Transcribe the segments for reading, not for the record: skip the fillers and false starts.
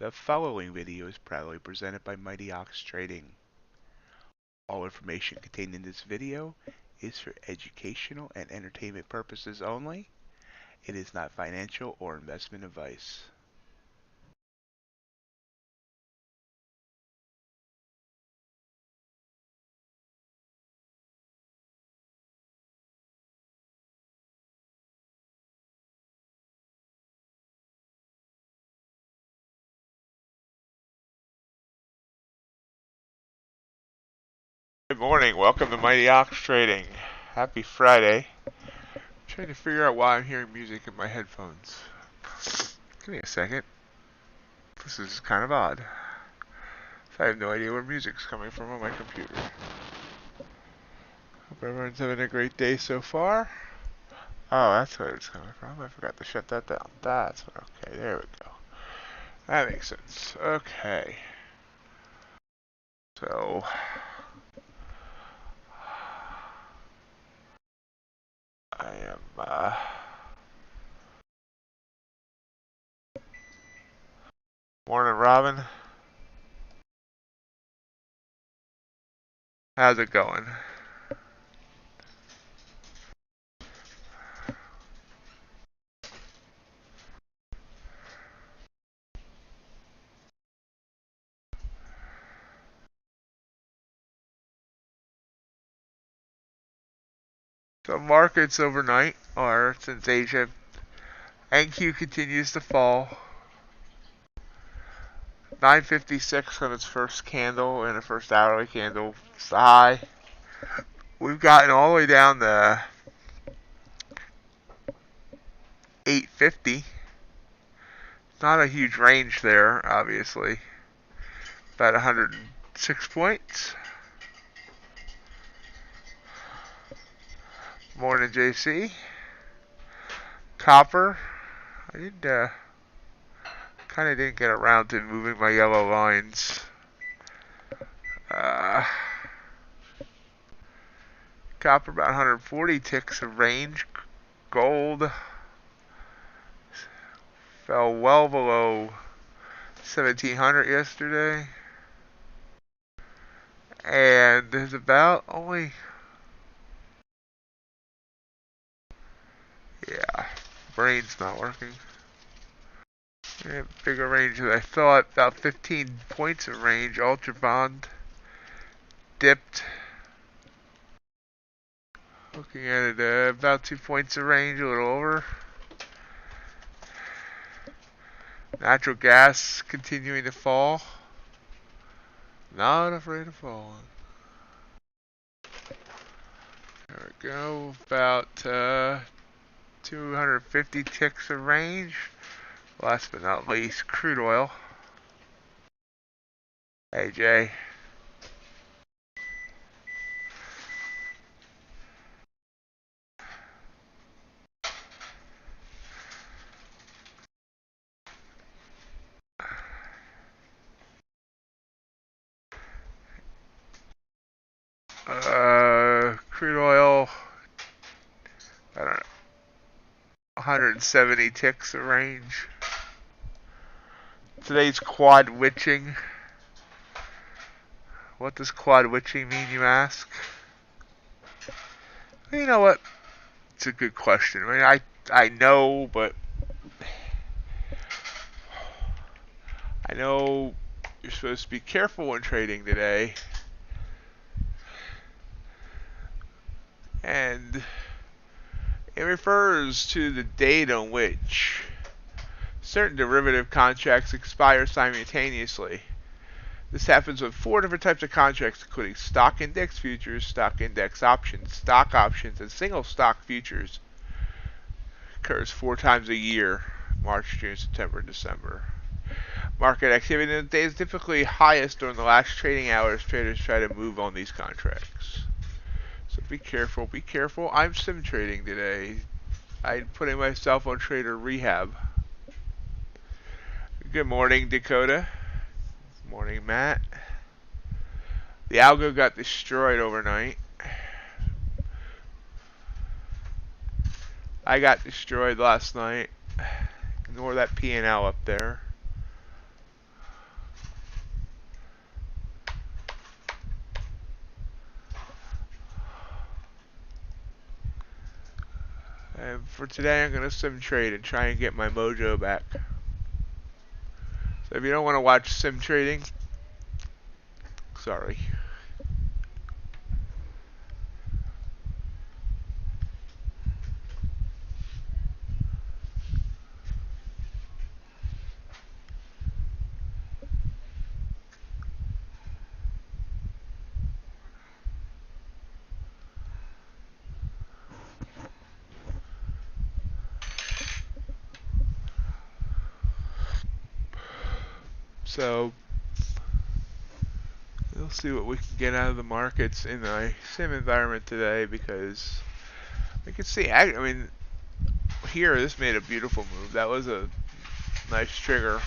The following video is proudly presented by MightyOxTrading. All information contained in this video is for educational and entertainment purposes only. It is not financial or investment advice. Good morning, welcome to MightyOxTrading. Happy Friday. I'm trying to figure out why I'm hearing music in my headphones. Give me a second. This is kind of odd. I have no idea where music's coming from on my computer. Hope everyone's having a great day so far. Oh, that's where it's coming from. I forgot to shut that down. That's what, okay, there we go. That makes sense. Okay. So, I am, morning, Robin. How's it going? So markets overnight are, since Asia, NQ continues to fall. 956 on its first candle and the first hourly candle. It's the high. We've gotten all the way down to 850. Not a huge range there, obviously. About 106 points. Morning, JC. Copper. I did kind of didn't get around to moving my yellow lines. Copper about 140 ticks of range. Gold fell well below 1700 yesterday, and there's about only, yeah, brain's not working. Yeah, bigger range than I thought. About 15 points of range. UltraBond dipped. Looking at it, about 2 points of range, a little over. Natural gas continuing to fall. Not afraid of falling. There we go. About 250 ticks of range. Last but not least, crude oil. Hey, Jay. Crude oil, I don't know, 170 ticks of range. Today's quad witching. What does quad witching mean, you ask? You know what? It's a good question. I mean, I know, but I know you're supposed to be careful when trading today. And it refers to the date on which certain derivative contracts expire simultaneously. This happens with 4 different types of contracts, including stock index futures, stock index options, stock options, and single stock futures. Occurs 4 times a year: March, June, September, and December. Market activity in the day is typically highest during the last trading hours. Traders try to move on these contracts. So be careful, be careful. I'm sim trading today. I'm putting myself on trader rehab. Good morning, Dakota. Good morning, Matt. The algo got destroyed overnight. I got destroyed last night. Ignore that P&L up there. And for today, I'm going to sim trade and try and get my mojo back. So if you don't want to watch sim trading, sorry. So we'll see what we can get out of the markets in the sim environment today, because we can see, I mean, here this made a beautiful move. That was a nice trigger.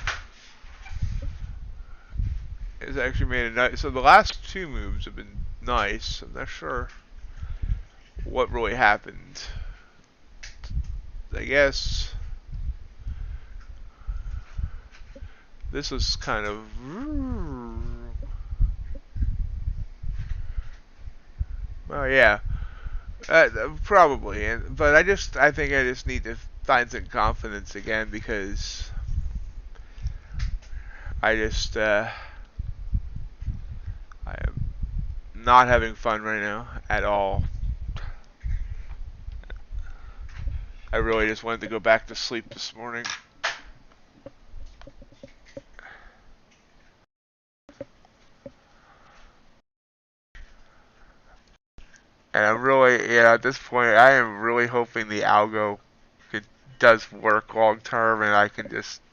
It's actually made a nice, so the last two moves have been nice. I'm not sure what really happened. I guess this was kind of, well, yeah, probably. But I think I just need to find some confidence again, because I just, I am not having fun right now at all. I really just wanted to go back to sleep this morning. And I'm really, yeah, at this point, I am really hoping the algo does work long term, and I can just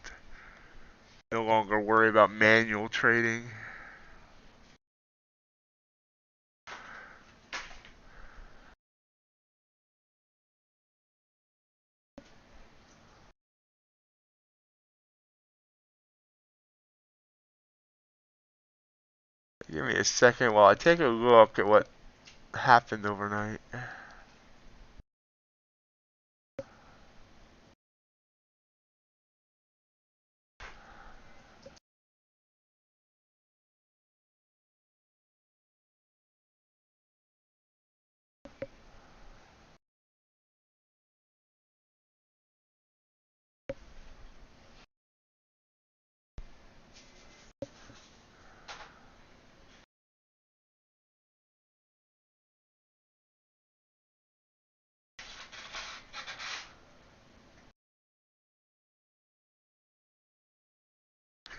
no longer worry about manual trading. Give me a second while I take a look at what happened overnight.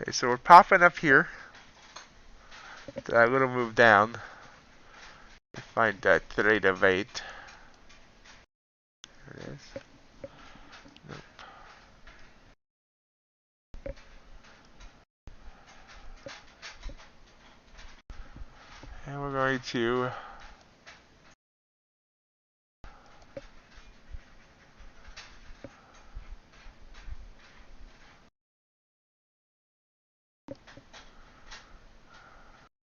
Okay, so we're popping up here. That little move down. Find that Tradovate. There it is. Nope. And we're going to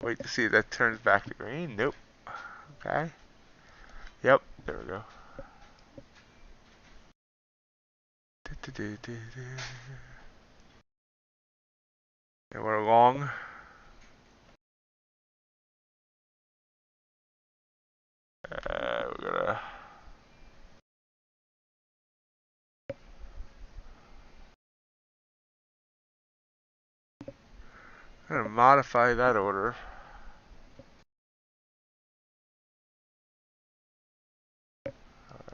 wait to see if that turns back to green. Nope. Okay. Yep, there we go. And we're long. We're gonna modify that order.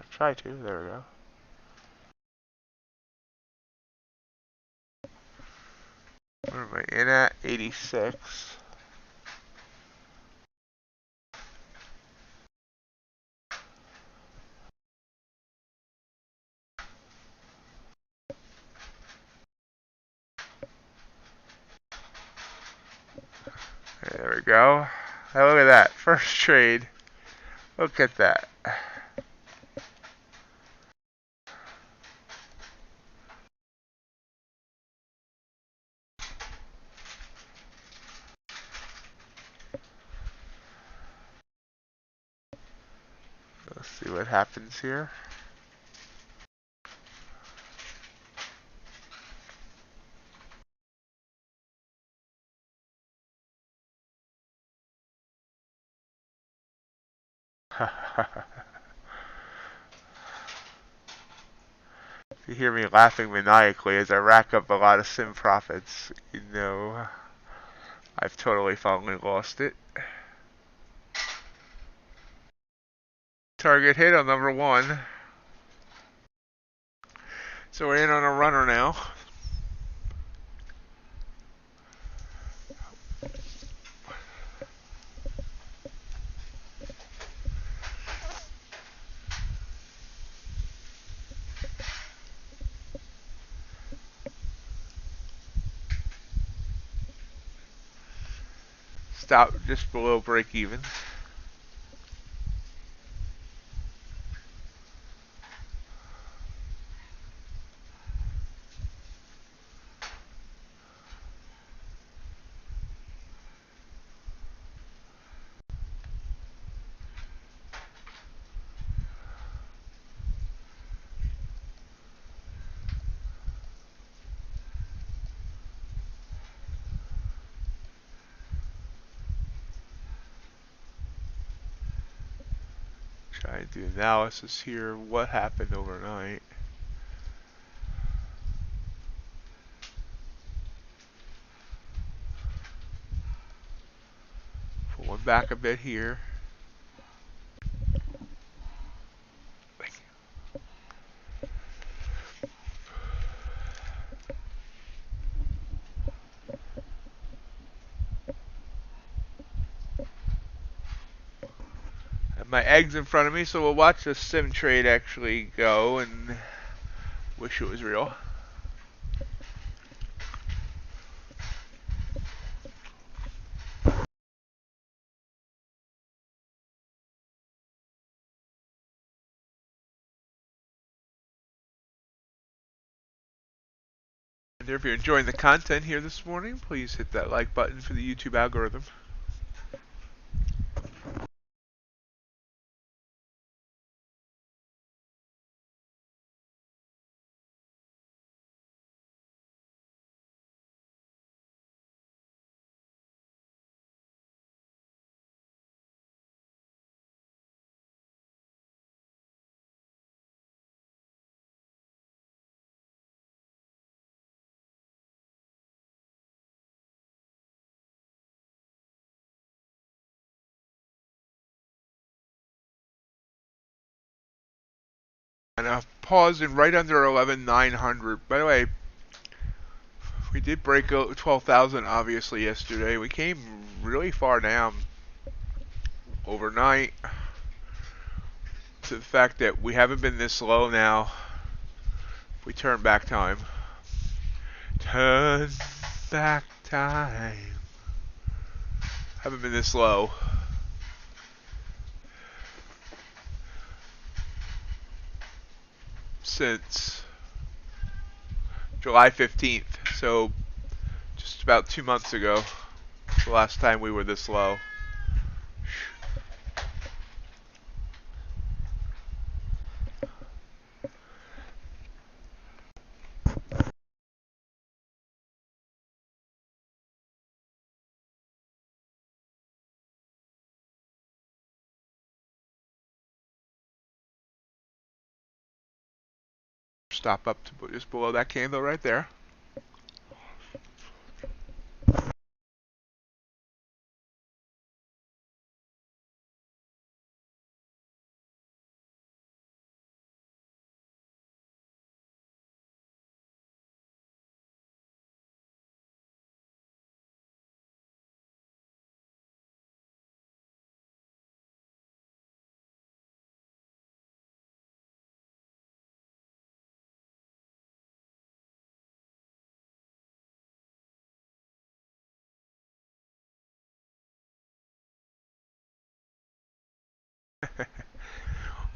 Try to. There we go. Where am I in at? 86. There we go. Now look at that. First trade. Look at that. Let's see what happens here. You hear me laughing maniacally as I rack up a lot of sim profits. You know, I've totally finally lost it. Target hit on number 1. So we're in on a runner now. Stop just below break even. Try to do analysis here. What happened overnight? Pull one back a bit here. My eggs in front of me, so we'll watch the sim trade actually go and wish it was real. And if you're enjoying the content here this morning, please hit that like button for the YouTube algorithm. And pausing right under 11,900. By the way, we did break 12,000 obviously yesterday. We came really far down overnight to the fact that we haven't been this low now. If we turn back time. Turn back time. Haven't been this low since July 15th. So just about 2 months ago, the last time we were this low. Stop up to just below that candle right there.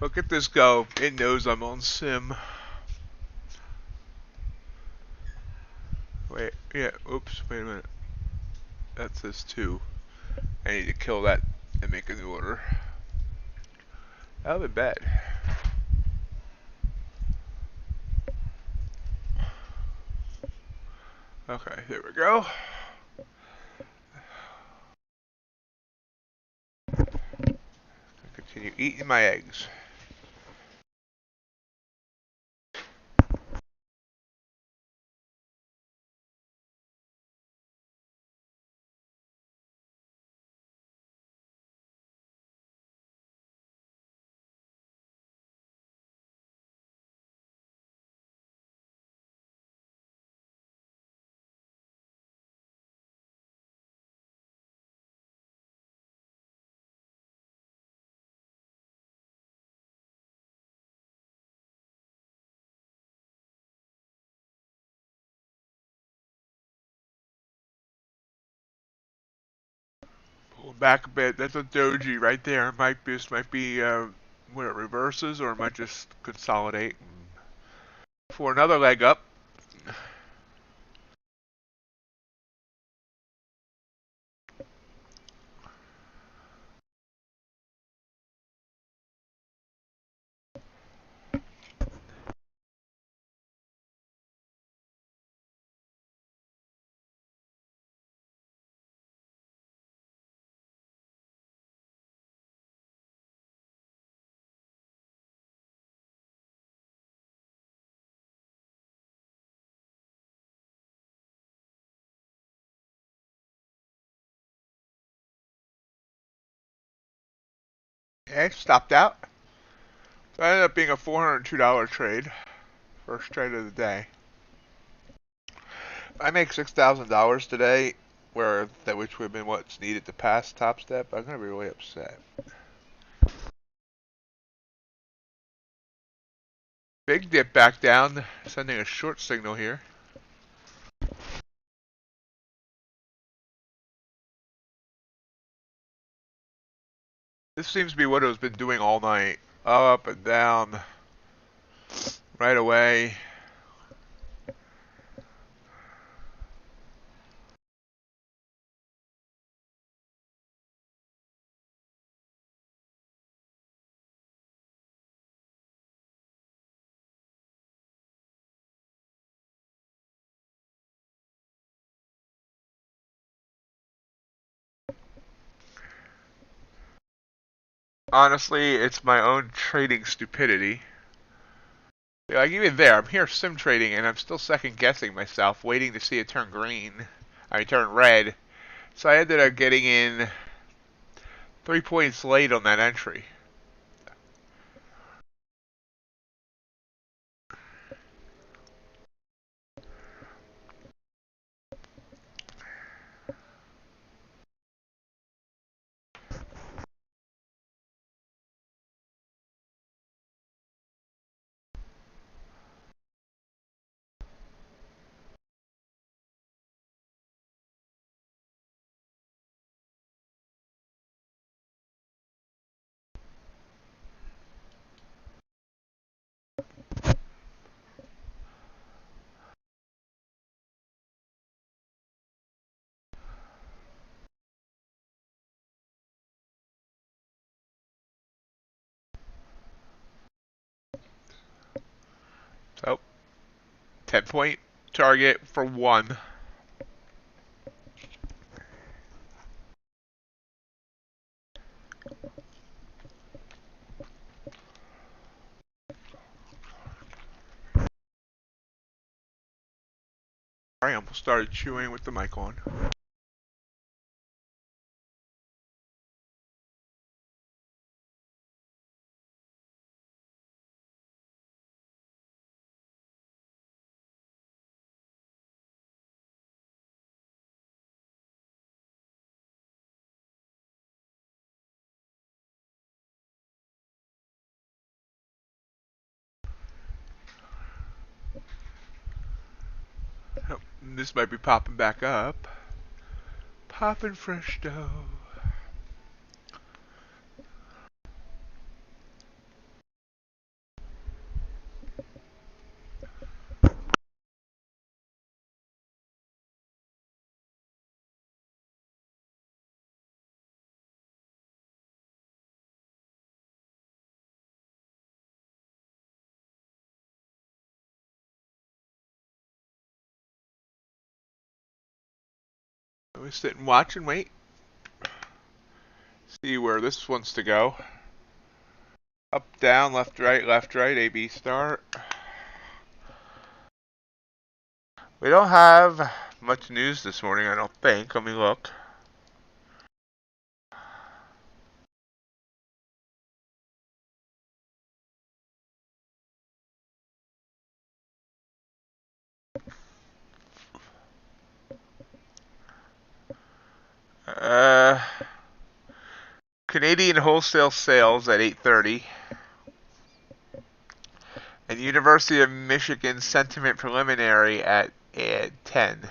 Look at this go. It knows I'm on sim. Wait, yeah, oops, wait a minute. That says 2. I need to kill that and make a new order. That would be bad. Okay, there we go. I continue eating my eggs. Back a bit. That's a doji right there. Might be when it reverses, or it might just consolidate for another leg up. Okay, stopped out. So that ended up being a $402 trade. First trade of the day. I make $6,000 today, which would have been what's needed to pass Tostep. I'm gonna be really upset. Big dip back down, sending a short signal here. This seems to be what it has been doing all night. Up and down. Right away. Honestly, it's my own trading stupidity. Like, even there, I'm here sim trading and I'm still second guessing myself, waiting to see it turn green. Turn red. So I ended up getting in 3 points late on that entry. So, 10-point target for 1. I almost started chewing with the mic on. Oh, this might be popping back up. Popping fresh dough. We sit and watch and wait. See where this wants to go. Up, down, left, right, A-B start. We don't have much news this morning, I don't think. Let me look. Canadian wholesale sales at 8:30. And University of Michigan sentiment preliminary at 10.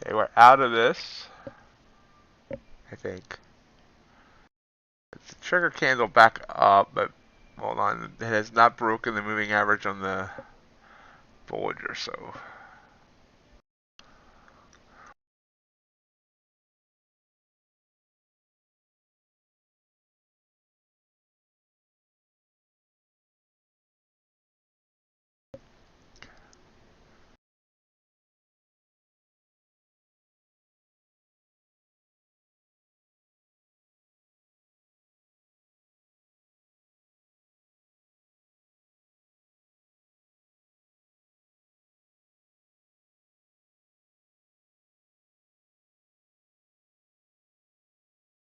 Okay, we're out of this, I think. It's a trigger candle back up, but hold on, it has not broken the moving average on the Bollinger, so.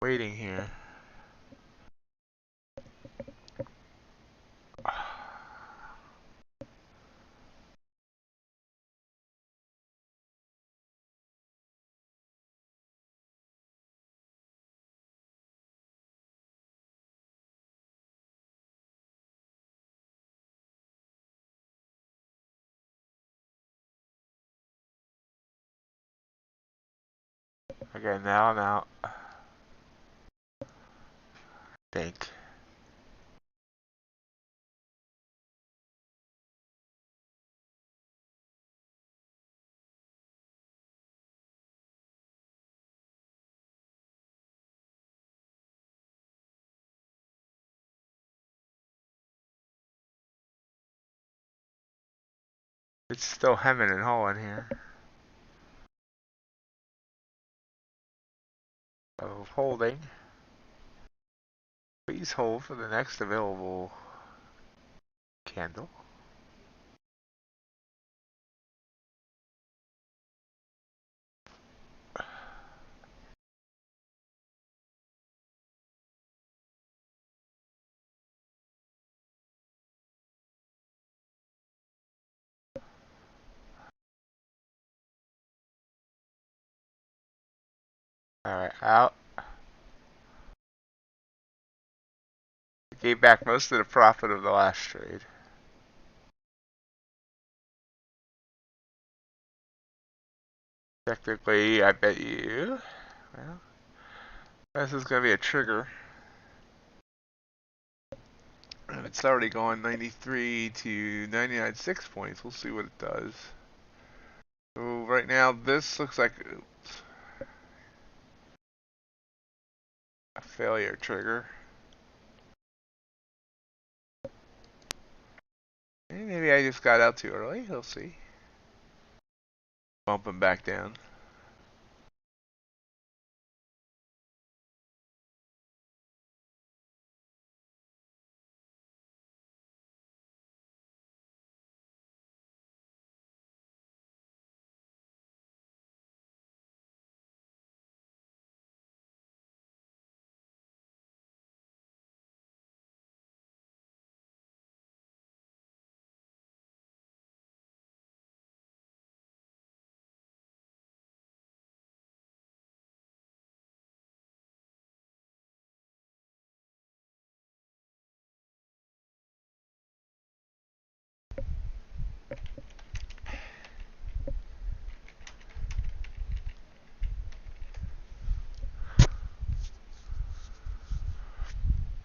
Waiting here. Okay, now I'm out. I think. It's still hemming and hawing here. So holding. Please hold for the next available candle. Alright, out. Gave back most of the profit of the last trade. Technically, I bet you. Well, this is going to be a trigger. And it's already gone 93 to 99 6 points. We'll see what it does. So right now, this looks like a failure trigger. Maybe I just got out too early. We'll see. Bump him back down.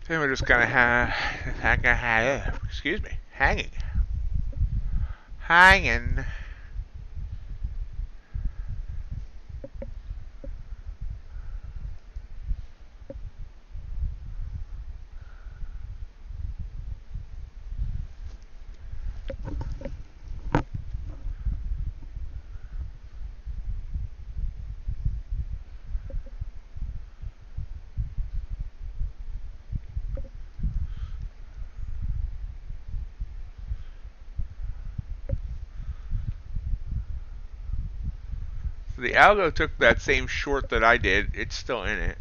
Then we're just gonna excuse me, hanging. So the algo took that same short that I did. It's still in it.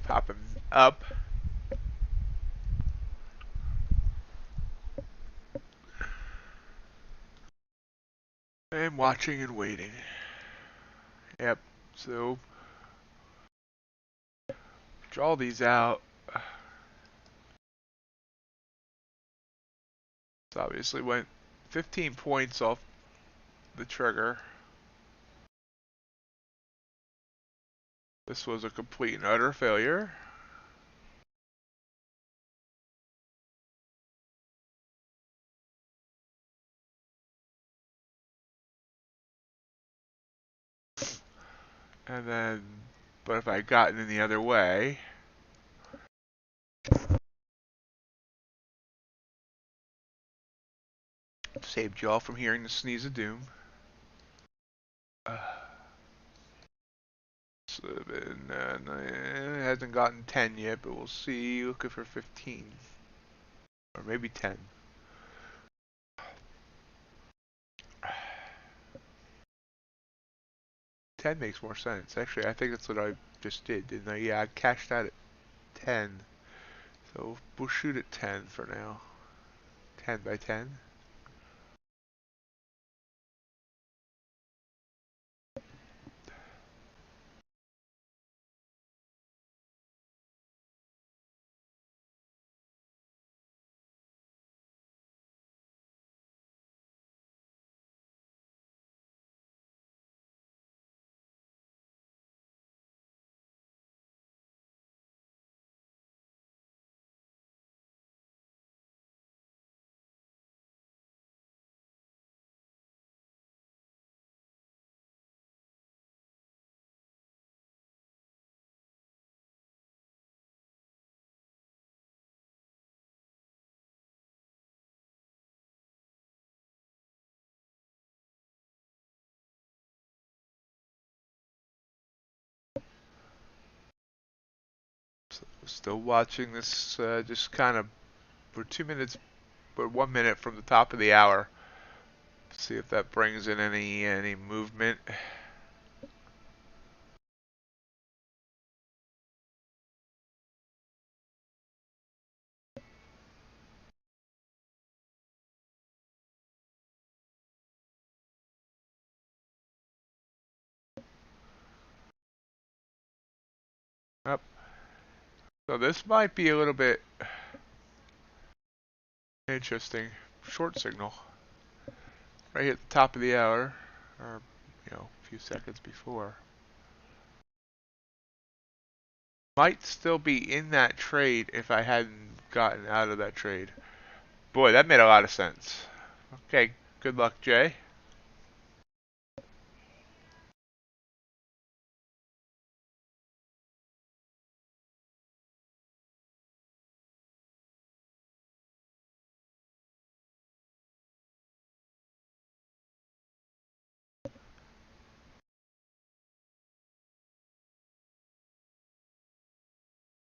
Popping up. And watching and waiting. Yep, so draw these out. This obviously went 15 points off the trigger. This was a complete and utter failure. And then, but if I had gotten in the other way, saved you all from hearing the sneeze of doom. It hasn't gotten 10 yet, but we'll see. Looking for 15. Or maybe 10. Ten makes more sense. Actually, I think that's what I just did, didn't I? Yeah, I cashed out at 10. So we'll shoot at 10 for now. 10 by 10. So still watching this, just kind of for 2 minutes, or 1 minute from the top of the hour. See if that brings in any movement. Up. So this might be a little bit interesting. Short signal. Right at the top of the hour, or a few seconds before. Might still be in that trade if I hadn't gotten out of that trade. Boy, that made a lot of sense. Okay, good luck, Jay.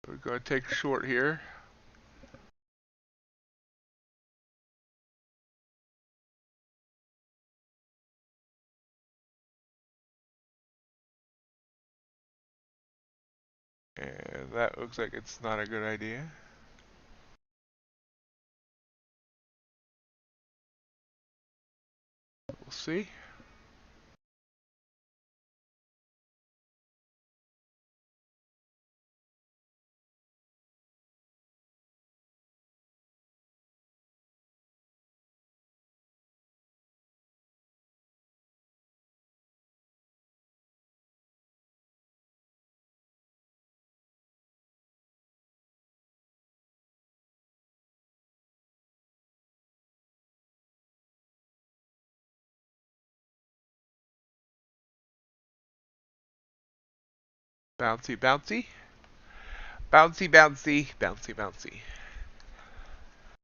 We're going to take short here. And that looks like it's not a good idea. We'll see. Bouncy, bouncy. Bouncy, bouncy, bouncy, bouncy.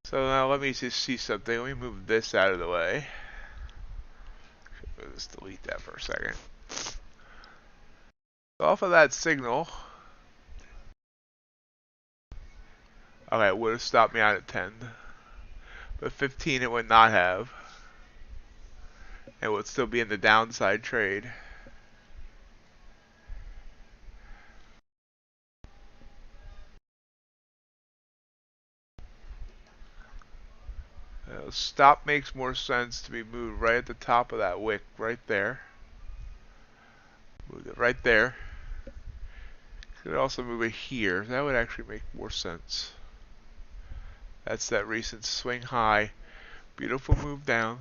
So now let me just see something. Let me move this out of the way. Let's delete that for a second. Off of that signal. Okay, it would have stopped me out at 10. But 15 it would not have. It would still be in the downside trade. Stop makes more sense to be moved right at the top of that wick, right there. Move it right there. Could also move it here. That would actually make more sense. That's that recent swing high. Beautiful move down.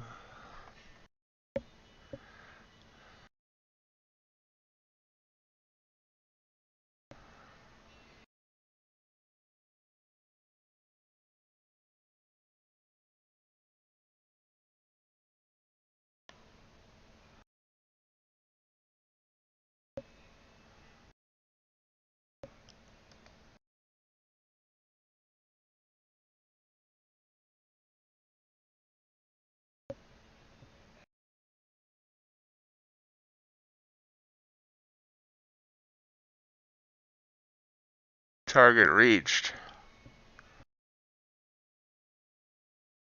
Target reached.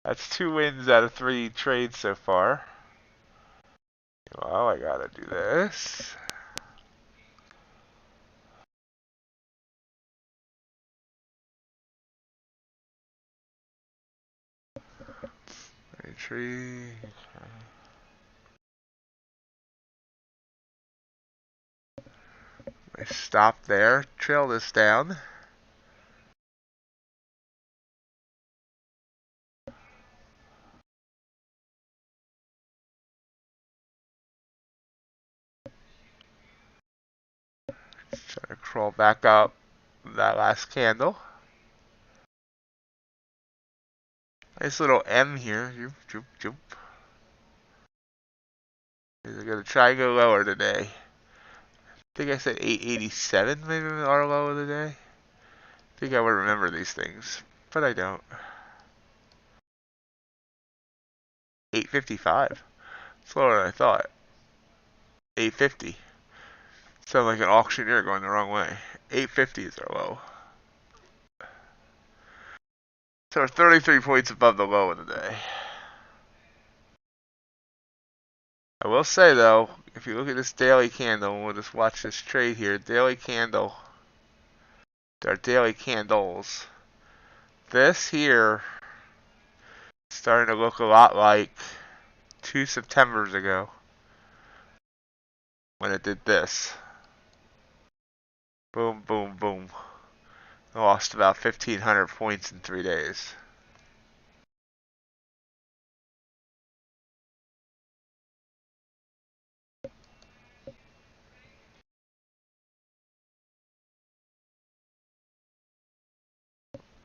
That's 2 wins out of 3 trades so far. Well, I gotta do this. Entry. I stop there. Trail this down. Try to crawl back up that last candle. Nice little M here. Joop, joop, joop. We're gonna try and go lower today. I think I said 887 maybe our low of the day. I think I would remember these things, but I don't. 855. It's lower than I thought. 850. Sound like an auctioneer going the wrong way. 850 is our low. So we're 33 points above the low of the day. I will say though, if you look at this daily candle, and we'll just watch this trade here, daily candle, our daily candles. This here is starting to look a lot like 2 Septembers ago when it did this. Boom, boom, boom. I lost about 1,500 points in 3 days.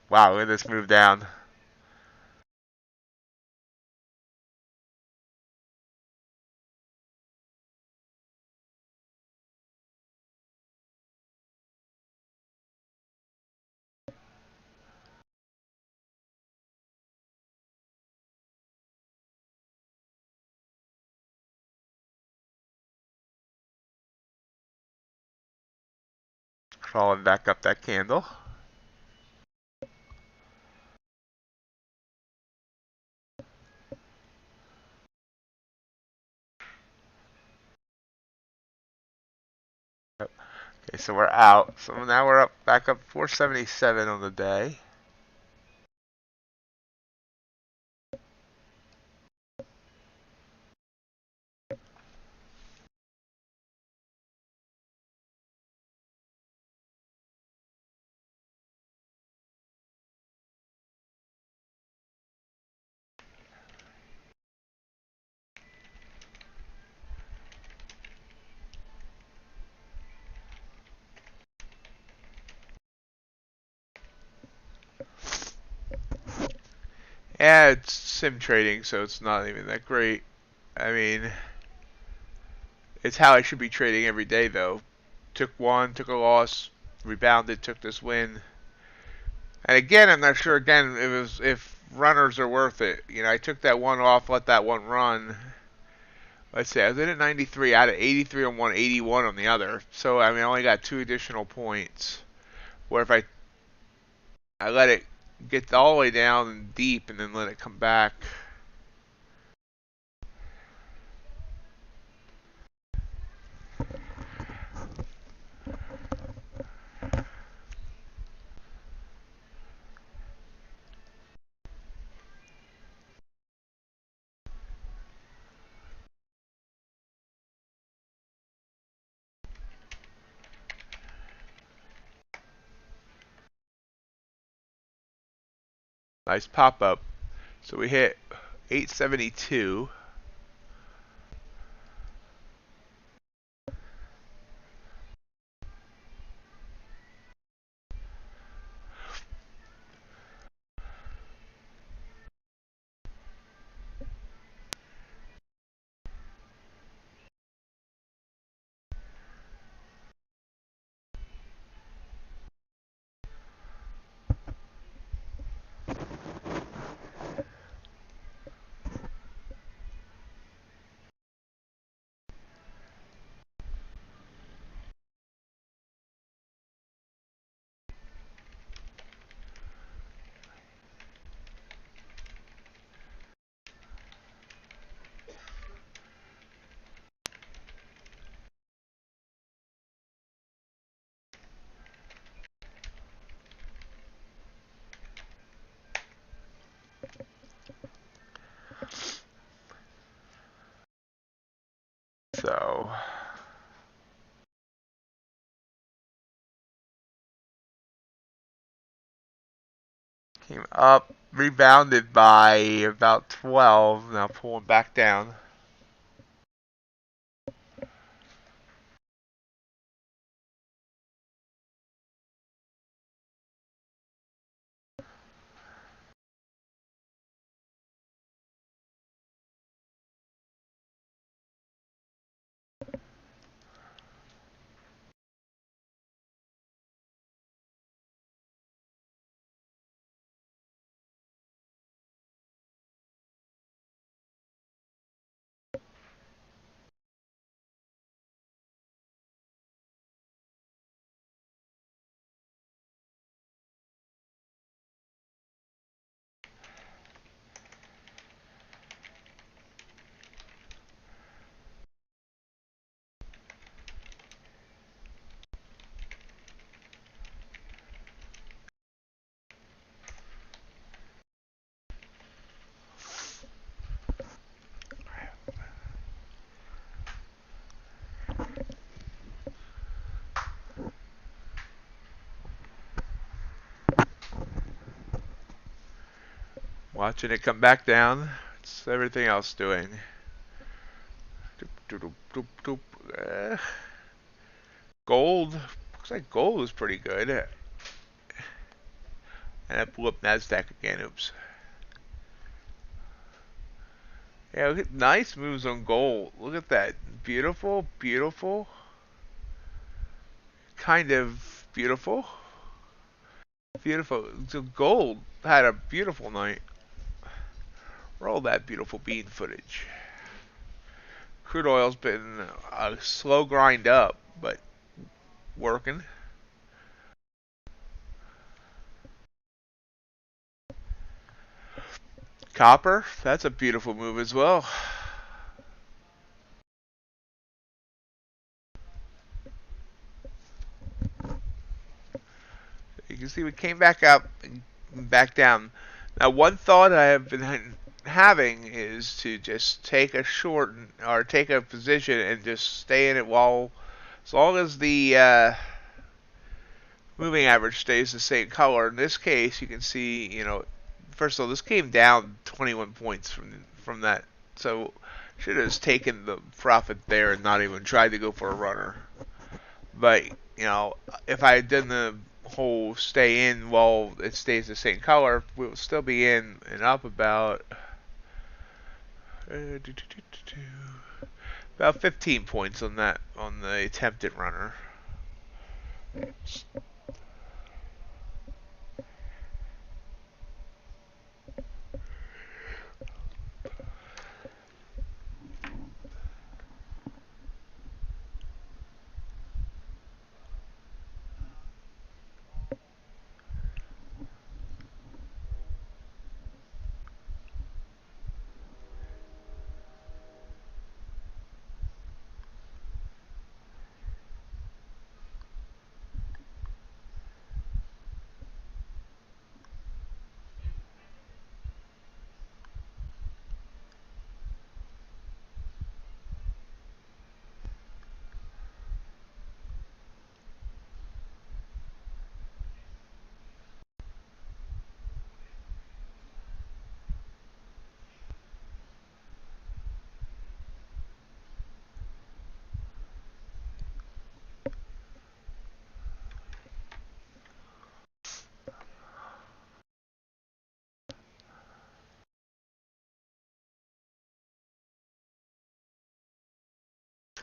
Wow, look at this move down. Crawling back up that candle. Yep. Okay, so we're out. So now we're up back up 477 on the day. Yeah, it's sim trading, so it's not even that great. I mean, it's how I should be trading every day, though. Took one, took a loss, rebounded, took this win. And again, I'm not sure. Again, if runners are worth it. You know, I took that one off, let that one run. Let's see, I was in at 93 out of 83 on one, 81 on the other. So I mean, I only got 2 additional points. Where if I let it get all the way down and deep, and then let it come back. Nice pop up. So we hit 872. So came up, rebounded by about 12. Now pulling back down. Watching it come back down. It's everything else doing. Doop, doop, doop, doop. Gold. Looks like gold is pretty good. And I blew up NASDAQ again. Oops. Yeah, look at nice moves on gold. Look at that. Beautiful, beautiful. Kind of beautiful. Beautiful. So gold had a beautiful night. Roll that beautiful bean footage. Crude oil's been a slow grind up, but working. Copper, that's a beautiful move as well. You can see we came back up and back down. Now, one thought I have been having is to just take a short or take a position and just stay in it while, as long as the moving average stays the same color. In this case, you can see, first of all, this came down 21 points from that, so should have just taken the profit there and not even tried to go for a runner. But if I had done the whole stay in while it stays the same color, we'll still be in and up about 15 points on the attempted runner.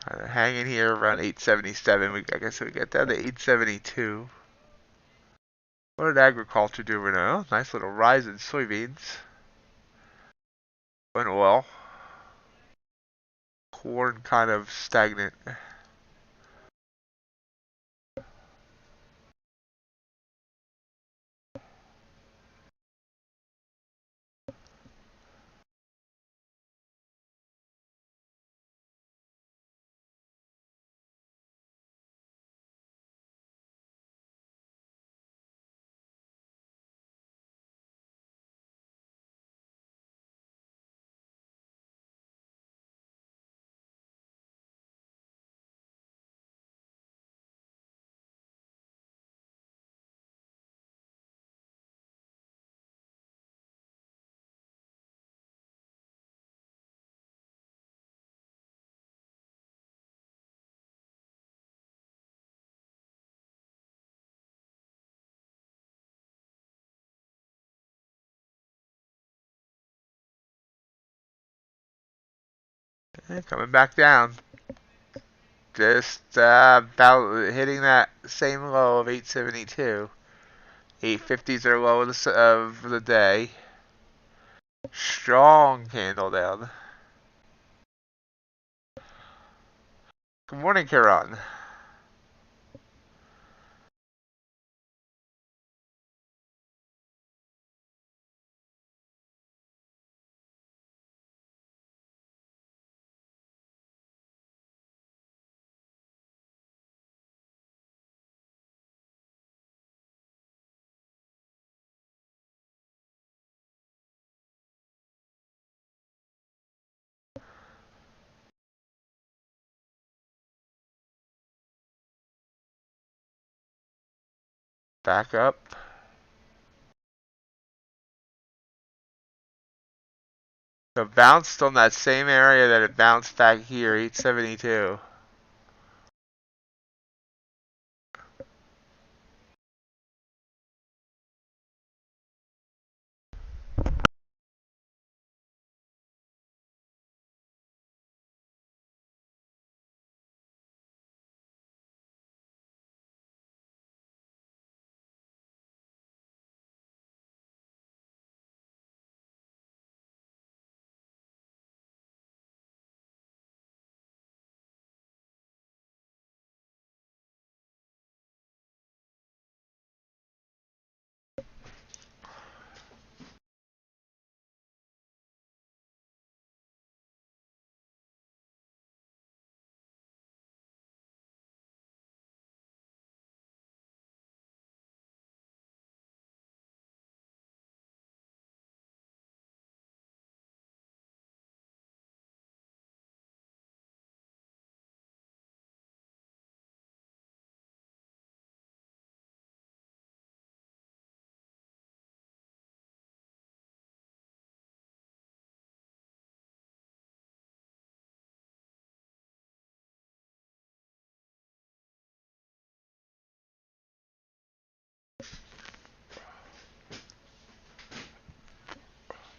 Kind of hanging here around 877. I guess we get down to 872. What did agriculture do right now? Nice little rise in soybeans. Went well. Corn kind of stagnant. And coming back down. Just about hitting that same low of 872. 850s are low of the day. Strong candle down. Good morning, Kieran. Back up. So bounced on that same area that it bounced back here, 872.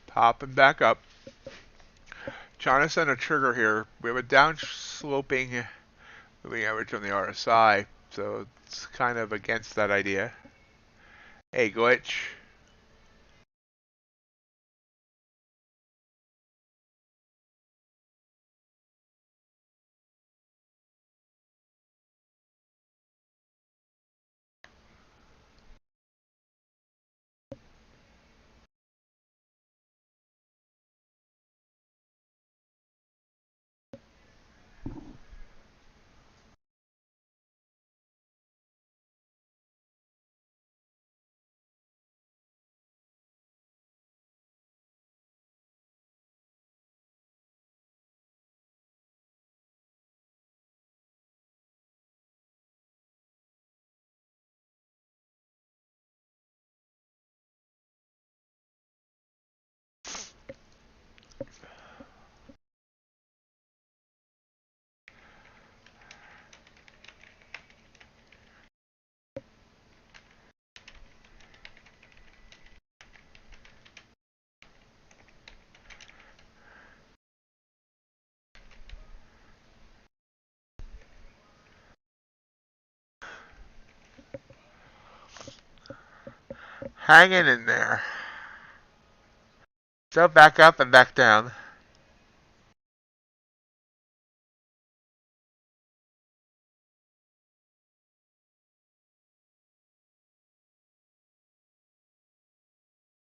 Popping back up. Trying to send a trigger here. We have a down-sloping moving average on the RSI, so it's kind of against that idea. Hey, glitch. Hanging in there. So back up and back down.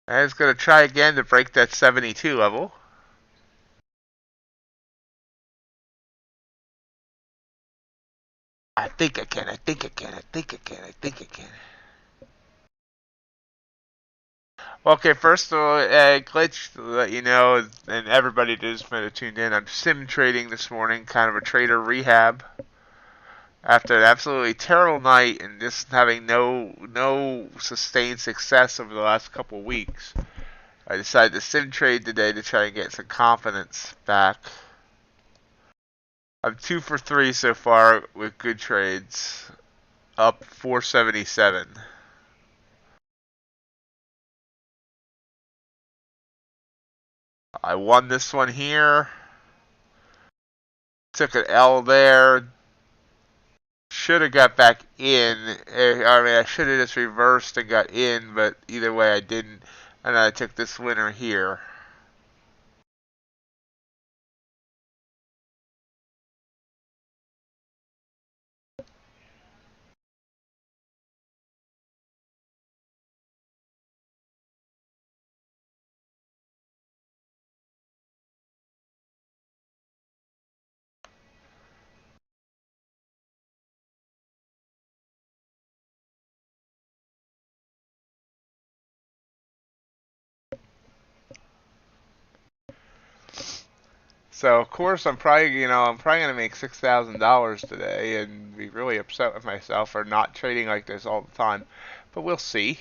And it's going to try again to break that 72 level. I think I can, I think I can, I think I can, I think I can. Okay, first of all, glitch to let you know, and everybody just might have tuned in. I'm sim trading this morning, kind of a trader rehab. After an absolutely terrible night and just having no sustained success over the last couple of weeks, I decided to sim trade today to try and get some confidence back. I'm 2 for 3 so far with good trades, up 477. I won this one here. Took an L there. Should have got back in. I mean, I should have just reversed and got in, but either way I didn't. And I took this winner here. So of course I'm probably gonna make $6,000 today and be really upset with myself for not trading like this all the time, but we'll see.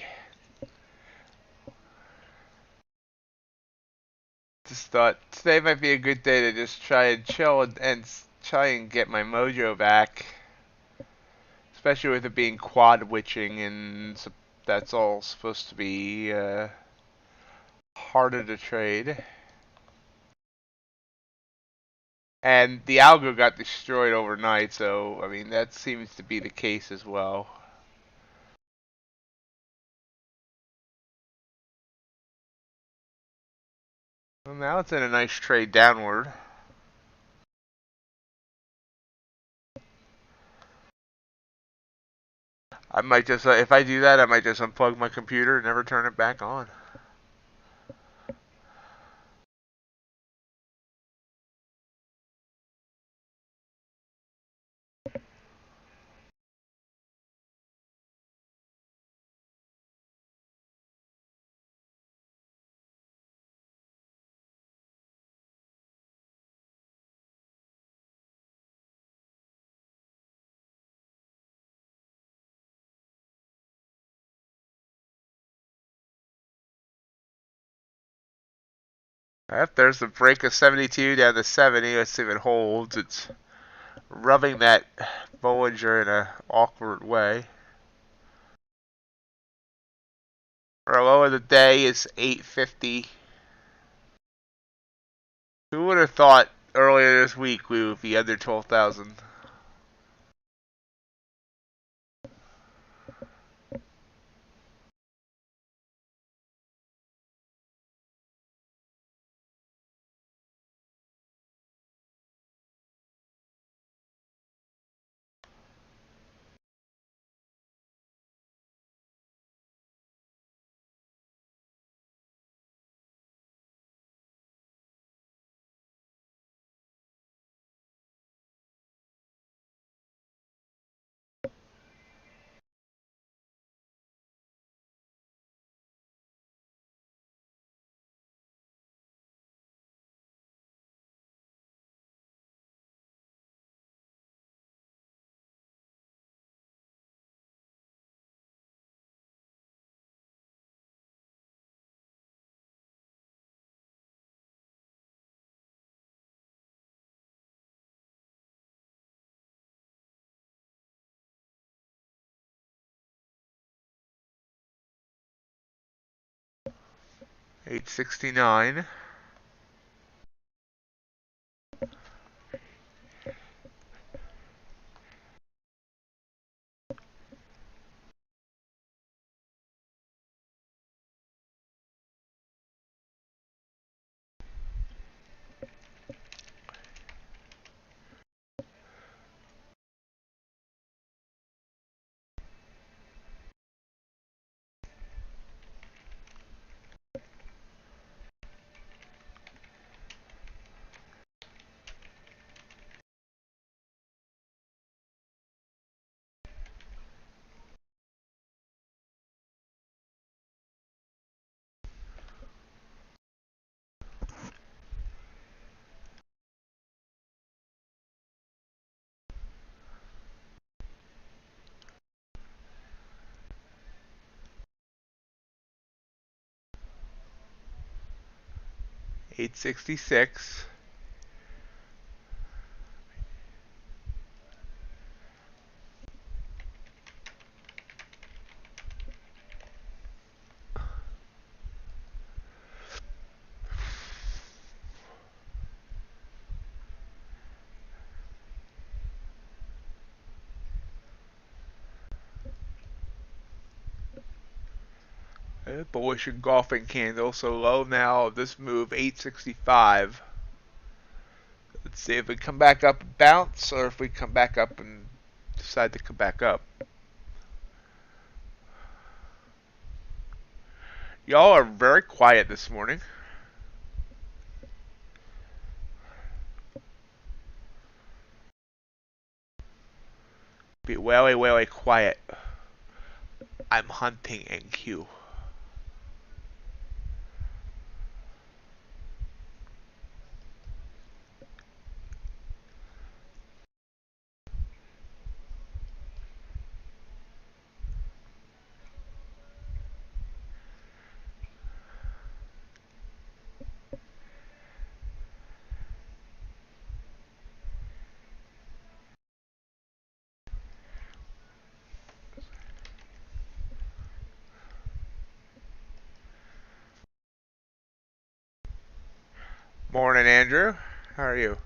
Just thought today might be a good day to just try and chill and try and get my mojo back, especially with it being quad witching and that's all supposed to be harder to trade. And the algo got destroyed overnight, so I mean that seems to be the case as well. Well, now it's in a nice trade downward. I might just, if I do that, I might just unplug my computer and never turn it back on. If there's a break of 72 down to 70, let's see if it holds. It's rubbing that Bollinger in an awkward way. Our low of the day is 850. Who would have thought earlier this week we would be under 12,000? $869. 866. Bullish engulfing candle, so low now of this move, 865. Let's see if we come back up and bounce, or if we come back up and decide to come back up. Y'all are very quiet this morning. Be way quiet. I'm hunting NQ. Morning, Andrew. How are you?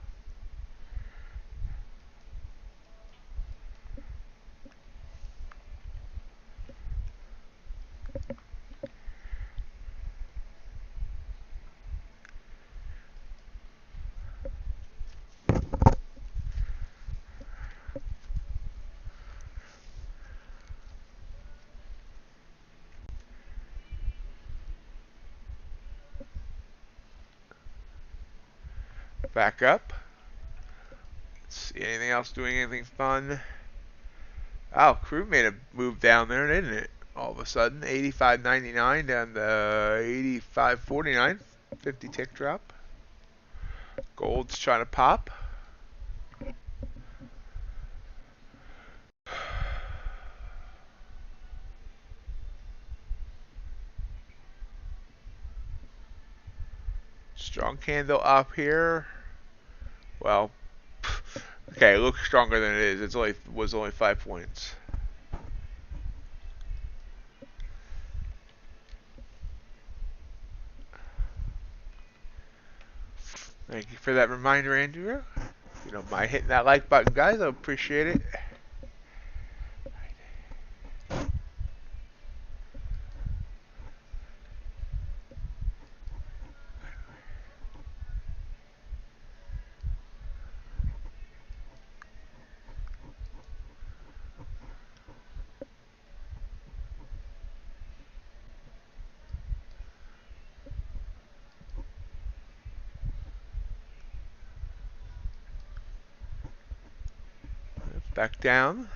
Back up. Let's see, anything else doing anything fun? Oh, Crude made a move down there, didn't it? All of a sudden, 85.99 down to 85.49. 50 tick drop. Gold's trying to pop. Strong candle up here. Well, okay, it looks stronger than it is. It's only 5 points. Thank you for that reminder, Andrew. If you don't mind hitting that like button, guys, I appreciate it. Back down.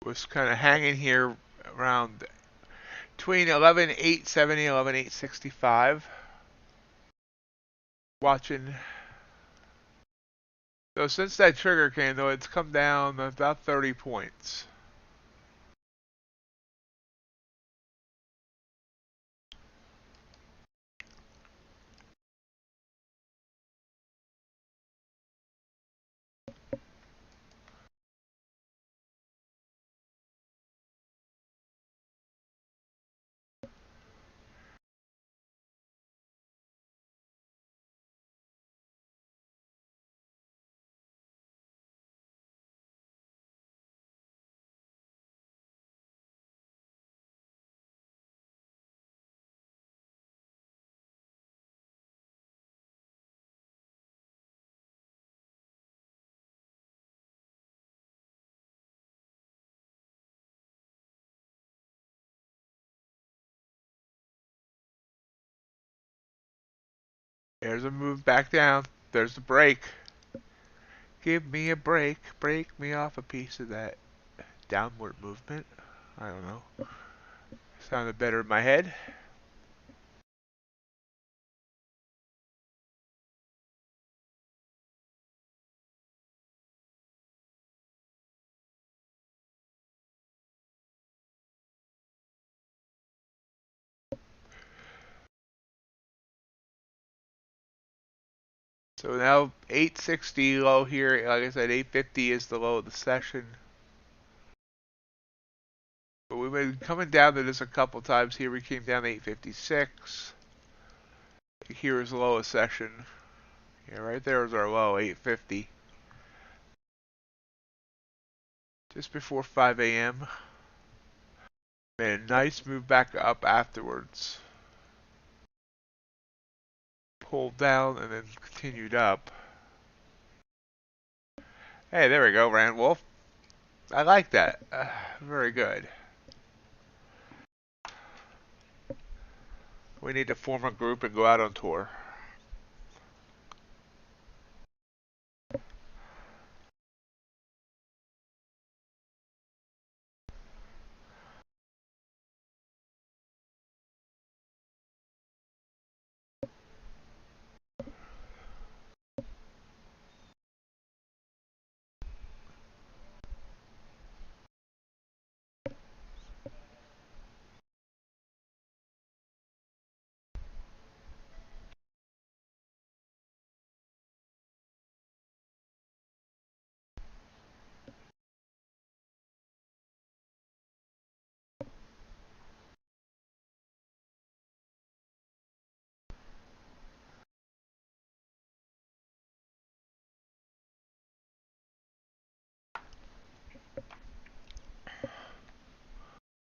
Was kind of hanging here around between 11,870 and 11,865. Watching. So since that trigger candle, it's come down about 30 points. There's a move back down. There's the break. Give me a break. Break me off a piece of that downward movement. I don't know. Sounded better in my head. So now 860 low here. Like I said, 850 is the low of the session. But we've been coming down to this a couple times here. We came down to 856. Here is the low of session. Yeah, right there is our low, 850. Just before 5 a.m. Made a nice move back up afterwards. Pulled down and then continued up. Hey, there we go, Rand Wolf. I like that. Very good. We need to form a group and go out on tour.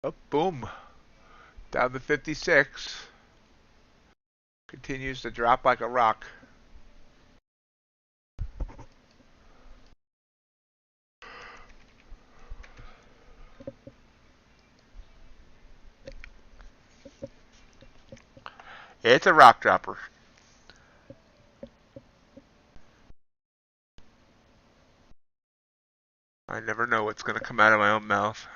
Oh, boom. Down to 56. Continues to drop like a rock. It's a rock dropper. I never know what's going to come out of my own mouth.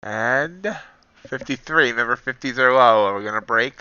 And 53. Remember, 50s are low. Are we going to break?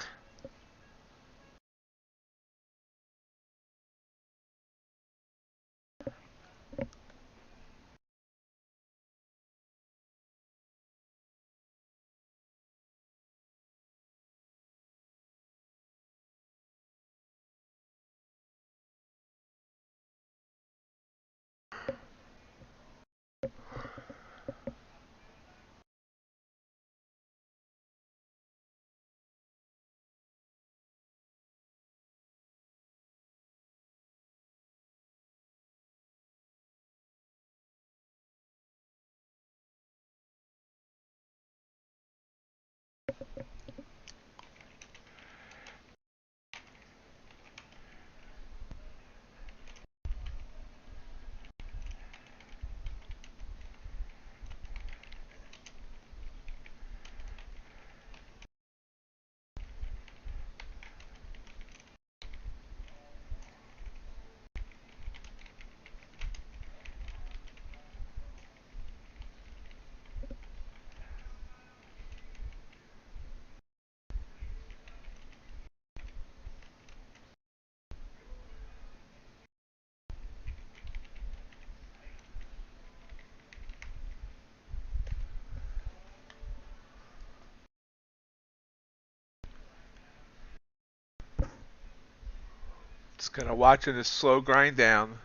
Just kind of watching this slow grind down.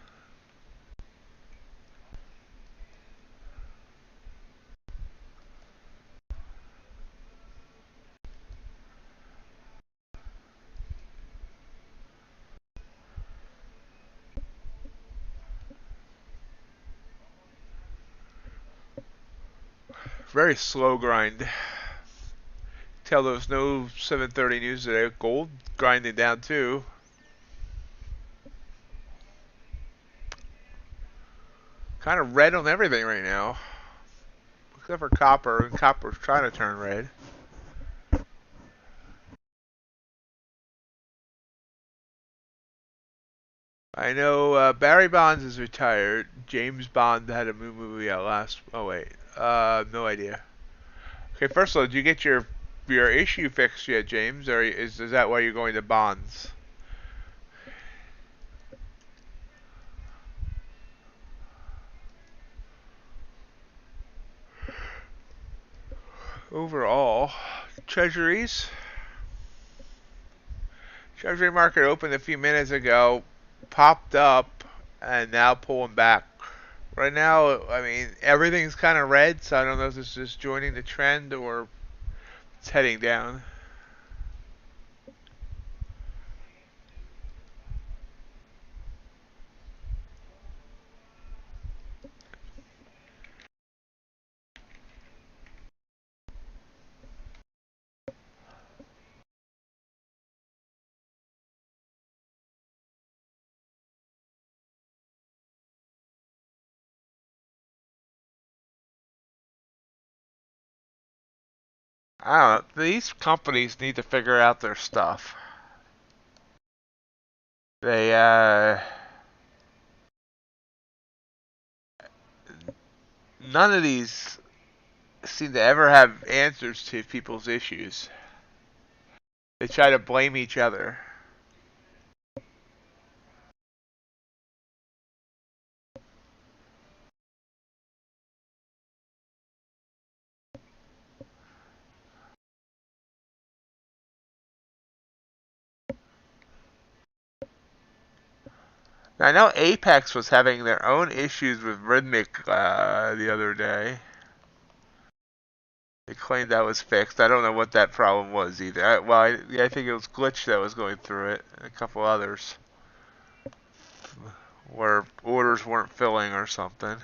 Very slow grind. Tell there's no 7:30 news today. Gold grinding down too. Kind of red on everything right now, except for copper, and copper's trying to turn red. I know Barry Bonds is retired. James Bond had a movie out last. Oh wait, no idea. Okay, first of all, did you get your issue fixed yet, James? Or is that why you're going to bonds? Overall, treasuries. Treasury market opened a few minutes ago, popped up, and now pulling back. Right now, I mean, everything's kind of red, so I don't know if this is joining the trend or it's heading down. I don't know. These companies need to figure out their stuff. They, none of these seem to ever have answers to people's issues. They try to blame each other. Now, I know Apex was having their own issues with Rhythmic the other day. They claimed that was fixed. I don't know what that problem was either. I think it was Glitch that was going through it, and a couple others, where orders weren't filling or something.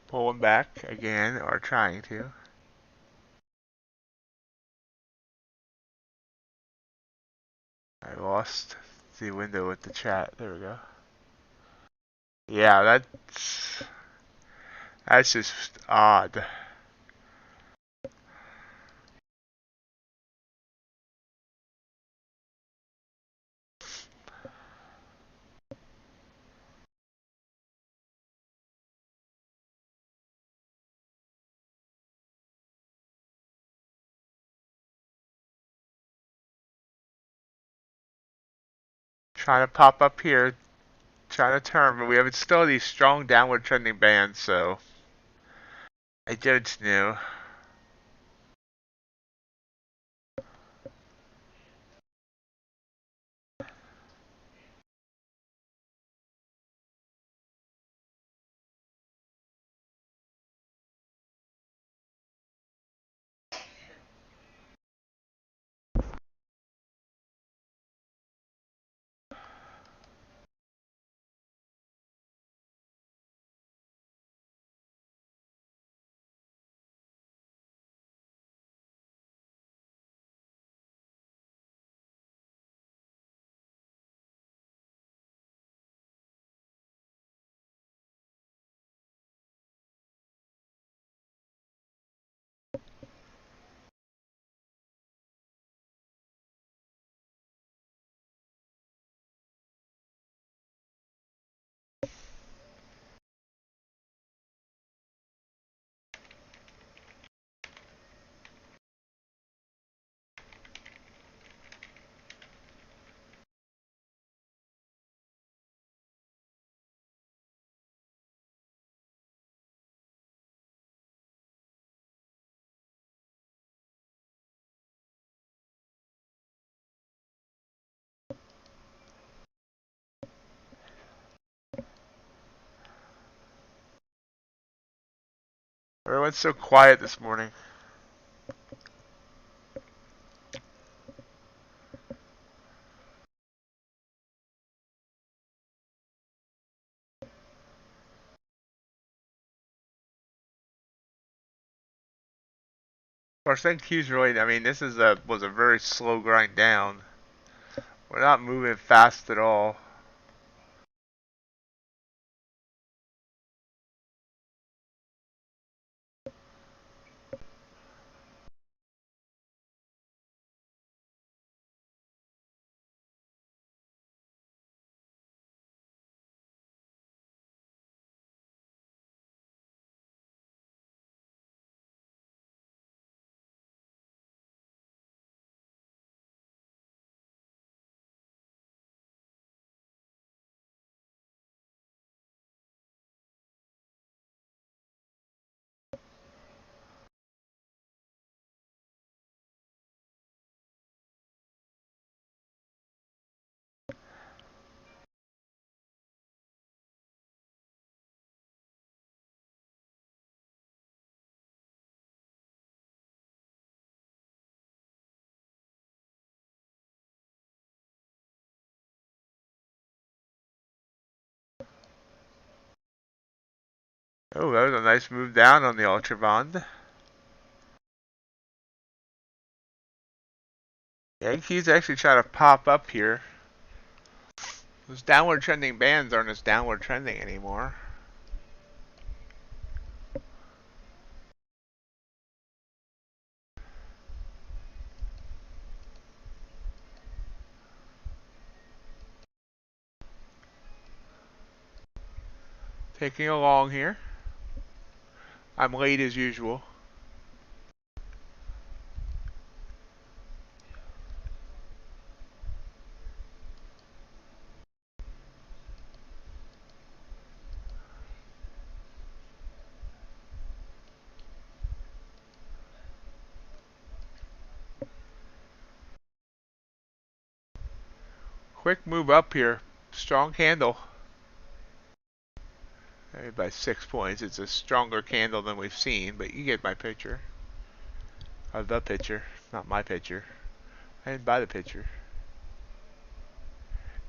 Pulling back again, or trying to. I lost the window with the chat. There we go. Yeah, that's just odd. Trying to pop up here, trying to turn, but we have still these strong downward trending bands, so I don't know. Everyone's so quiet this morning. Of course, I think Q's really, I mean, this was a very slow grind down. We're not moving fast at all. Oh, that was a nice move down on the UltraBond. Yeah, Q's actually trying to pop up here. Those downward trending bands aren't as downward trending anymore. Taking a long here. I'm late as usual. Quick move up here. Strong candle. Maybe by 6 points. It's a stronger candle than we've seen, but you get my picture. Or the picture, not my picture. I didn't buy the picture.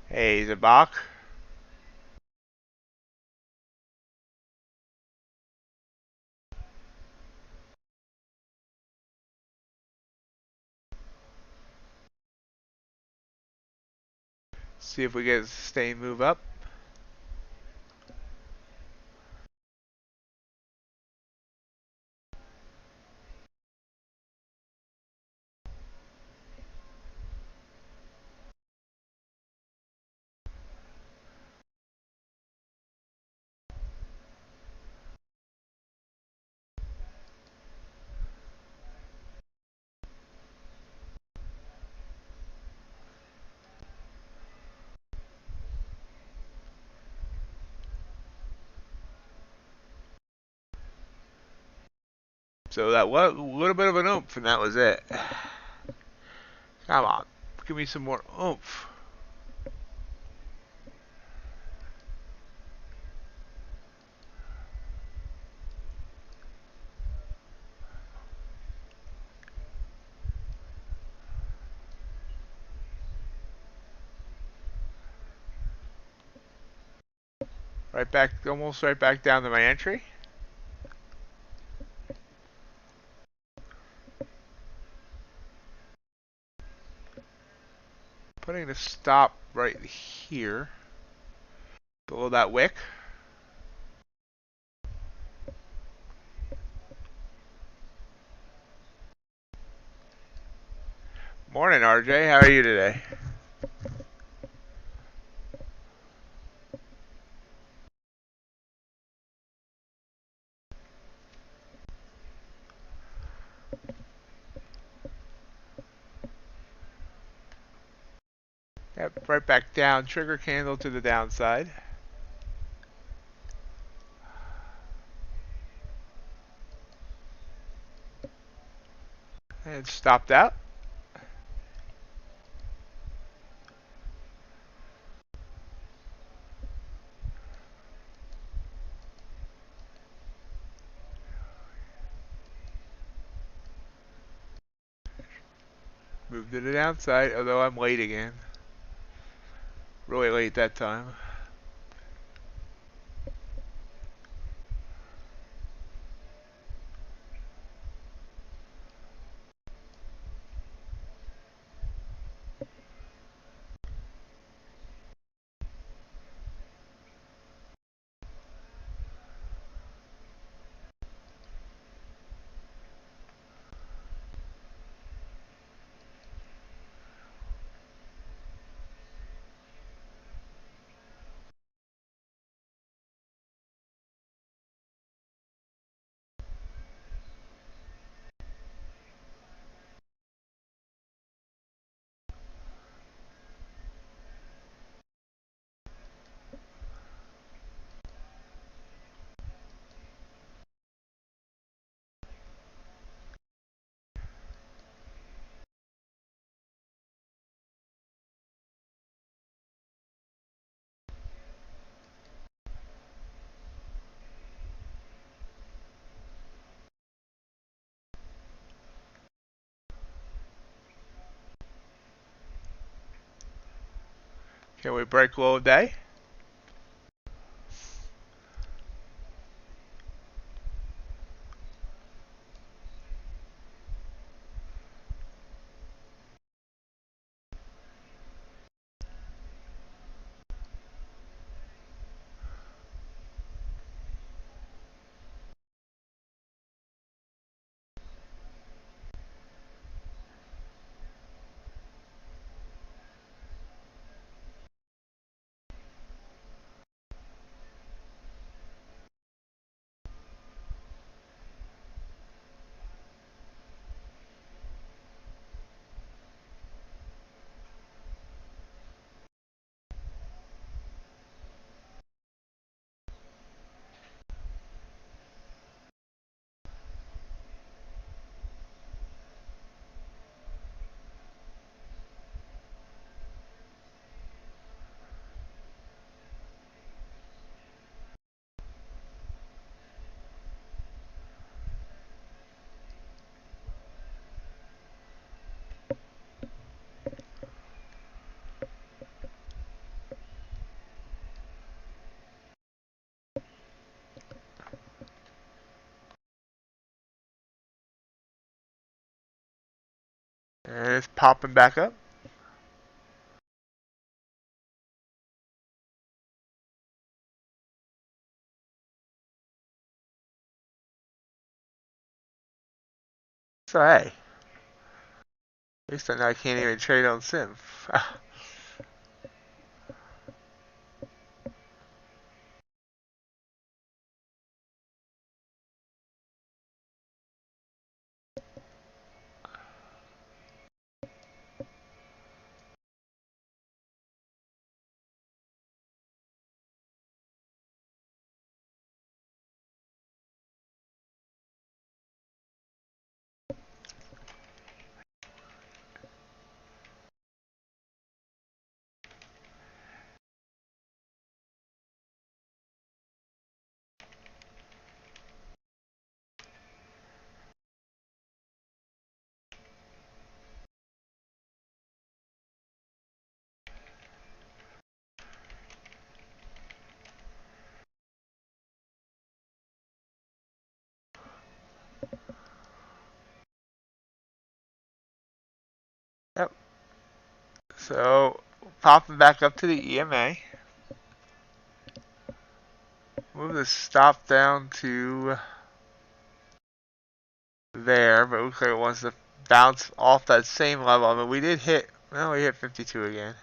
Hey, Zabak. See if we get a sustained move up. So that was a little bit of an oomph, and that was it. Come on, give me some more oomph. Right back, almost right back down to my entry. Putting the stop right here, below that wick. Morning, RJ. How are you today? Yep, right back down. Trigger candle to the downside. And stopped out. Moved to the downside, although I'm late again. Really late that time. Can we break low day? And it's popping back up. So hey, at least I know I can't even trade on Sim. Yep. So popping back up to the EMA. Move the stop down to there, but it looks like it wants to bounce off that same level. I mean, we did hit, well, we hit 52 again.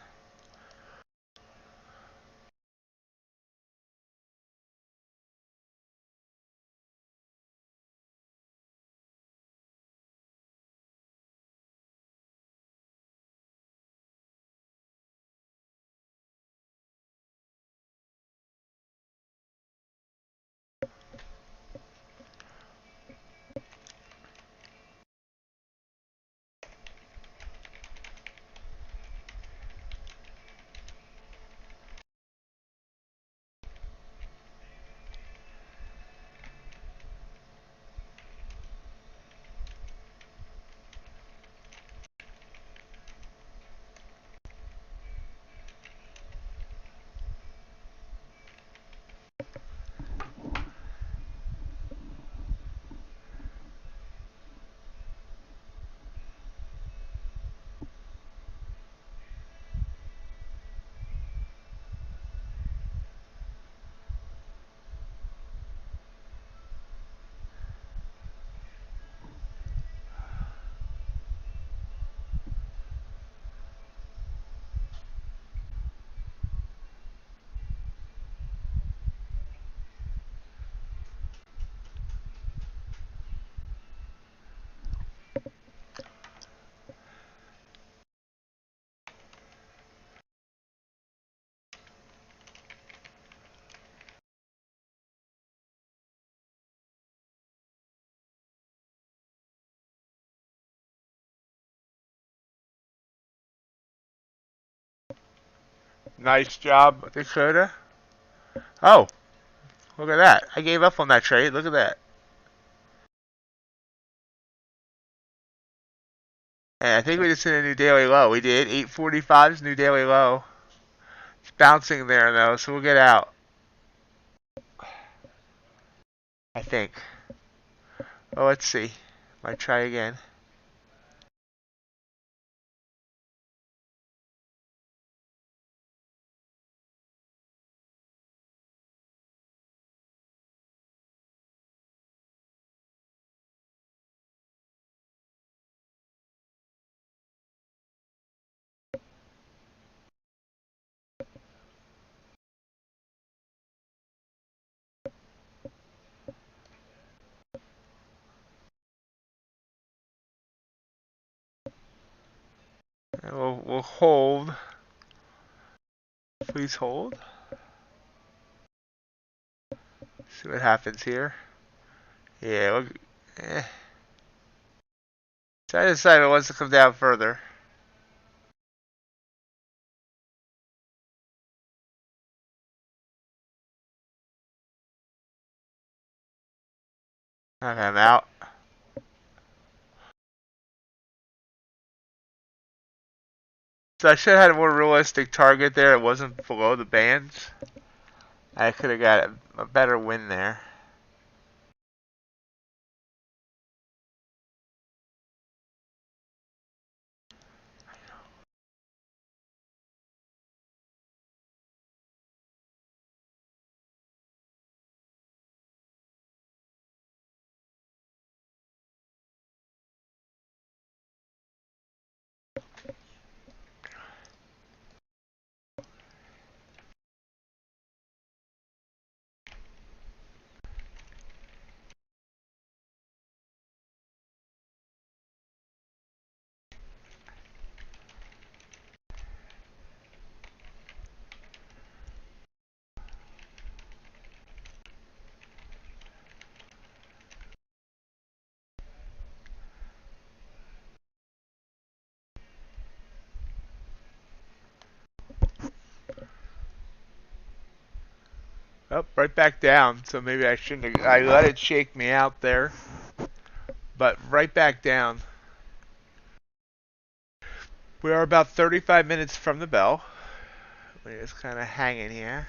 Nice job, Dakota. Oh, look at that. I gave up on that trade. Look at that. And I think we just hit a new daily low. We did. 845's new daily low. It's bouncing there, though, so we'll get out. I think. Well, let's see. Might try again. And we'll hold. Please hold. See what happens here. Yeah, look. Eh. So I decided it wants to come down further. Okay, I'm out. So I should have had a more realistic target there. It wasn't below the bands. I could have got a better win there. Oh, right back down. So maybe I shouldn't have. I let it shake me out there. But right back down. We are about 35 minutes from the bell. We're just kind of hanging here.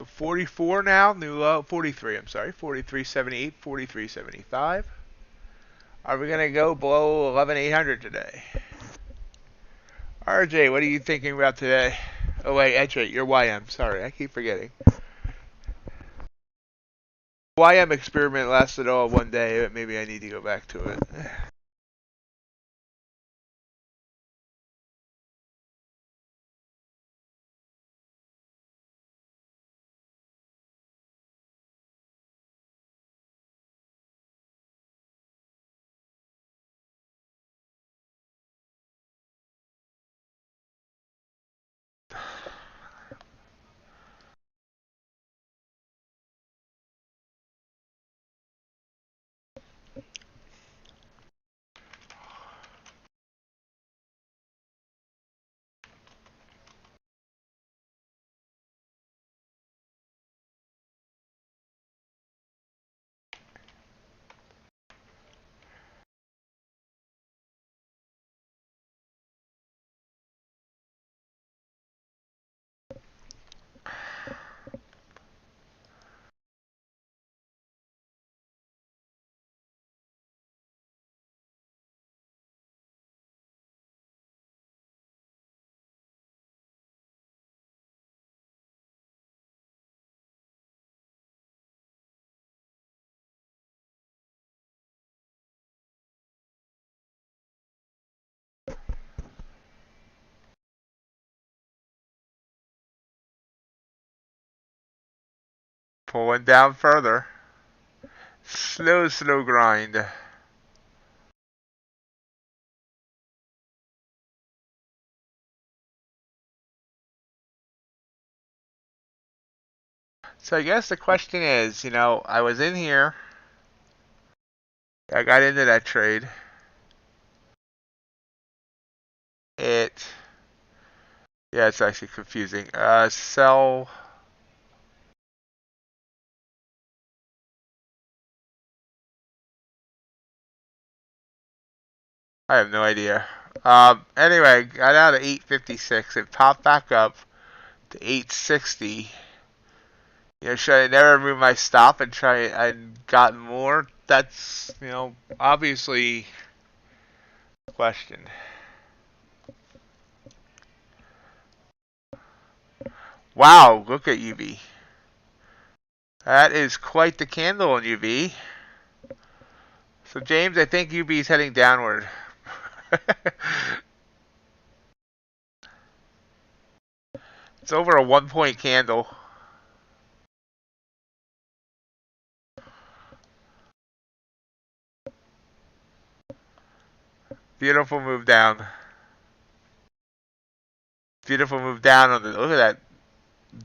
So 44 now, new low. 43. I'm sorry, 43.78, 43.75. Are we gonna go below 11,800 today? RJ, what are you thinking about today? Oh wait, that's right, you're YM. Sorry, I keep forgetting. YM experiment lasted all one day, but maybe I need to go back to it. Pulling down further. Slow grind. So I guess the question is, I was in here. I got into that trade. Yeah, it's actually confusing. Sell. I have no idea. Anyway, got out at 856. It popped back up to 860. Should I never move my stop and try and gotten more? That's, obviously a question. Wow, look at UV. That is quite the candle on UV. So James, I think UV is heading downward. It's over a 1 point candle. Beautiful move down. Beautiful move down on the. Look at that.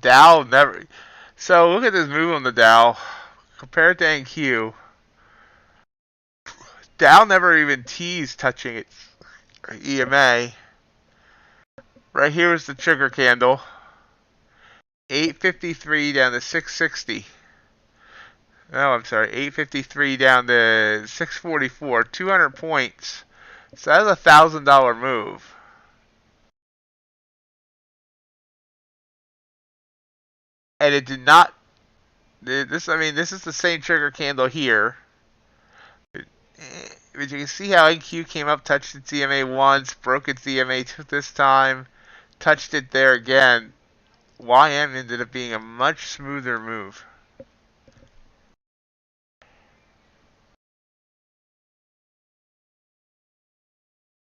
Dow never. So look at this move on the Dow. Compared to NQ, Dow never even teased touching its EMA. Right here is the trigger candle. 853 down to 660. Oh, I'm sorry. 853 down to 644. 200 points. So that's a $1,000 move. And it did not. This, I mean, this is the same trigger candle here. But you can see how NQ came up, touched its EMA once, broke its EMA this time, touched it there again. YM ended up being a much smoother move.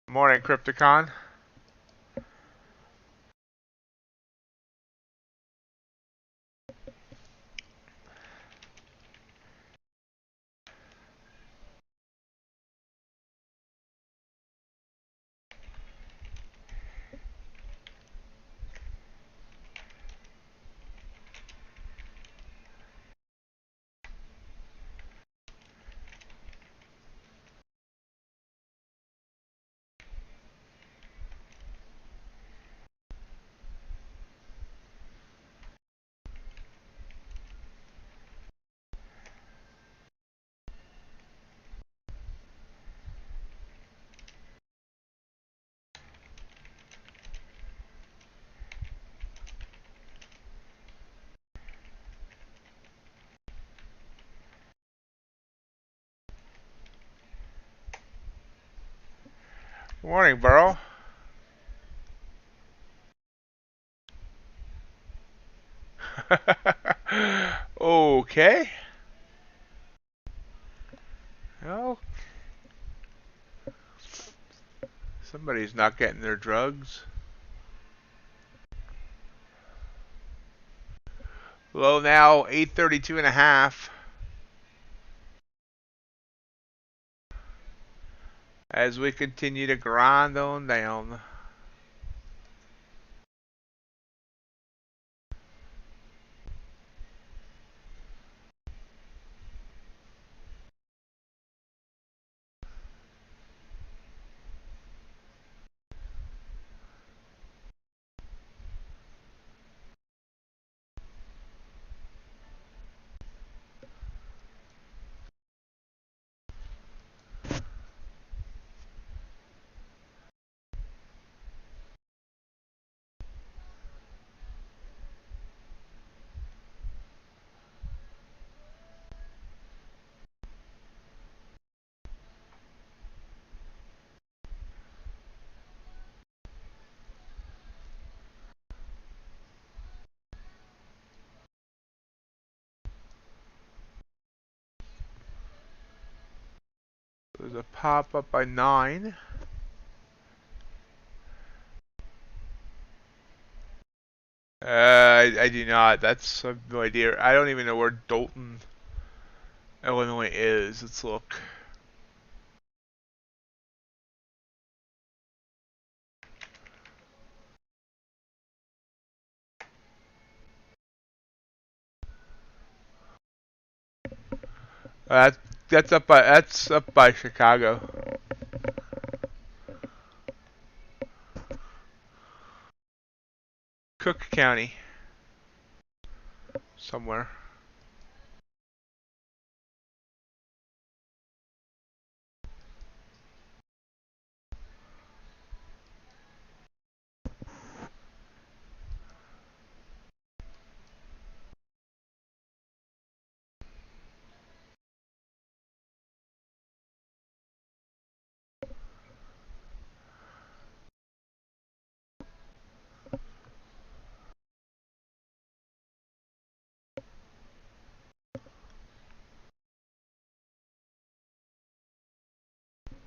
Morning, Crypticon. Morning, Burrow. Okay. Well, somebody's not getting their drugs. Low now, 832.5. As we continue to grind on down. There's a pop up by 9. I do not. That's I have no idea. I don't even know where Dalton, Illinois is. Let's look. That's up by Chicago. Cook County. Somewhere.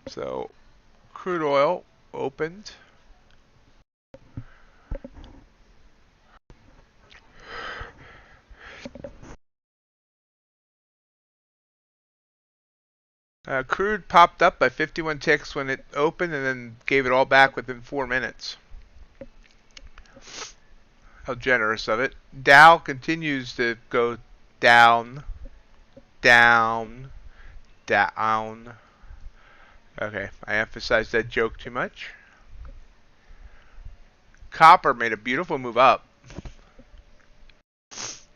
So, crude oil opened. Crude popped up by 51 ticks when it opened and then gave it all back within 4 minutes. How generous of it. Dow continues to go down, down, down. Okay, I emphasized that joke too much. Copper made a beautiful move up.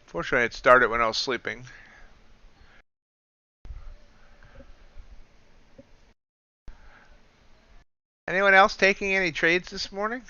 Fortunately, it started when I was sleeping. Anyone else taking any trades this morning?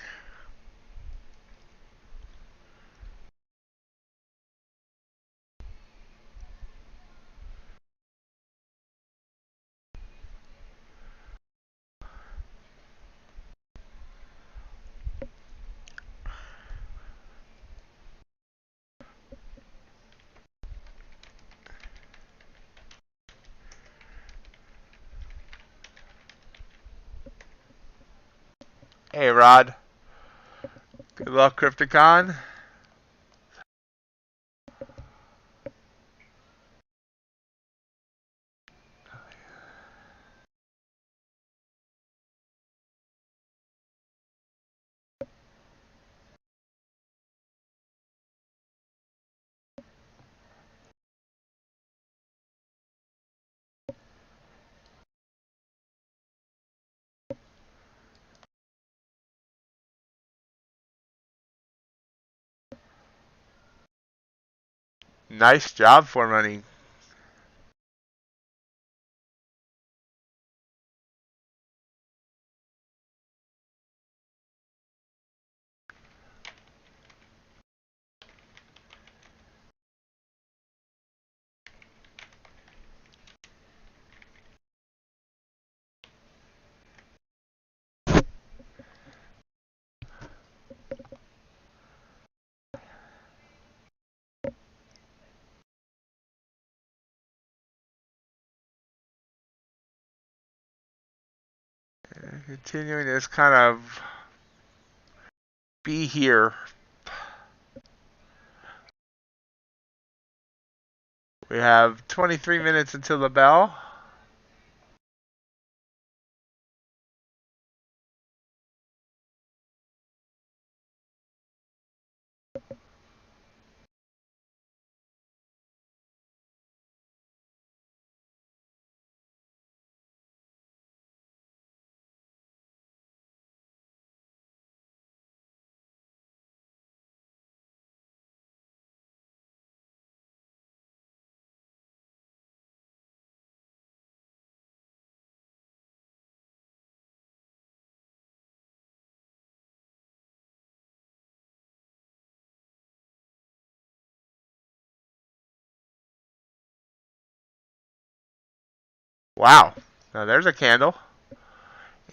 Hey, Rod. Good luck, Crypticon. Nice job for money. Continuing this kind of be here. We have 23 minutes until the bell. Wow. Now there's a candle.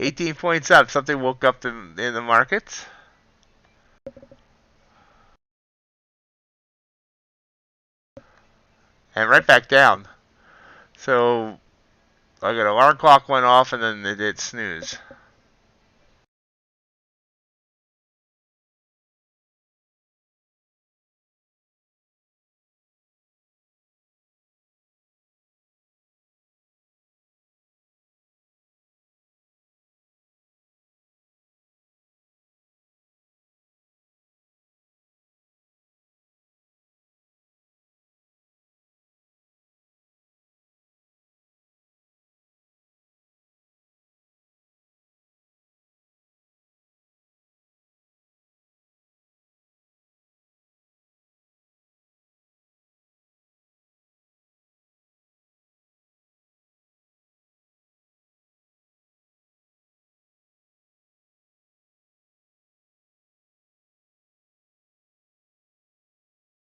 18 points up. Something woke up in the markets. And right back down. So, like an alarm clock went off and then it did snooze.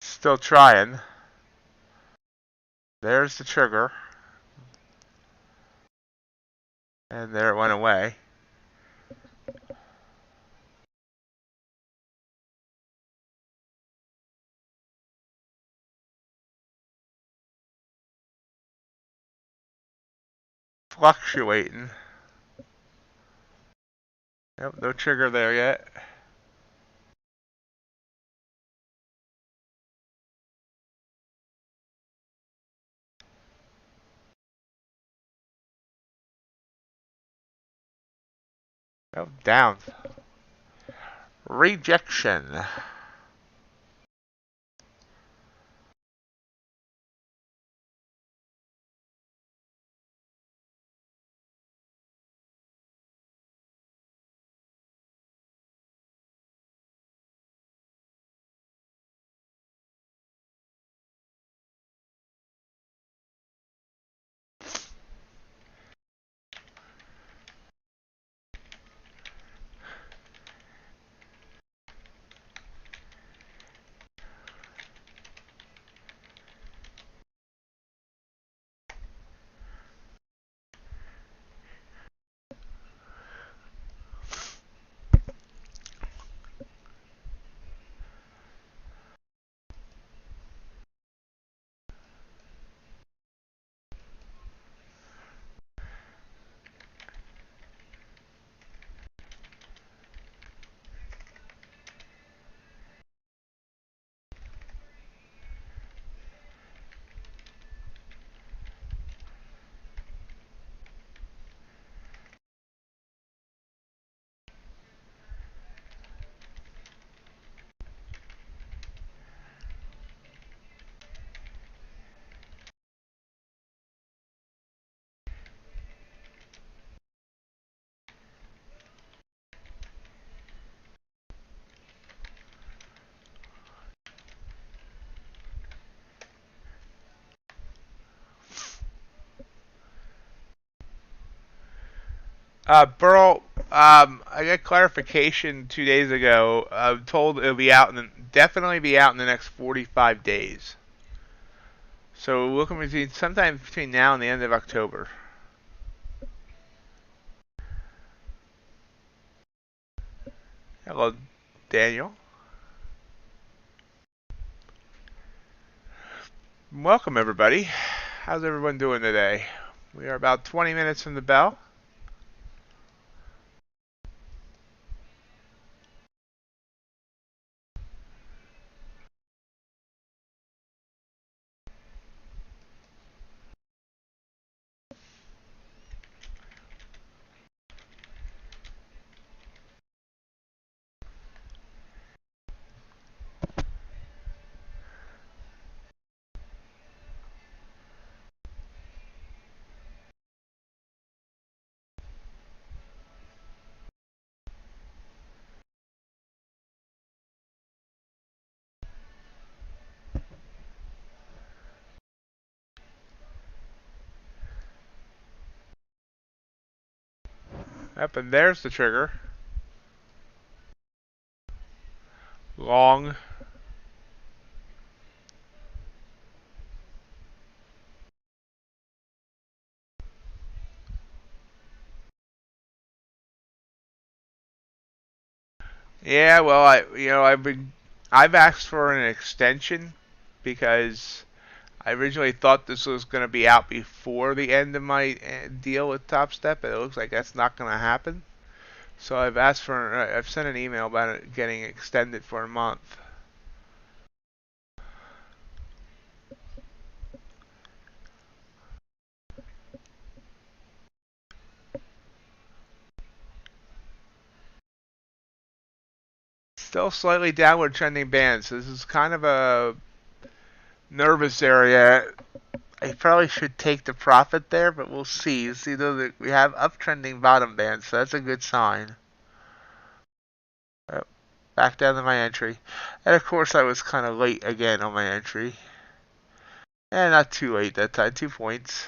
Still trying. There's the trigger. And there it went away. Fluctuating. Yep, no trigger there yet. Oh, down. Rejection. Burl, I got clarification 2 days ago. I'm told it'll be out definitely be out in the next 45 days. So we're looking between sometime between now and the end of October. Hello, Daniel. Welcome, everybody. How's everyone doing today? We are about 20 minutes from the bell. Up and there's the trigger. Long. Yeah, well, I've asked for an extension because I originally thought this was going to be out before the end of my deal with Tostep, but it looks like that's not going to happen. So I've sent an email about it getting extended for a month. Still slightly downward trending band, so this is kind of a nervous area. I probably should take the profit there, but we'll see. You see, though, that we have uptrending bottom band, so that's a good sign. Oh, back down to my entry. And of course, I was kind of late again on my entry. And not too late that time, 2 points.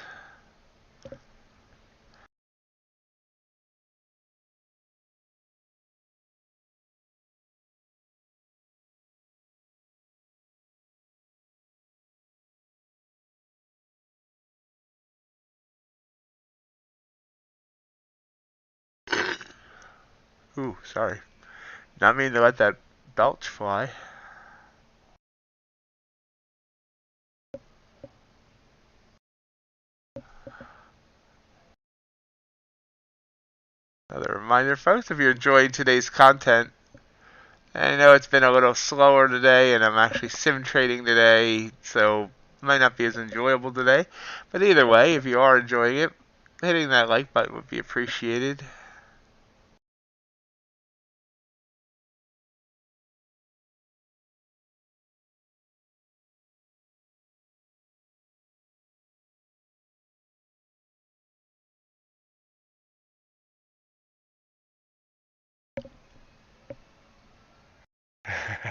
Ooh, sorry. Not meaning to let that belch fly. Another reminder, folks, if you're enjoying today's content, I know it's been a little slower today, and I'm actually sim trading today, so it might not be as enjoyable today. But either way, if you are enjoying it, hitting that like button would be appreciated.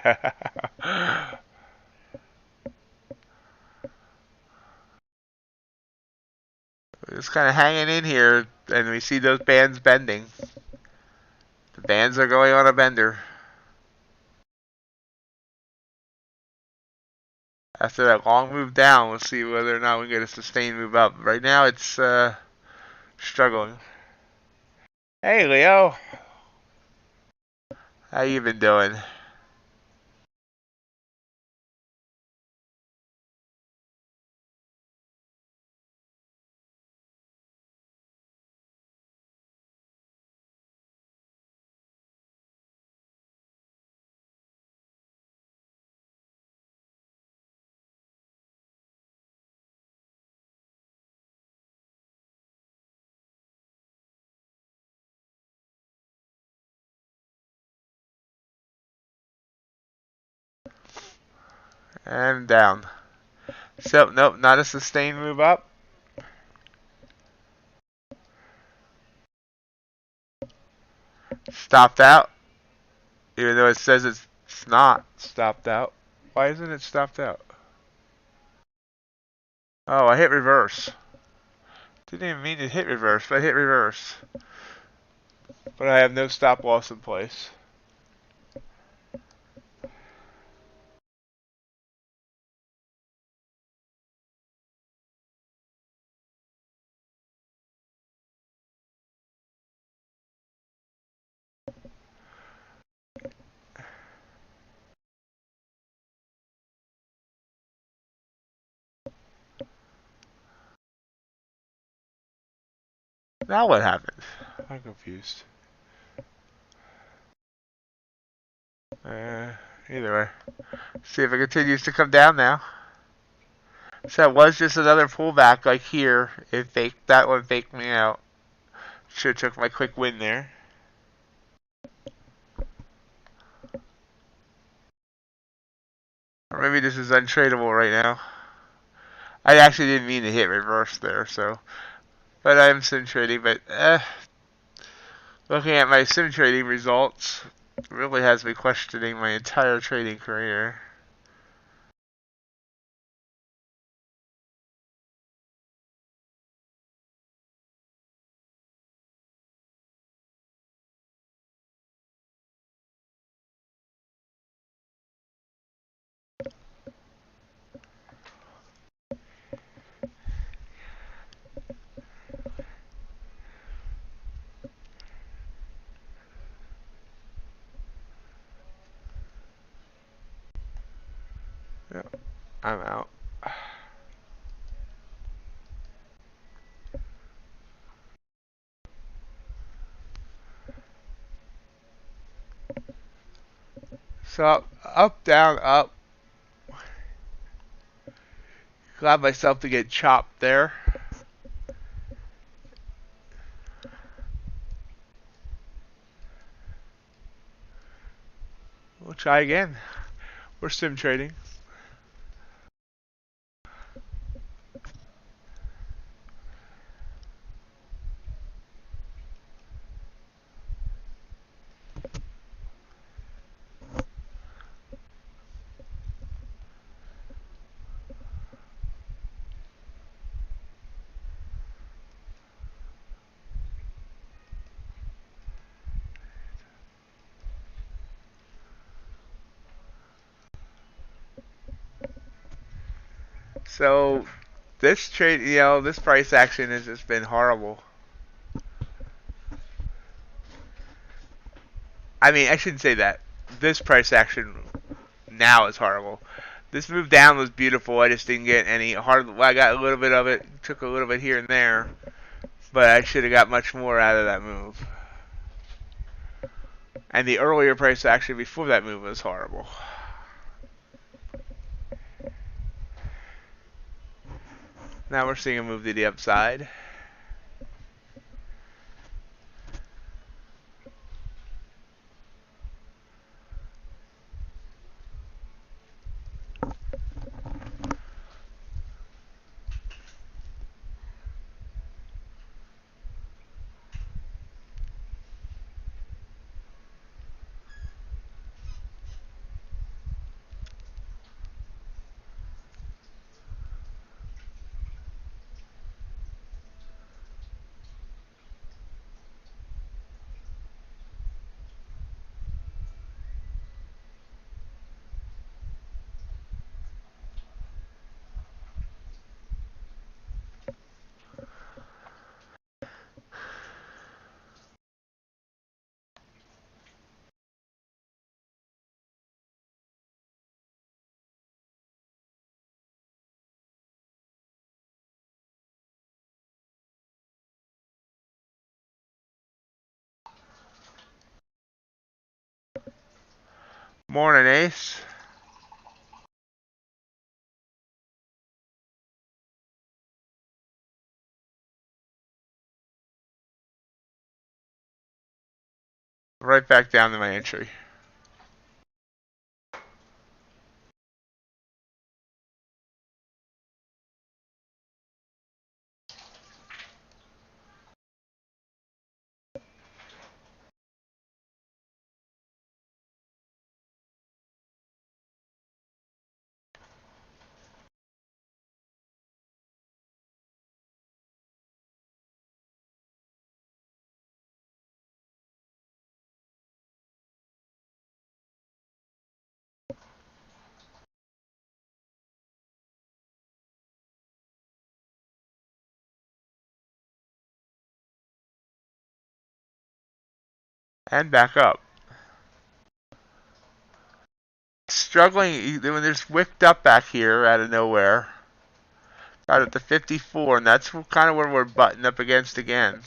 Just kind of hanging in here, and we see those bands bending. The bands are going on a bender. After that long move down, we'll see whether or not we get a sustained move up. Right now, it's struggling. Hey, Leo. How you been doing? And down. So, nope, not a sustained move up. Stopped out. Even though it says it's not stopped out. Why isn't it stopped out? Oh, I hit reverse. Didn't even mean to hit reverse, but I hit reverse. But I have no stop loss in place. Now what happened? I'm confused. Either way. See if it continues to come down now. So it was just another pullback like here. It faked, that one faked me out. Should have took my quick win there. Or maybe this is untradeable right now. I actually didn't mean to hit reverse there, so. But I am sim trading, but looking at my sim trading results really has me questioning my entire trading career. Yep, I'm out. So up, down, up. Glad myself to get chopped there. We'll try again. We're sim trading. So this trade, this price action has just been horrible. I mean, I shouldn't say that. This price action now is horrible. This move down was beautiful. I just didn't get any hard. Well, I got a little bit of it. Took a little bit here and there, but I should have got much more out of that move. And the earlier price action before that move was horrible. Now we're seeing a move to the upside. Morning, Ace. Right back down to my entry. And back up. Struggling when there's wicked up back here out of nowhere. Got it to 54, and that's kind of where we're butting up against again.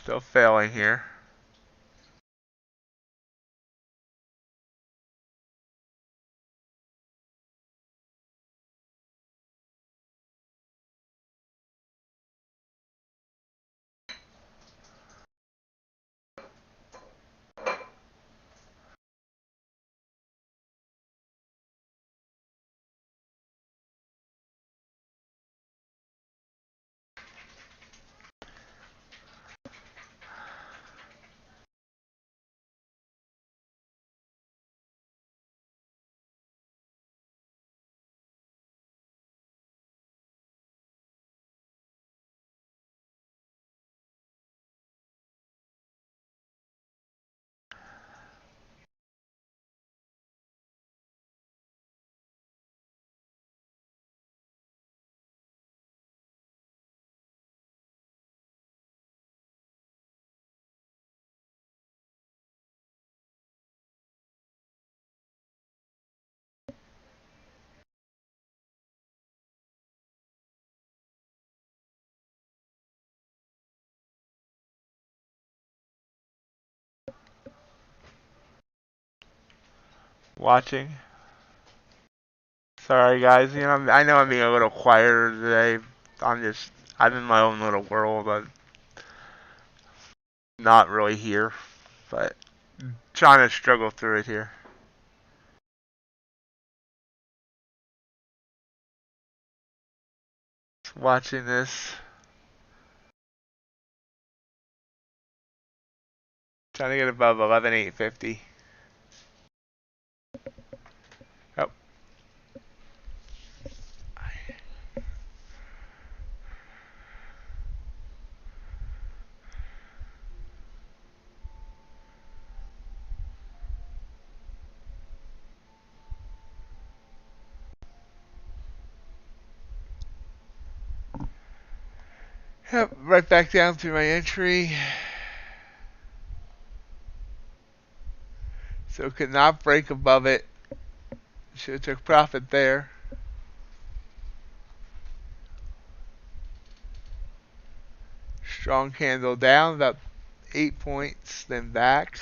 Still failing here. Watching. Sorry guys, I know I'm being a little quieter today. I'm in my own little world. I'm not really here, but trying to struggle through it here. Watching this. Trying to get above 11,850. Oh. Yep, right back down to my entry. So could not break above it. Should have took profit there. Strong candle down, about 8 points, then back.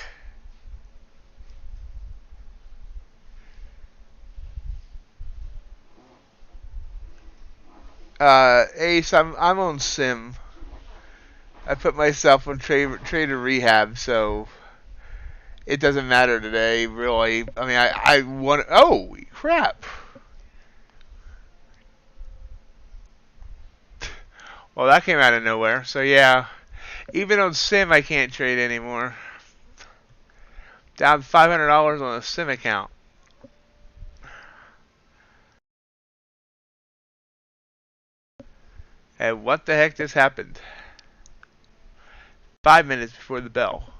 Ace, I'm on sim. I put myself on trader rehab, so it doesn't matter today, really. I mean, I want. Oh crap! Well, that came out of nowhere. So yeah, even on sim, I can't trade anymore. Down $500 on a sim account. And what the heck just happened? 5 minutes before the bell.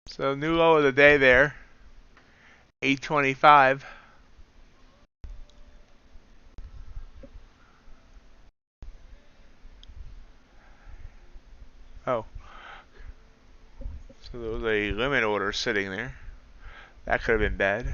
So new low of the day there, 825. Oh, so there was a limit order sitting there. That could have been bad.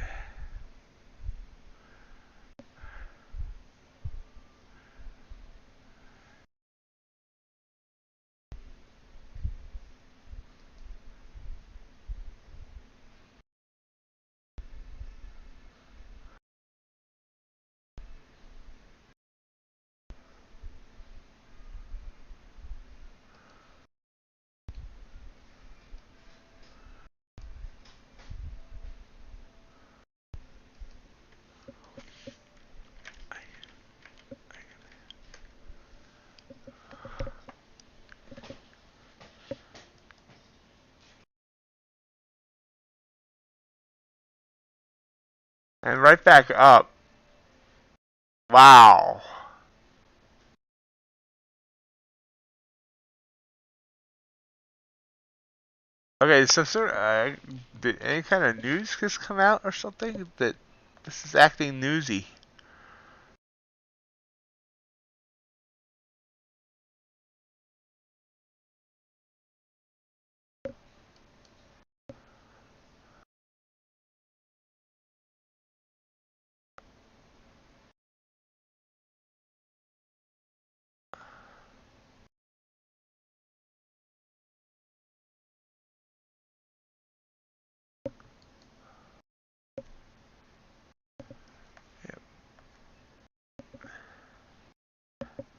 And right back up. Wow. Okay, so sort of, did any kind of news just come out or something that this is acting newsy?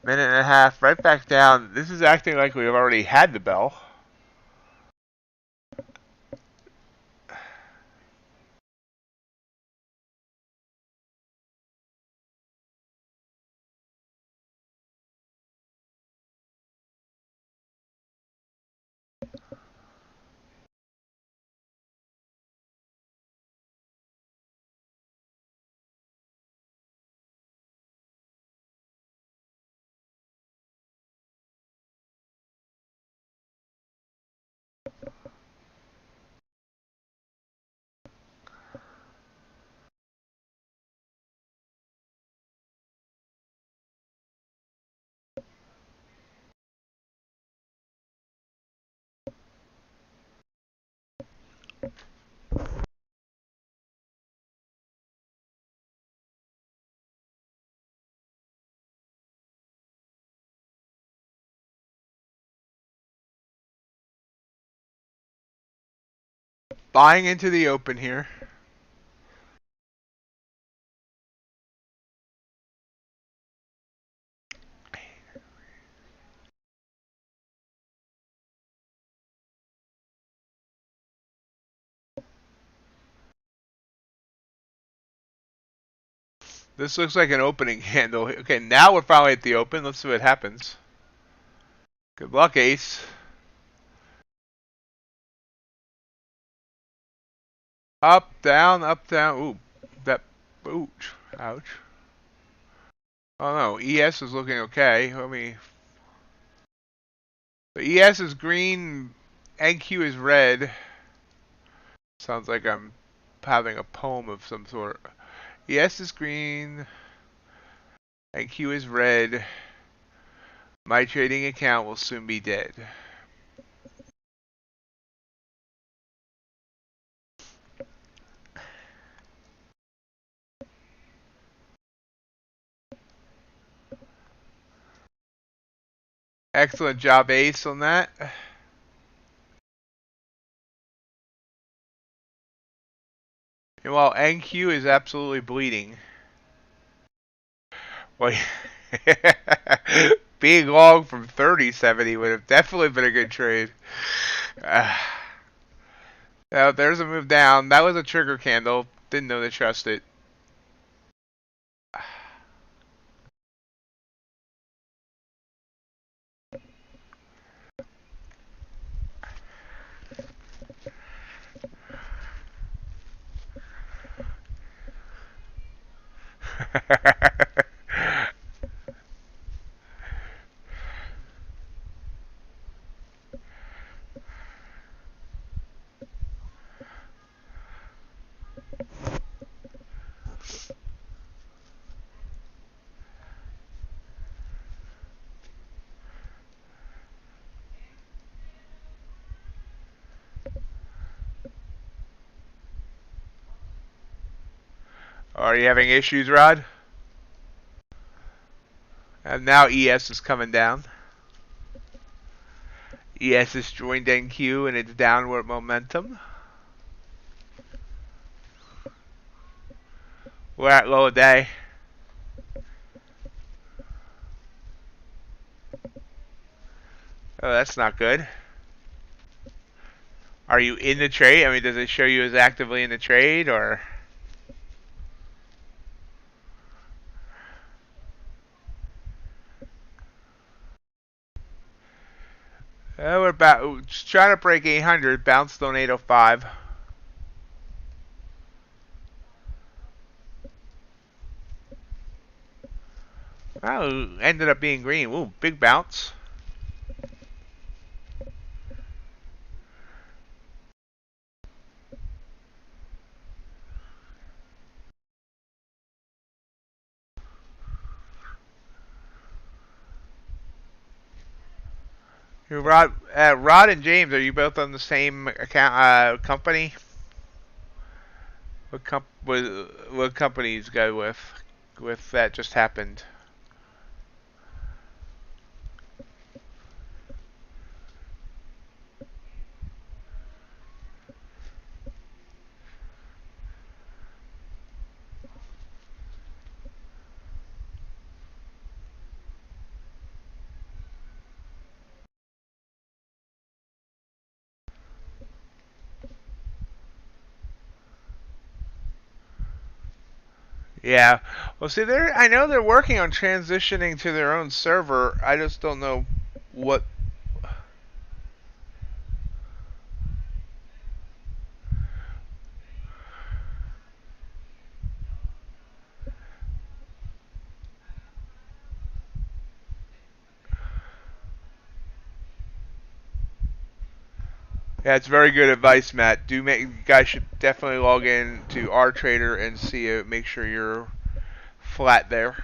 Minute and a half, right back down. This is acting like we've already had the bell. Buying into the open here. This looks like an opening candle. Okay, now we're finally at the open. Let's see what happens. Good luck, Ace. Up, down, up, down. Ooh, that, ooh, ouch. Oh no, ES is looking okay. Let me. The ES is green. NQ is red. Sounds like I'm having a poem of some sort. ES is green. NQ is red. My trading account will soon be dead. Excellent job, Ace, on that. And while NQ is absolutely bleeding. Well, being long from 30.70 would have definitely been a good trade. Now, there's a move down. That was a trigger candle. Didn't know to trust it. Are you having issues, Rod? And now ES is coming down. ES has joined NQ in its downward momentum. We're at low day. Oh, that's not good. Are you in the trade? I mean, does it show you as actively in the trade, or? We're about just trying to break 800. Bounced on 805. Oh, ended up being green. Ooh, big bounce. Rod and James, are you both on the same account company? What companies go with that just happened? Yeah. Well, see, I know they're working on transitioning to their own server. I just don't know what. Yeah, it's very good advice, Matt. You guys should definitely log in to our trader and see it. Make sure you're flat there.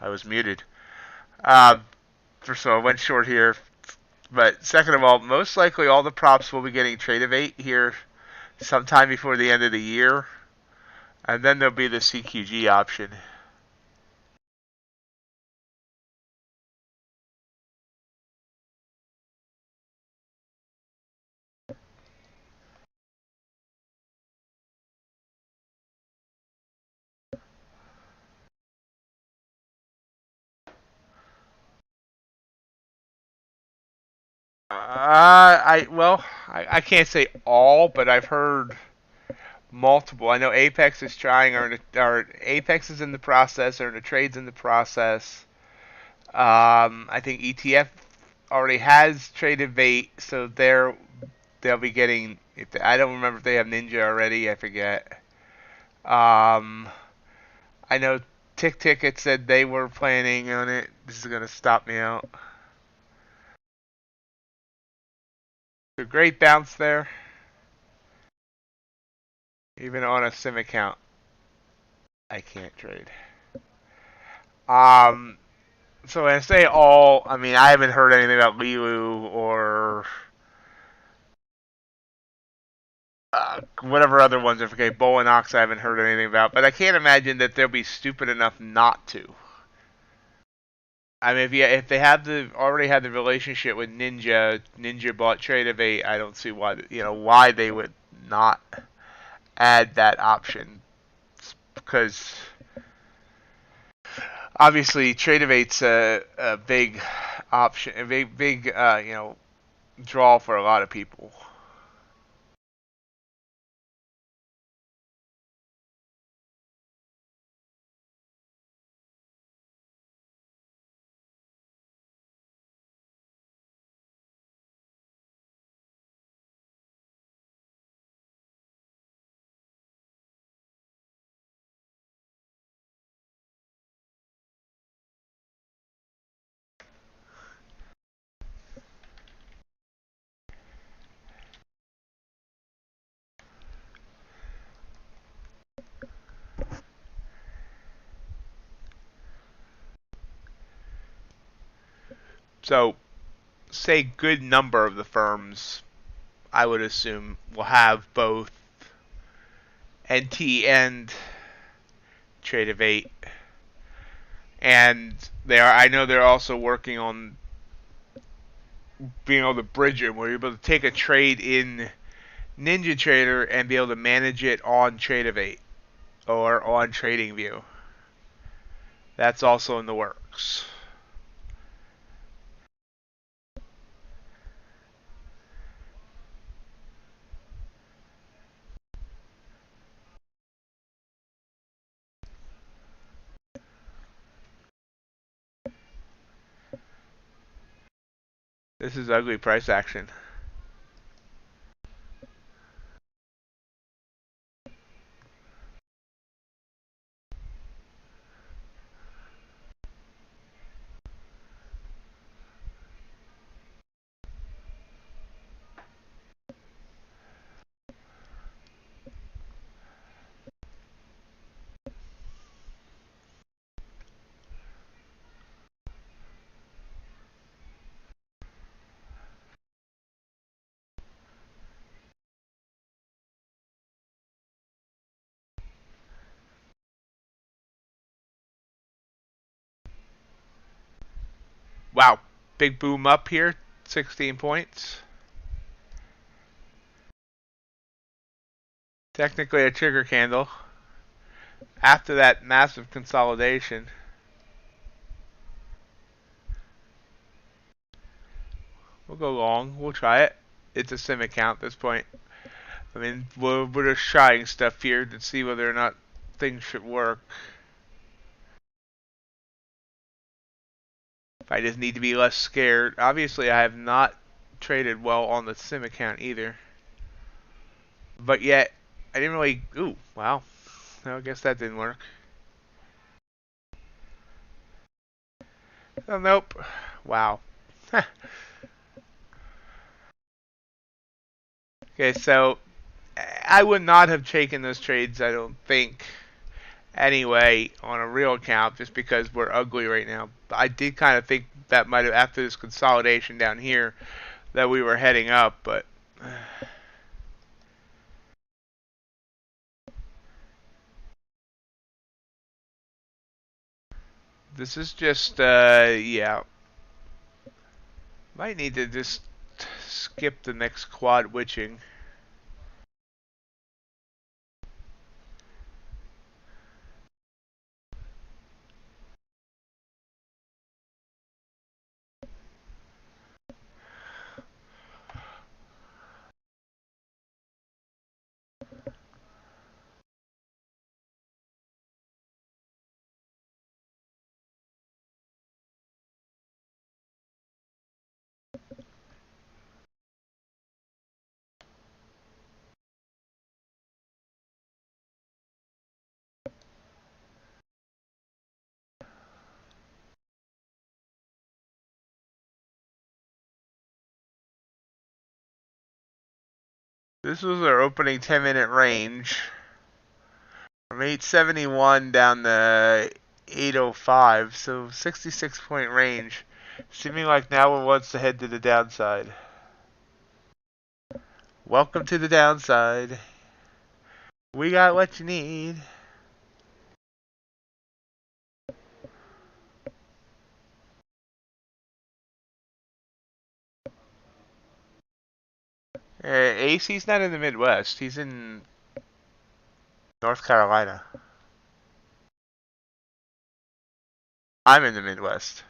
I was muted. First of all, I went short here. But second of all, most likely all the props will be getting Tradovate here sometime before the end of the year. And then there'll be the CQG option. I can't say all, but I've heard multiple. I know Apex is trying, or Apex is in the process, or the trade's in the process. I think ETF already has Tradovate, so they'll be getting. I don't remember if they have Ninja already. I forget. I know Ticket said they were planning on it. This is gonna stop me out. A great bounce there, even on a sim account. I can't trade. Um, so when I say all, I mean I haven't heard anything about Lilu or whatever other ones. I forget. Bull and Ox I haven't heard anything about, but I can't imagine that they'll be stupid enough not to. I mean, if they already had the relationship with Ninja bought Tradovate, I don't see why they would not add that option, because obviously Tradovate's a big option, a big draw for a lot of people. So, say good number of the firms, I would assume, will have both NT and Tradovate, and I know they're also working on being able to bridge it, where you're able to take a trade in NinjaTrader and be able to manage it on Tradovate or on TradingView. That's also in the works. This is ugly price action. Wow, big boom up here, 16 points. Technically a trigger candle. After that massive consolidation. We'll go long. We'll try it. It's a sim account at this point. I mean, we're just trying stuff here to see whether or not things should work. If I just need to be less scared. Obviously, I have not traded well on the sim account either. But yet, I didn't really... Ooh, wow. No, I guess that didn't work. Oh, nope. Wow. Okay, so I would not have taken those trades, I don't think. anyway on a real account just because we're ugly right now. I did kind of think that might have, after this consolidation down here, that we were heading up, but this is just, yeah. Might need to just skip the next quad witching. This was our opening 10-minute range. From 871 down to 805, so 66-point range. Seeming like now it wants to head to the downside. Welcome to the downside. We got what you need. AC's not in the Midwest. He's in North Carolina. I'm in the Midwest.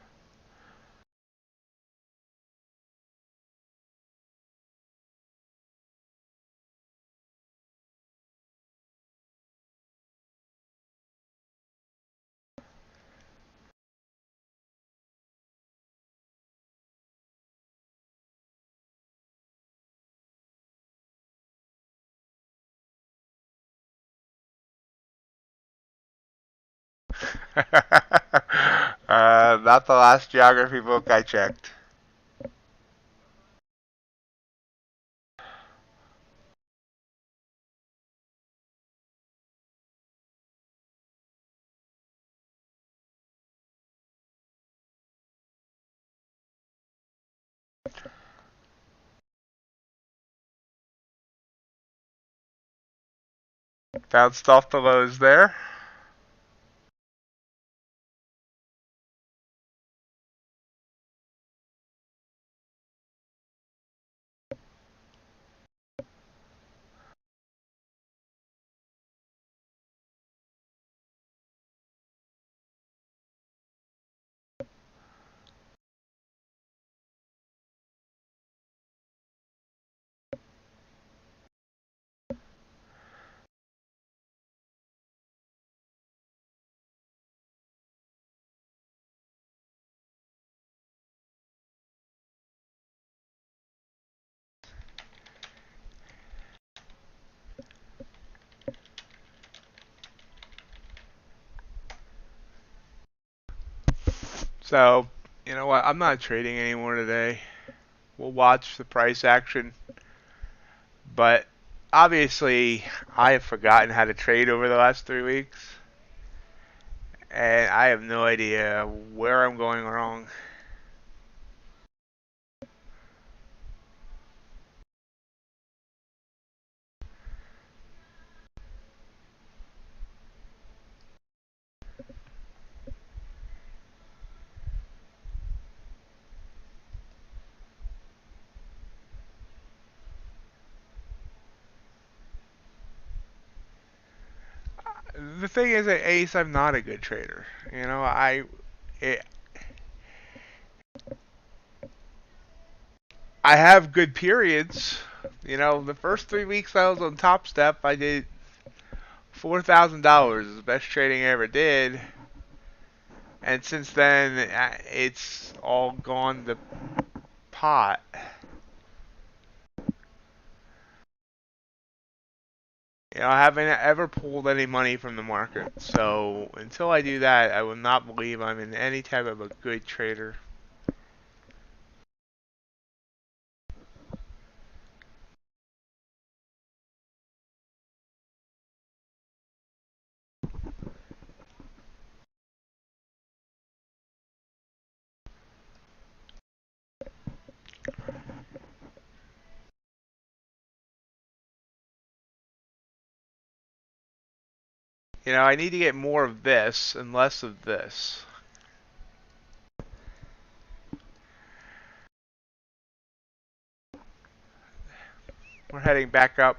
Not the last geography book I checked. Bounced off the lows there. So, you know what? I'm not trading anymore today. We'll watch the price action. But obviously, I have forgotten how to trade over the last 3 weeks. And I have no idea where I'm going wrong. The thing is, at Ace, I'm not a good trader. You know, I have good periods. You know, the first 3 weeks I was on Tostep, I did $4,000, the best trading I ever did. And since then, it's all gone to pot. You know, I haven't ever pulled any money from the market. So until I do that, I will not believe I'm in any type of a good trader. You know, I need to get more of this and less of this. We're heading back up.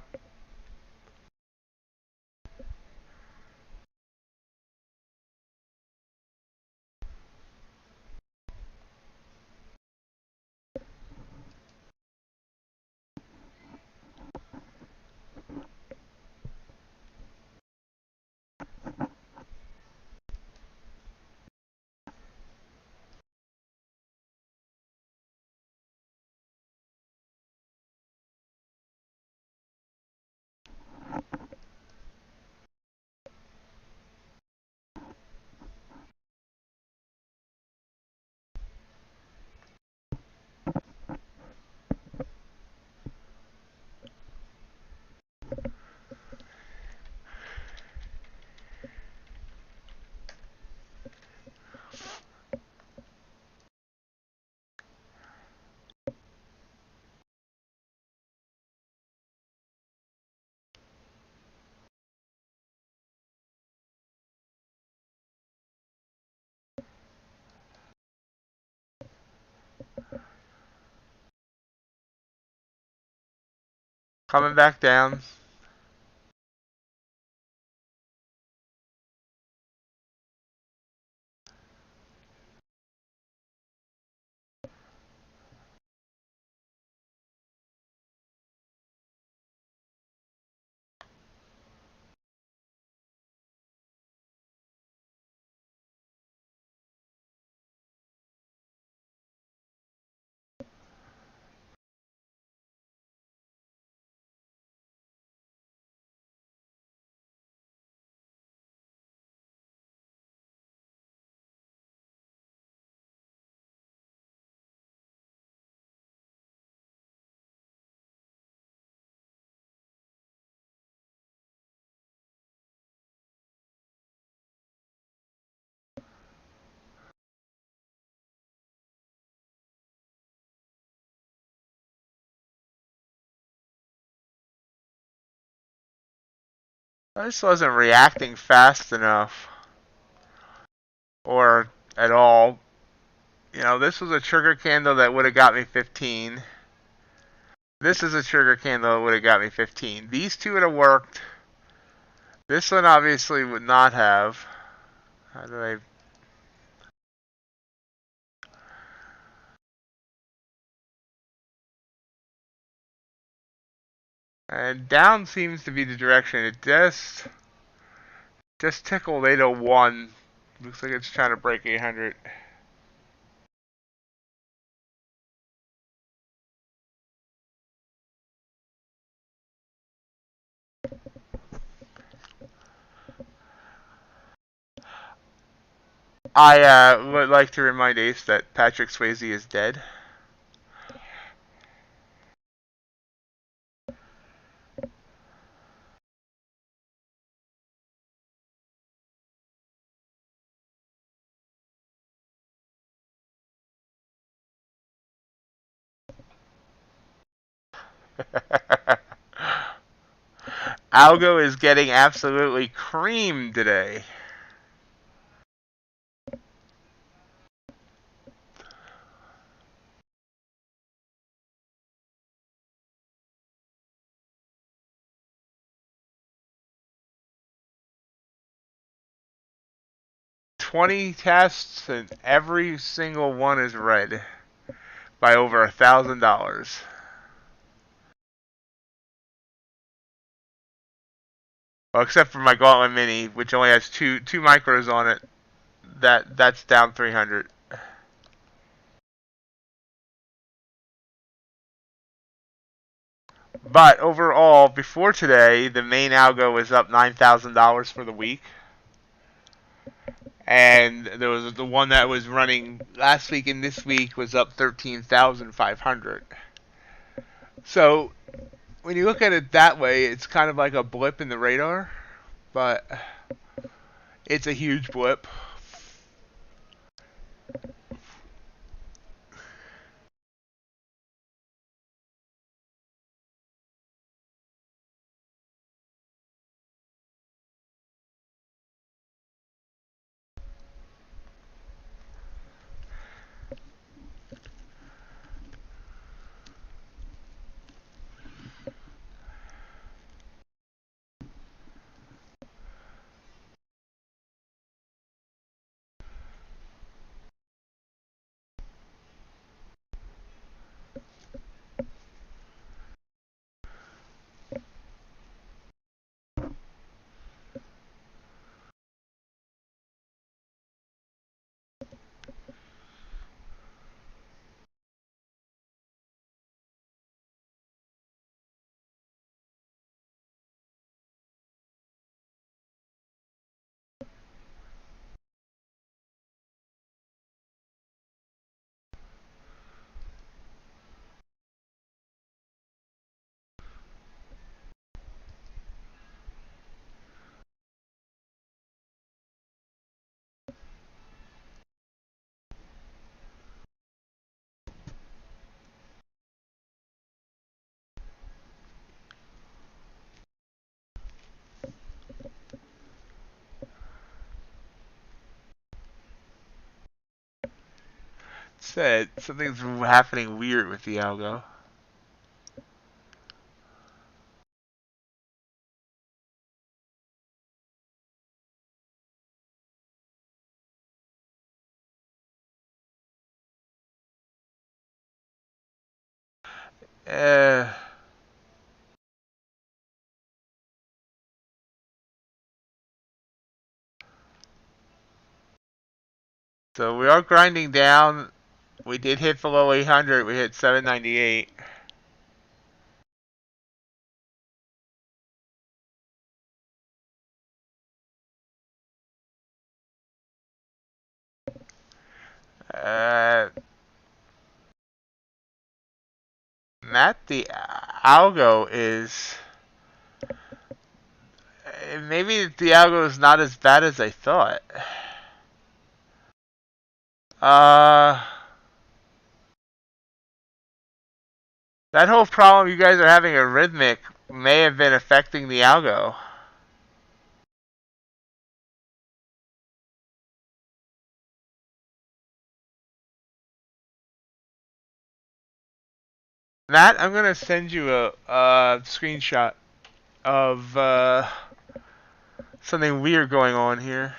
Coming back down. This wasn't reacting fast enough. Or at all. You know, this was a trigger candle that would have got me 15. This is a trigger candle that would have got me 15. These two would have worked. This one obviously would not have. How do I... And down seems to be the direction. It just tickled 801. Looks like it's trying to break 800. I would like to remind Ace that Patrick Swayze is dead. Algo is getting absolutely creamed today. $20 tests and every single one is red by over $1,000. Well, except for my Gauntlet Mini, which only has two micros on it. That's down 300. But overall, before today, the main algo was up $9,000 for the week. And there was the one that was running last week and this week was up 13,500. So when you look at it that way, it's kind of like a blip in the radar, but it's a huge blip. said, something's happening weird with the algo. Uh, so we are grinding down. We did hit below 800. We hit 798. Matt, the algo is... Maybe the algo is not as bad as I thought. That whole problem you guys are having a rhythmic may have been affecting the algo. Matt, I'm gonna send you a screenshot of something weird going on here.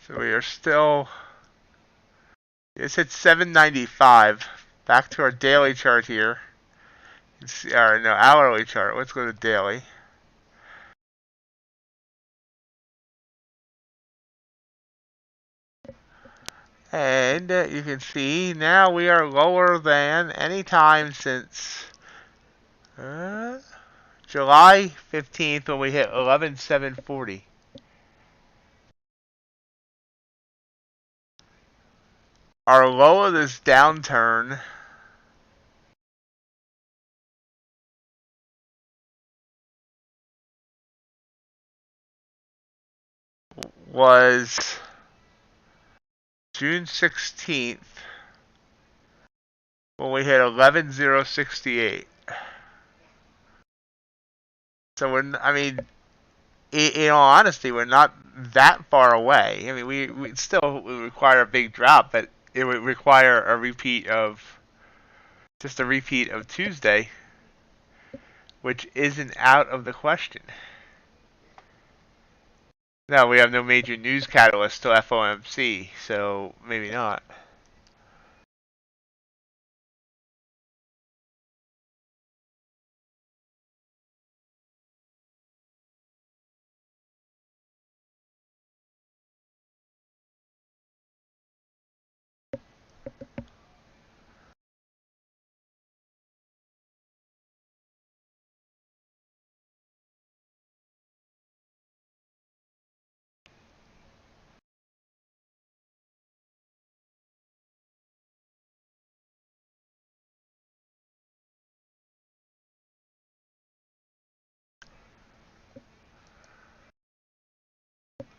So we are still... It's at 795. Back to our daily chart here. Or no, hourly chart. Let's go to daily. And you can see now we are lower than any time since July 15th when we hit 11,740. Our low of this downturn was June 16th when we hit 11,068. So I mean, in all honesty, we're not that far away. I mean, we still would require a big drop, but it would require a repeat of just a repeat of Tuesday, which isn't out of the question. No, we have no major news catalyst till FOMC, so maybe not.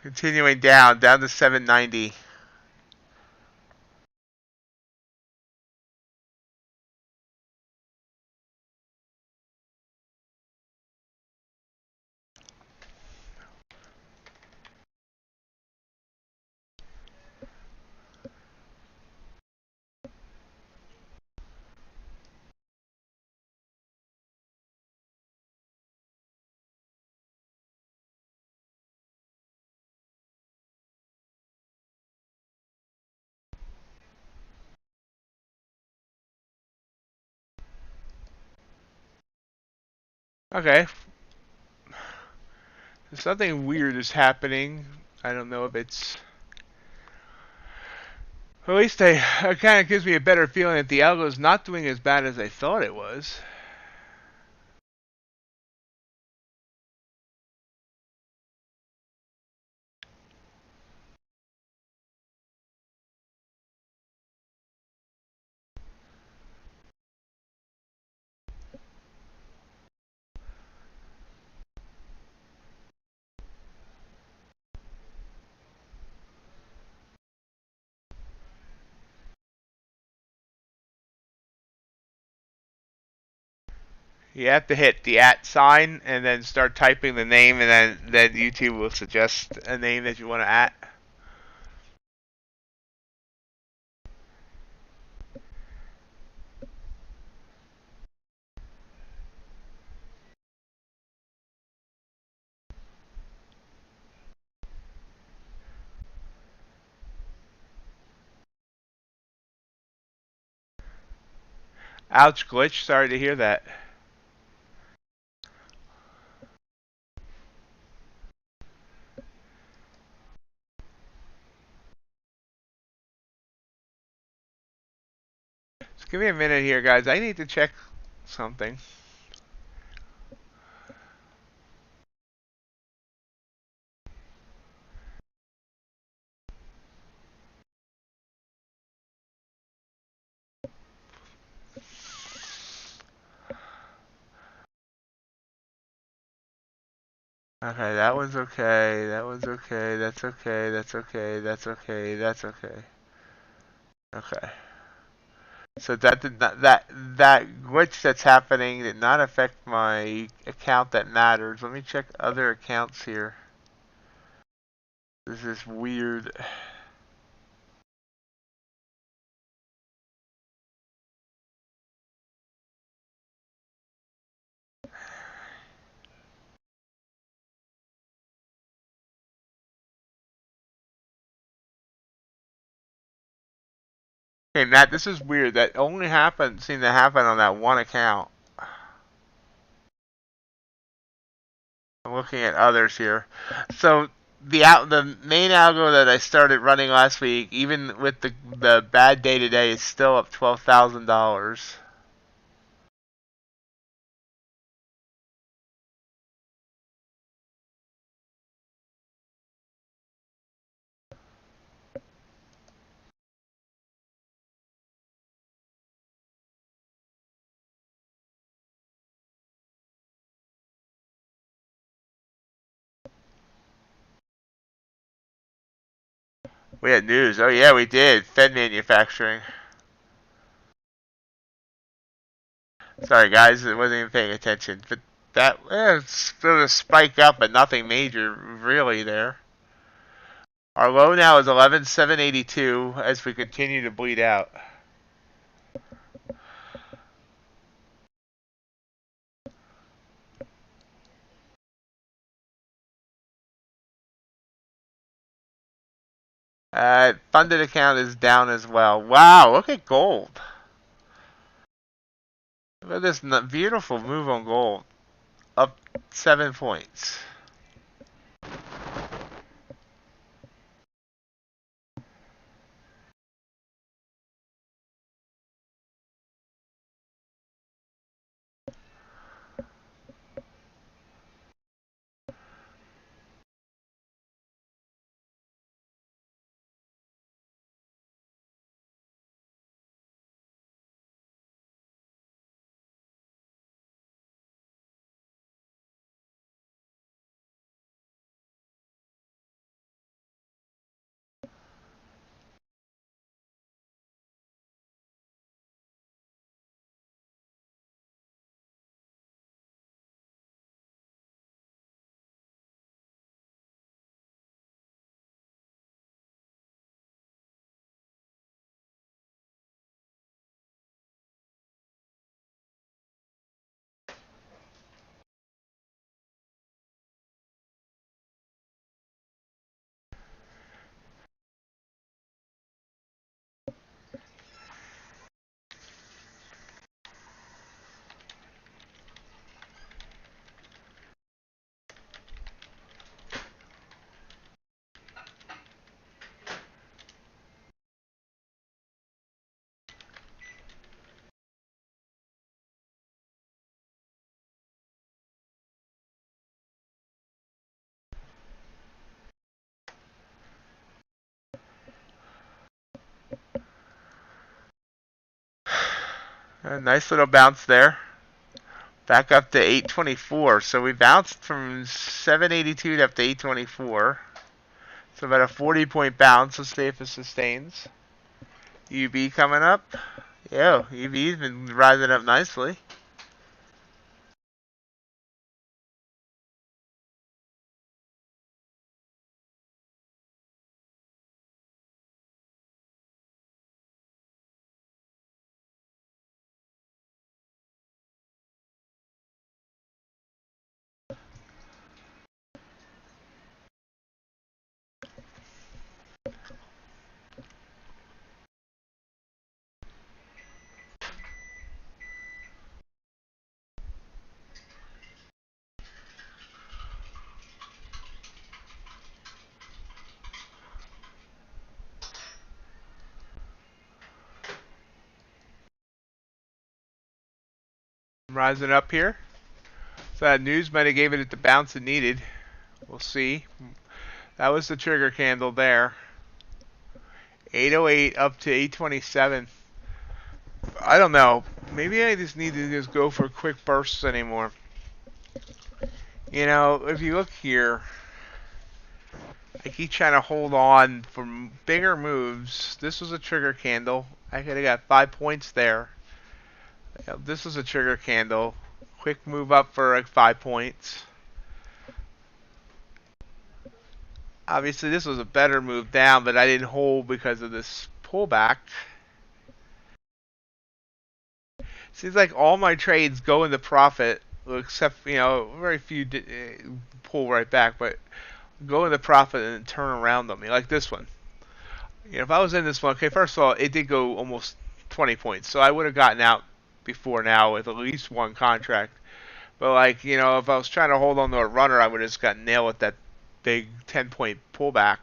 Continuing down to 790. Okay. Something weird is happening. I don't know if it's... At least it kind of gives me a better feeling that the algo is not doing as bad as I thought it was. You have to hit the @ sign and then start typing the name, and then YouTube will suggest a name that you want to @. Ouch, glitch. Sorry to hear that. Just give me a minute here, guys. I need to check something. Okay, that one's okay. That one's okay. That's okay. That's okay. That's okay. That's okay. Okay. So that did not, that glitch that's happening did not affect my account that matters. Let me check other accounts here. This is weird. Okay, Matt, this is weird. That only seemed to happen on that one account. I'm looking at others here. So the main algo that I started running last week, even with the bad day today, is still up $12,000. We had news. Oh yeah, we did. Fed manufacturing. Sorry guys, I wasn't even paying attention. But that sort of spike up, but nothing major really there. Our low now is 11,782 as we continue to bleed out. Funded account is down as well. Wow, look at gold. Look at this beautiful move on gold. Up 7 points. A nice little bounce there. Back up to 824. So we bounced from 782 up to 824. So about a 40-point bounce. Let's see if it sustains. UB coming up. Yeah, UB's been rising up nicely. Rising up here. So that news might have gave it the bounce it needed. We'll see. That was the trigger candle there. 808 up to 827. I don't know. Maybe I just need to just go for quick bursts anymore. You know, if you look here, I keep trying to hold on for bigger moves. This was a trigger candle. I could have got 5 points there. This was a trigger candle. Quick move up for like 5 points. Obviously, this was a better move down, but I didn't hold because of this pullback. Seems like all my trades go into profit, except, very few pull right back, but go into profit and then turn around on me, like this one. If I was in this one, okay, first of all, it did go almost 20 points, so I would have gotten out before now with at least one contract. But if I was trying to hold on to a runner, I would have just got nailed with that big 10-point pullback.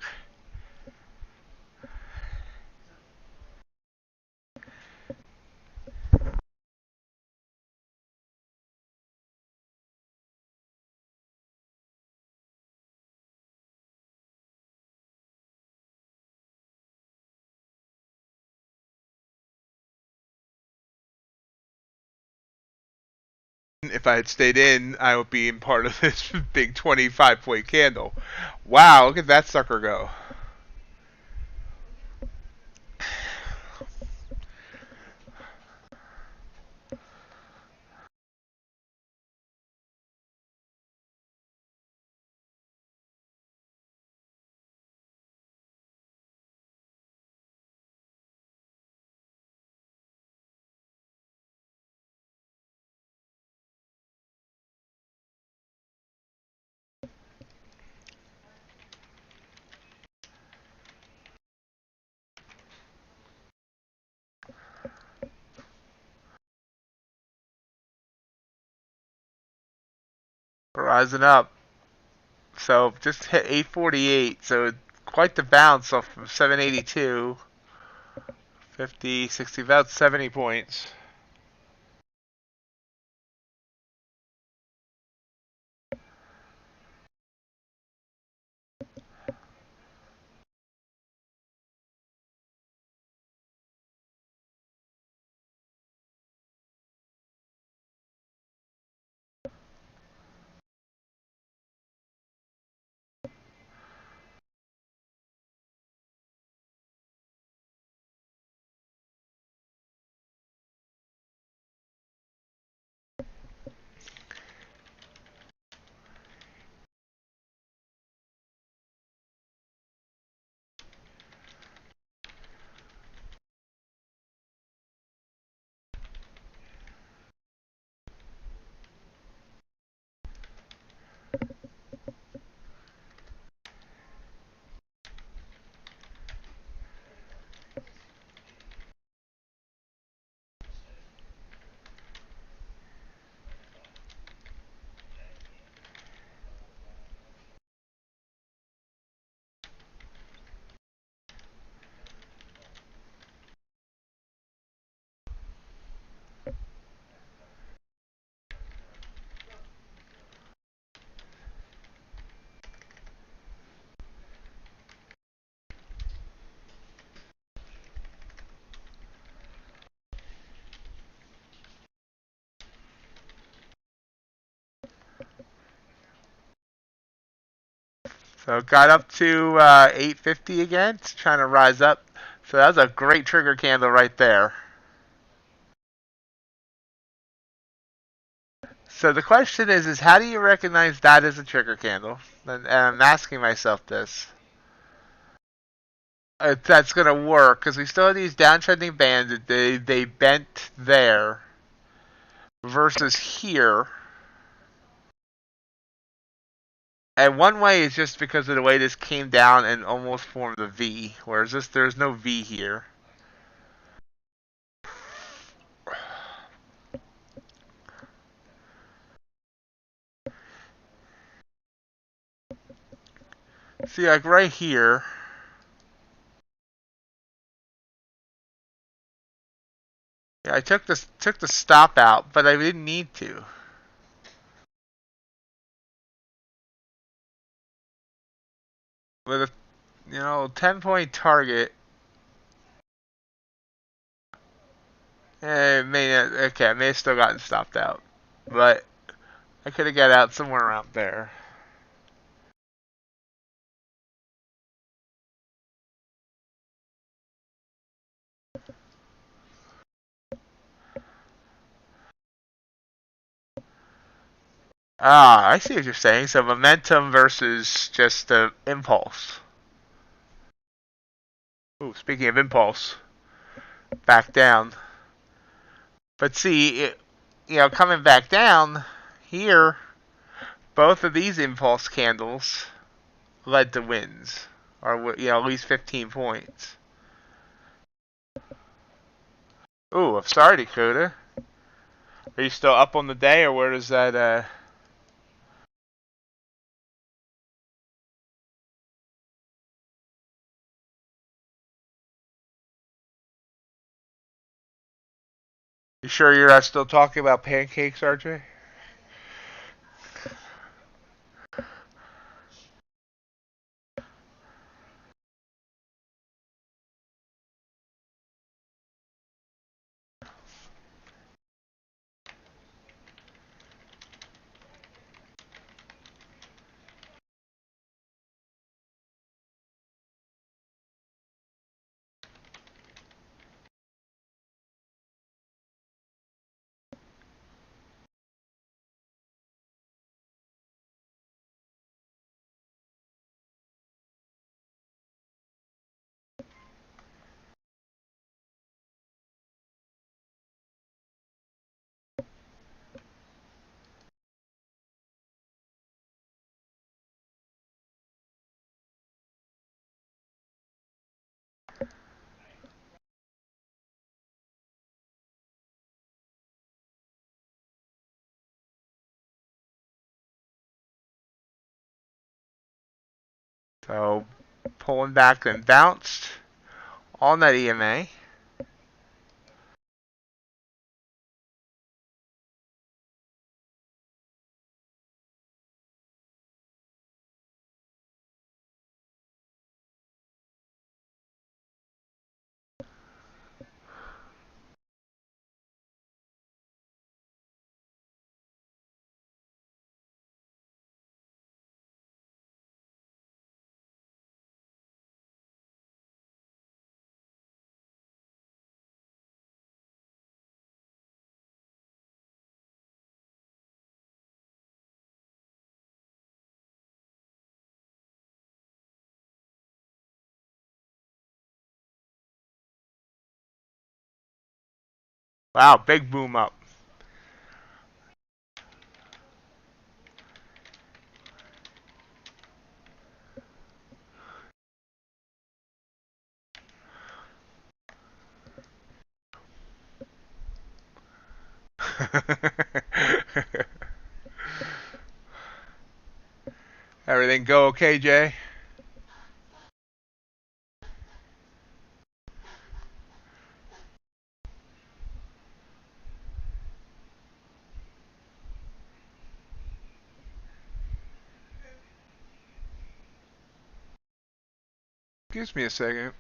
If I had stayed in, I would be in part of this big 25-point candle. Wow, look at that sucker go. Rising up. So just hit 848. So quite the bounce off from 782. 50, 60, about 70 points. So it got up to 850 again. It's trying to rise up. So that was a great trigger candle right there. So the question is how do you recognize that as a trigger candle? And I'm asking myself this. If that's going to work, because we still have these downtrending bands that they bent there versus here. And one way is just because of the way this came down and almost formed a V, whereas there's no V here. See, like right here, yeah, I took the stop out, but I didn't need to. With a 10-point target, I may have still gotten stopped out, but I could have got out somewhere around there. Ah, I see what you're saying. So momentum versus just the impulse. Ooh, speaking of impulse, back down. But see, coming back down here, both of these impulse candles led to wins, or at least 15 points. Ooh, I'm sorry, Dakota. Are you still up on the day, or where does that? You sure you're not still talking about pancakes, RJ? So pulling back and bounced on that EMA. Wow, big boom up. Everything go okay, Jay? Excuse me a second.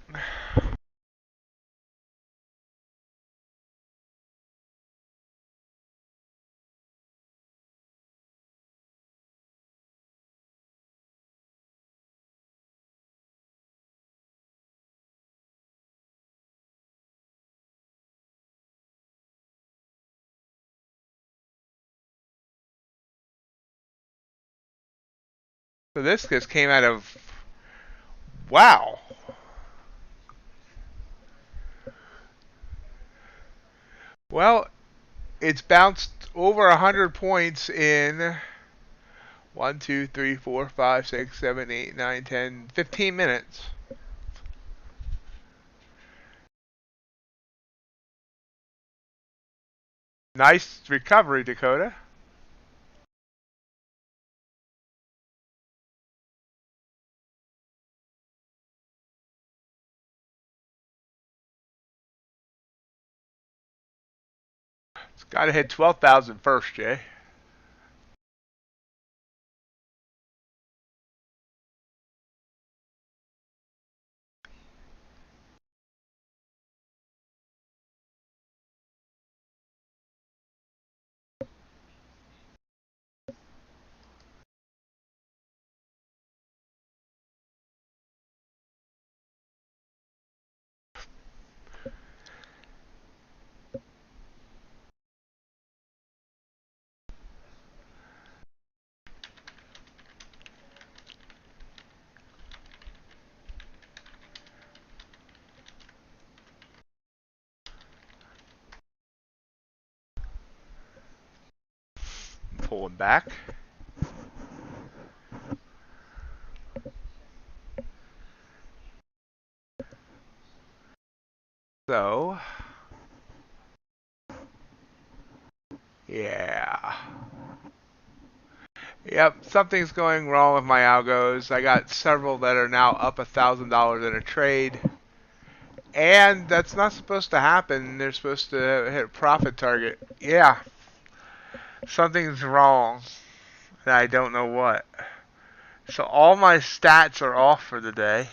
So this just came out of, wow. Well, it's bounced over 100 points in 1, 2, 3, 4, 5, 6, 7, 8, 9, 10, 15 minutes. Nice recovery, Dakota. It's got to hit 12,000 first, Jay. Pulling back. So, yeah. Yep, something's going wrong with my algos. I got several that are now up $1,000 in a trade. And that's not supposed to happen. They're supposed to hit a profit target. Yeah, something's wrong. And I don't know what. So all my stats are off for the day.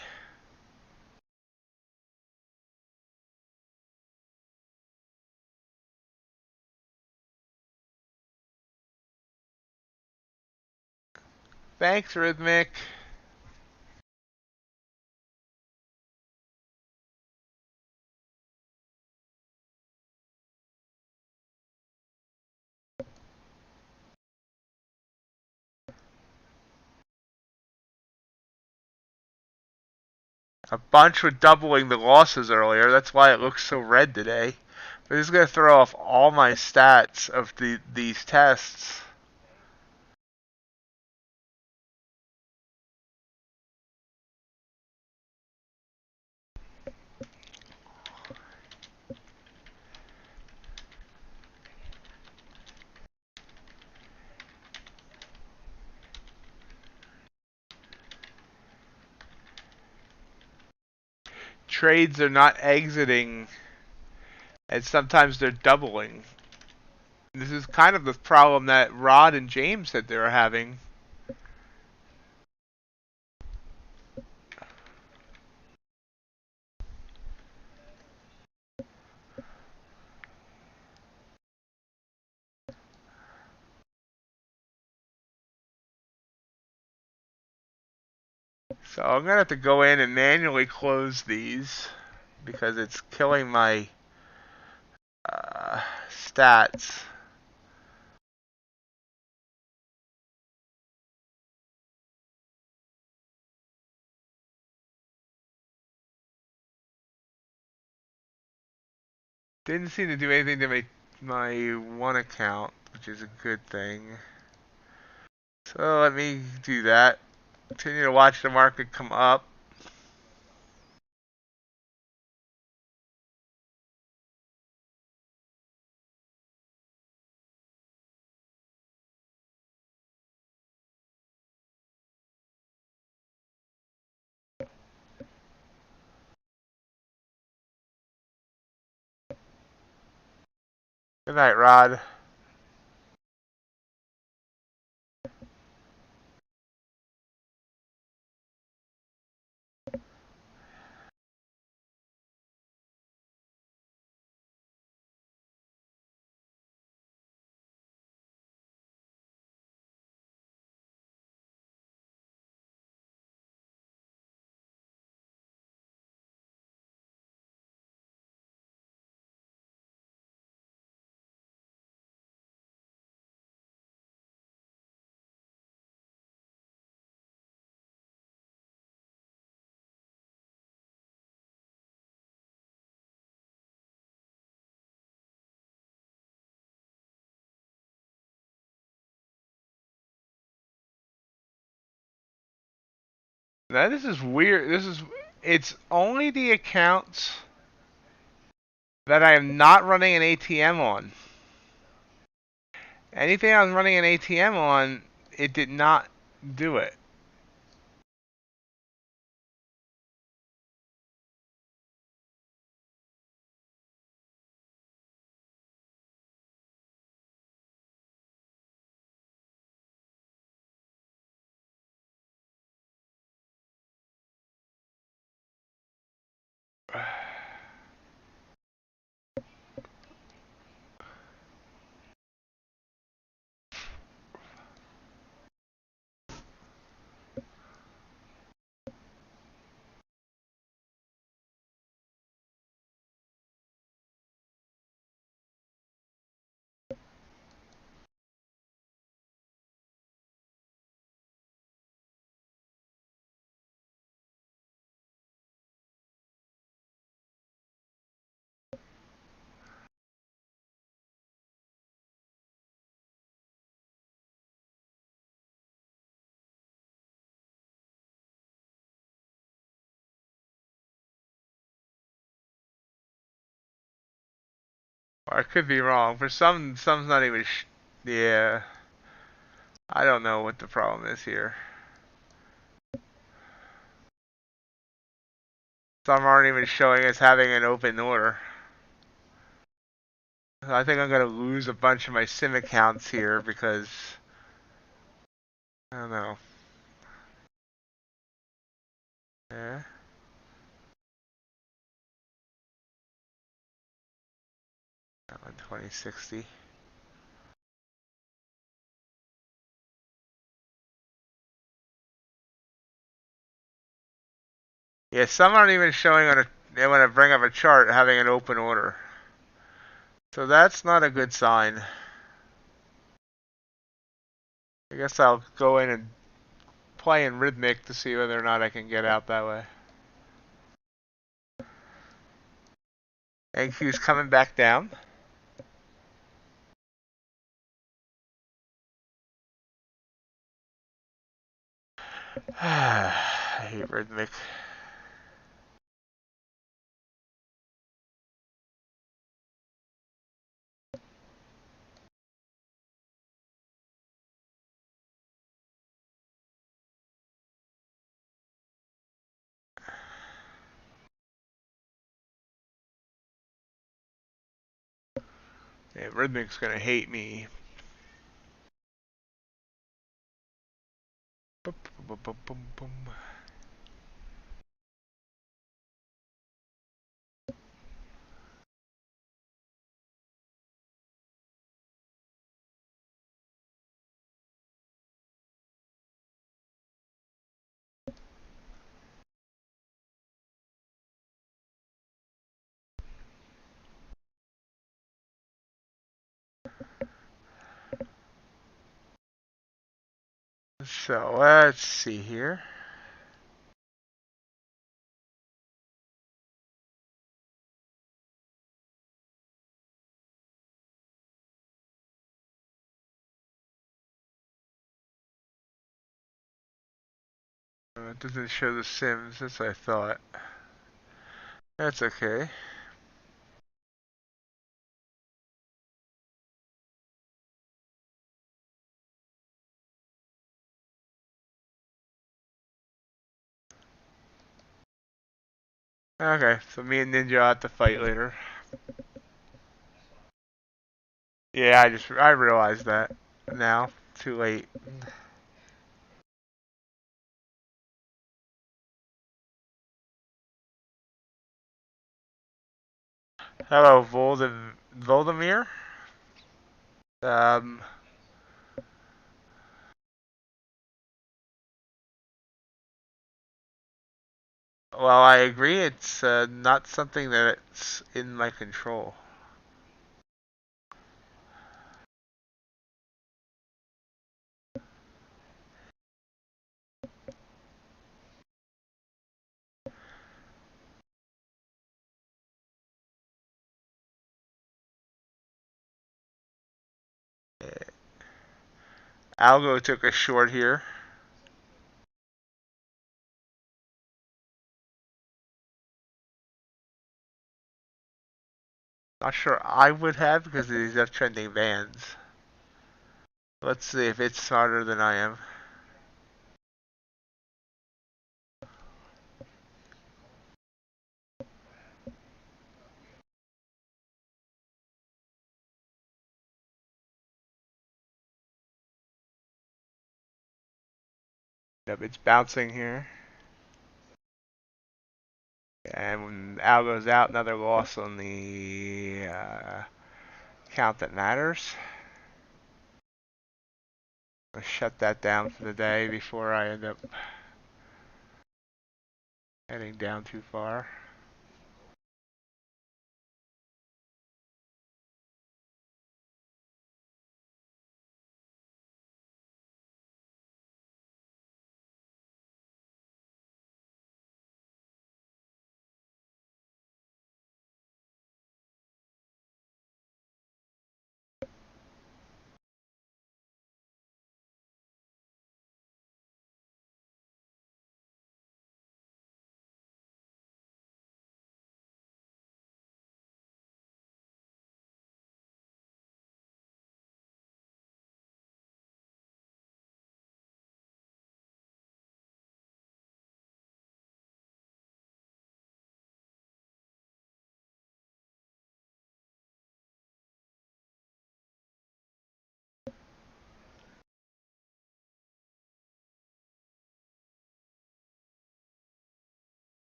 Thanks, Rhythmic. A bunch were doubling the losses earlier. That's why it looks so red today. But this is going to throw off all my stats of these tests. Trades are not exiting, and sometimes they're doubling. This is kind of the problem that Rod and James said they were having. So I'm going to have to go in and manually close these because it's killing my stats. Didn't seem to do anything to my one account, which is a good thing. So let me do that. Continue to watch the market come up. Good night, Rod. Now this is weird. It's only the accounts that I am not running an ATM on. Anything I was running an ATM on, it did not do it. I could be wrong. For some's not even. Yeah, I don't know what the problem is here. Some aren't even showing as having an open order. I think I'm gonna lose a bunch of my sim accounts here because I don't know. Yeah. 2060. Yeah, some aren't even showing on a. They want to bring up a chart having an open order. So that's not a good sign. I guess I'll go in and play in Rhythmic to see whether or not I can get out that way. NQ's coming back down. I hate Rhythmic. Yeah, Rhythmic's gonna hate me. Boom, boom, boom, boom, boom. So let's see here. It doesn't show the sims. That's what I thought. That's okay. Okay, so me and Ninja have to fight later. Yeah, I realized that now. Too late. Hello, Voldemir. Um, well, I agree. It's not something that's in my control. Algo took a short here. Not sure I would have because of these uptrending bands. Let's see if it's smarter than I am. Yep, it's bouncing here. And when Al goes out, another loss on the count that matters. I'll shut that down for the day before I end up heading down too far.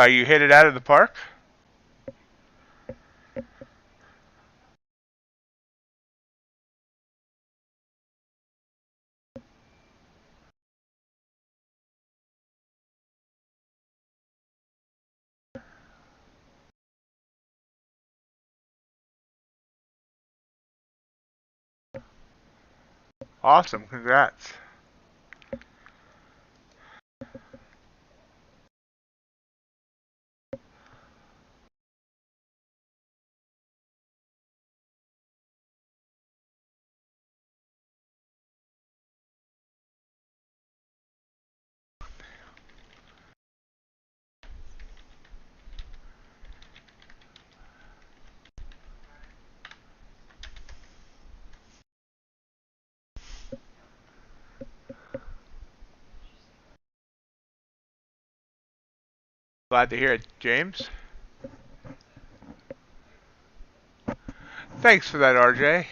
You hit it out of the park? Awesome, congrats. Glad to hear it, James. Thanks for that, RJ.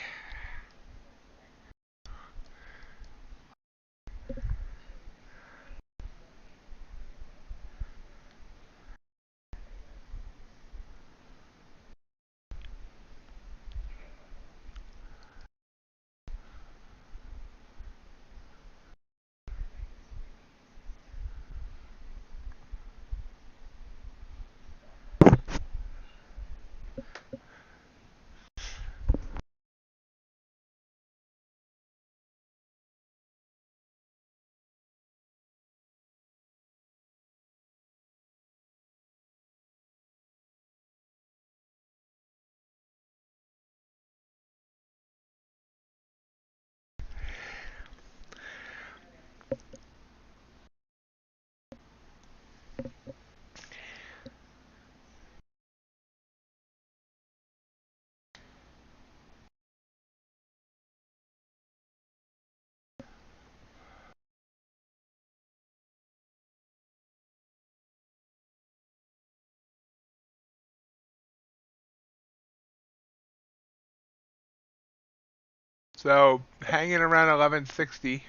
So, hanging around 1160.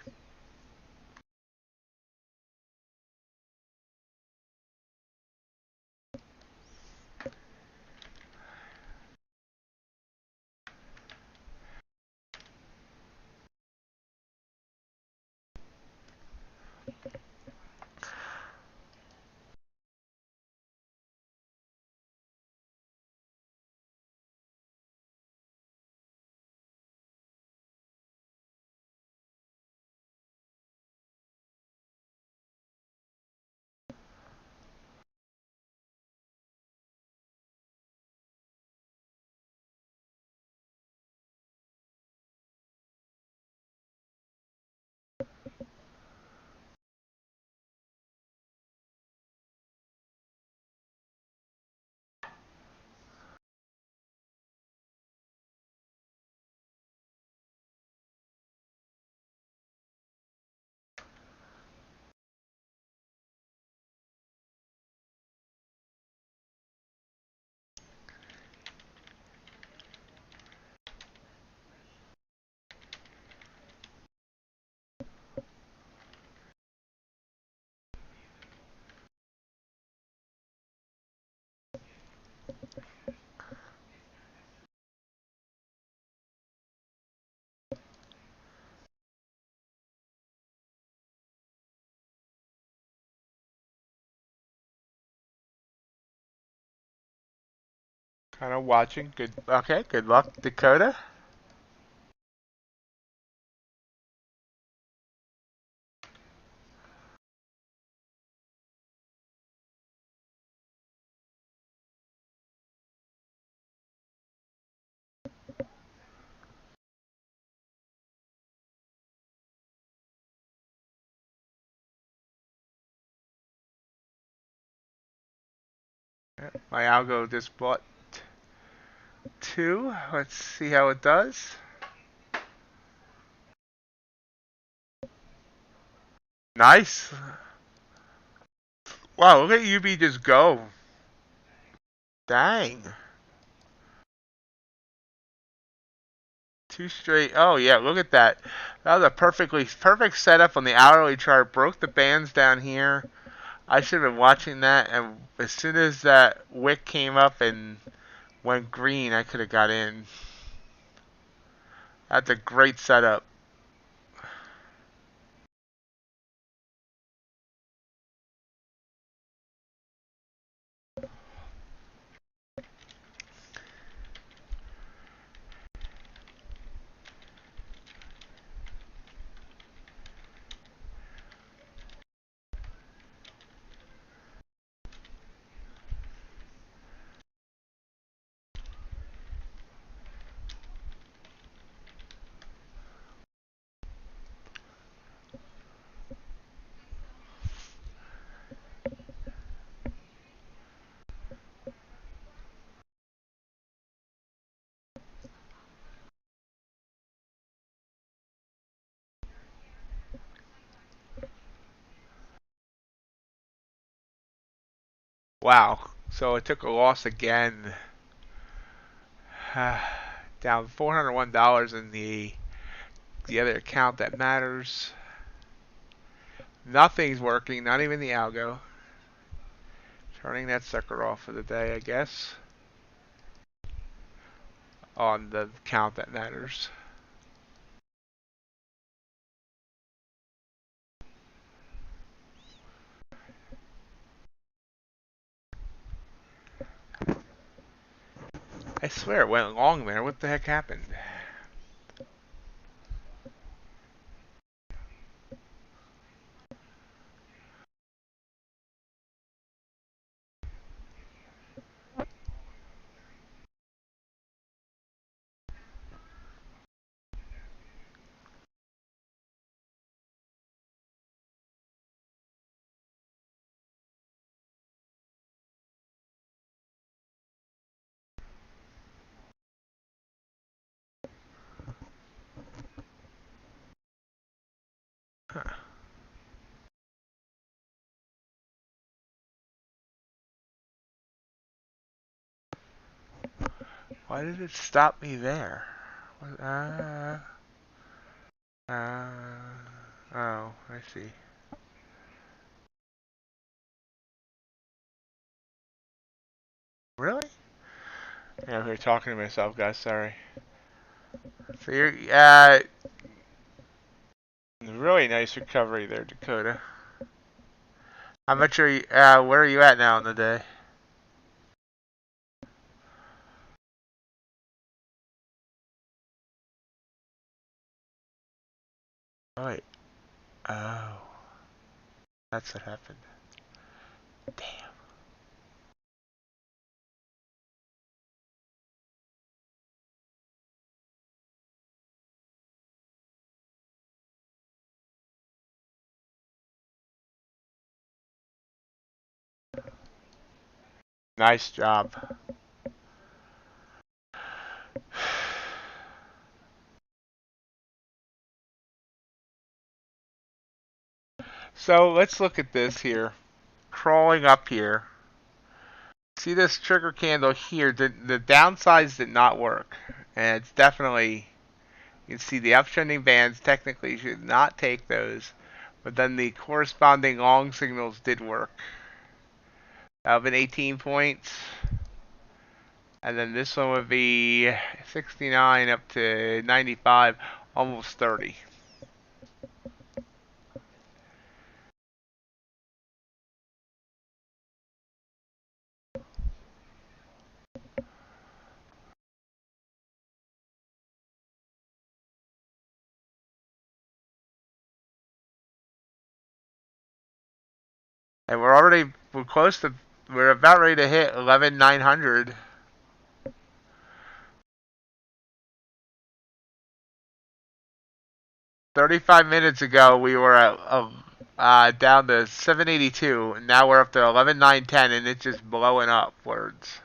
Kind of watching. Good. Okay. Good luck, Dakota. My algo just bought 2. Let's see how it does. Nice. Wow, look at UB just go. Dang. 2 straight. Oh yeah, look at that. That was a perfect setup on the hourly chart. Broke the bands down here. I should have been watching that, and as soon as that wick came up and went green, I could have got in. That's a great setup. Wow. So it took a loss again. Down $401 in the other account that matters. Nothing's working, not even the algo. Turning that sucker off for the day, I guess. On the account that matters. I swear it went long there. What the heck happened? Huh. Why did it stop me there? Oh, I see. Really? Yeah, I'm here talking to myself, guys. Sorry. So you're, really nice recovery there, Dakota. How much are you, where are you at now in the day? Oh, wait. Oh, that's what happened. Damn. Nice job. So let's look at this here. Crawling up here. See this trigger candle here? The downsides did not work. And it's definitely, you can see the uptrending bands technically should not take those. But then the corresponding long signals did work. That would have been 18 points. And then this one would be 69 up to 95, almost 30. And we're about ready to hit 11,900. 35 minutes ago, we were at down to 782, and now we're up to 11,910, and it's just blowing upwards.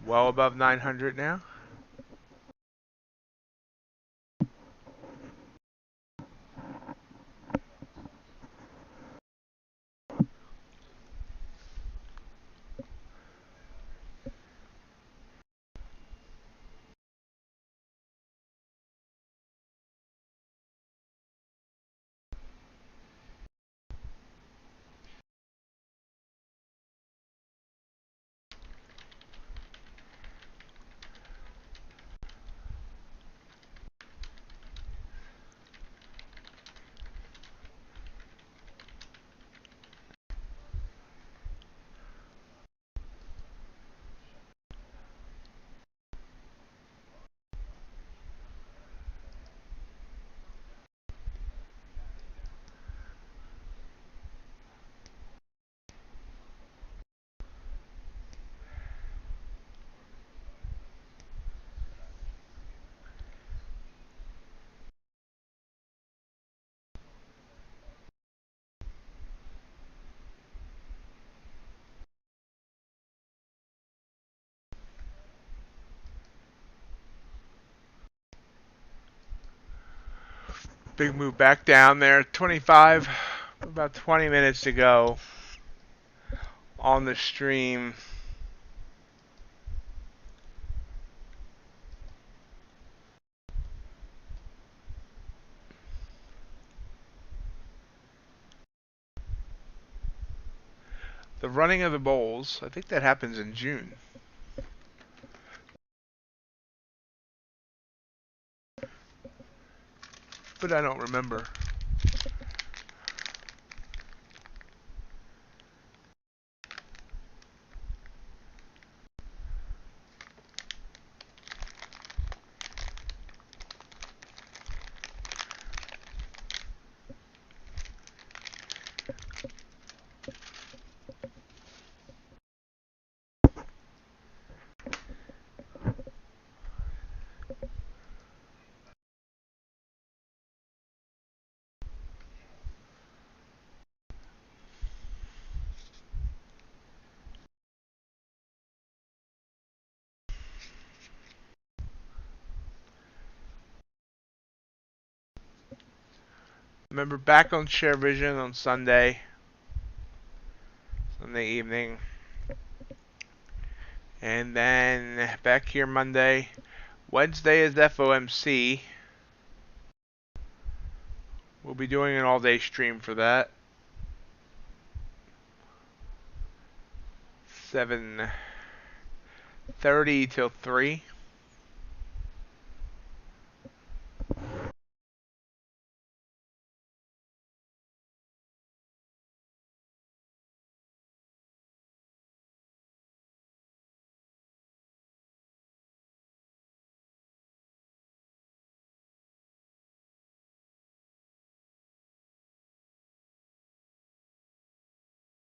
Well above 900 now. Big move back down there. 25, about 20 minutes to go on the stream. The running of the bulls, I think that happens in June. But I don't remember. Remember, back on Sharevision on Sunday evening. And then back here Monday. Wednesday is FOMC. We'll be doing an all-day stream for that. 7:30 till 3.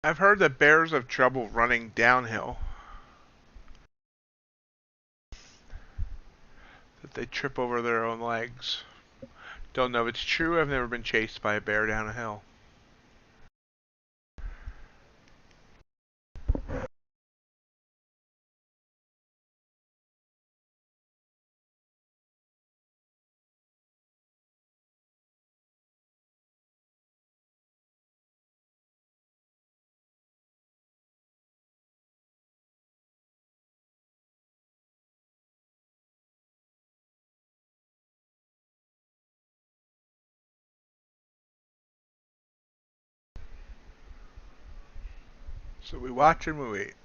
I've heard that bears have trouble running downhill. That they trip over their own legs. Don't know if it's true. I've never been chased by a bear down a hill. So we watch and we wait.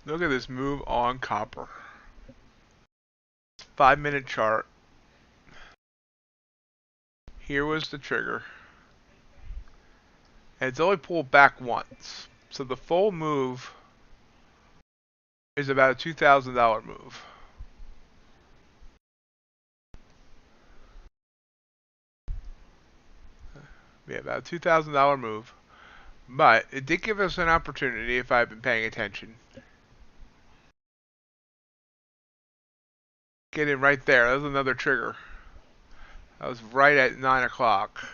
Look at this move on copper. 5-minute chart. Here was the trigger. And it's only pulled back once. So the full move is about a $2,000 move. Yeah, about a $2,000 move. But it did give us an opportunity if I've been paying attention. Get in right there. That was another trigger. That was right at 9 o'clock.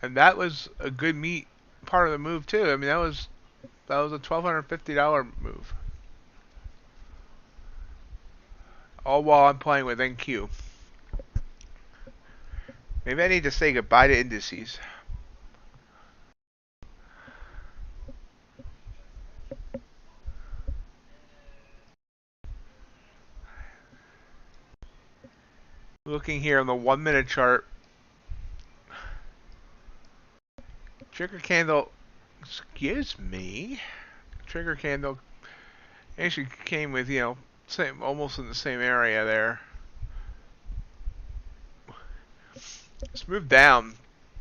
And that was a good meat part of the move too. I mean, that was a $1,250 move. All while I'm playing with NQ. Maybe I need to say goodbye to indices. Looking here on the 1-minute chart. Trigger candle, excuse me. Trigger candle actually came with, same, almost in the same area there. This move down,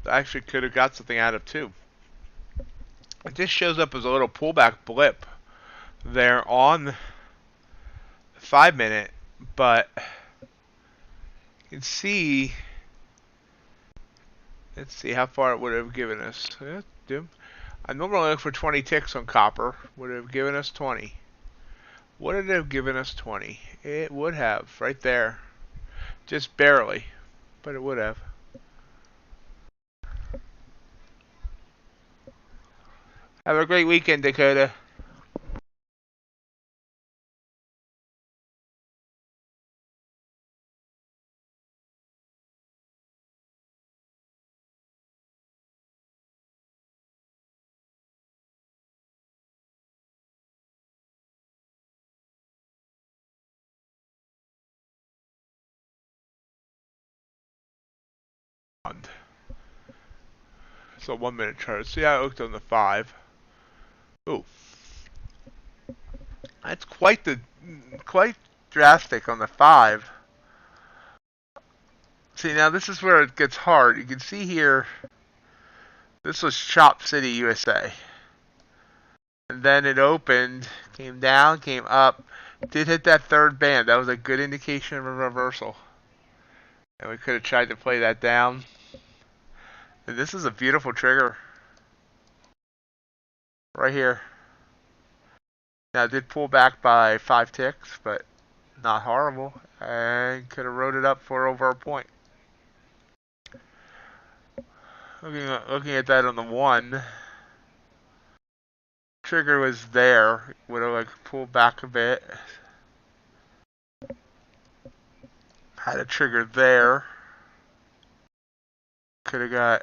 I actually could have got something out of too. It just shows up as a little pullback blip there on the 5-minute, but you can see, let's see how far it would have given us. I normally look for 20 ticks on copper. Would it have given us 20? Would it have given us 20? It would have, right there. Just barely, but it would have. Have a great weekend, Dakota. So 1-minute chart. See how it looked on the 5. Ooh. That's quite drastic on the 5. See, now this is where it gets hard. You can see here, this was Chop City, USA. And then it opened, came down, came up, did hit that third band. That was a good indication of a reversal. And we could have tried to play that down. And this is a beautiful trigger. Right here. Now it did pull back by 5 ticks, but not horrible. And could have rode it up for over a point. Looking at that on the 1. Trigger was there. Would have like pulled back a bit. Had a trigger there. Could have got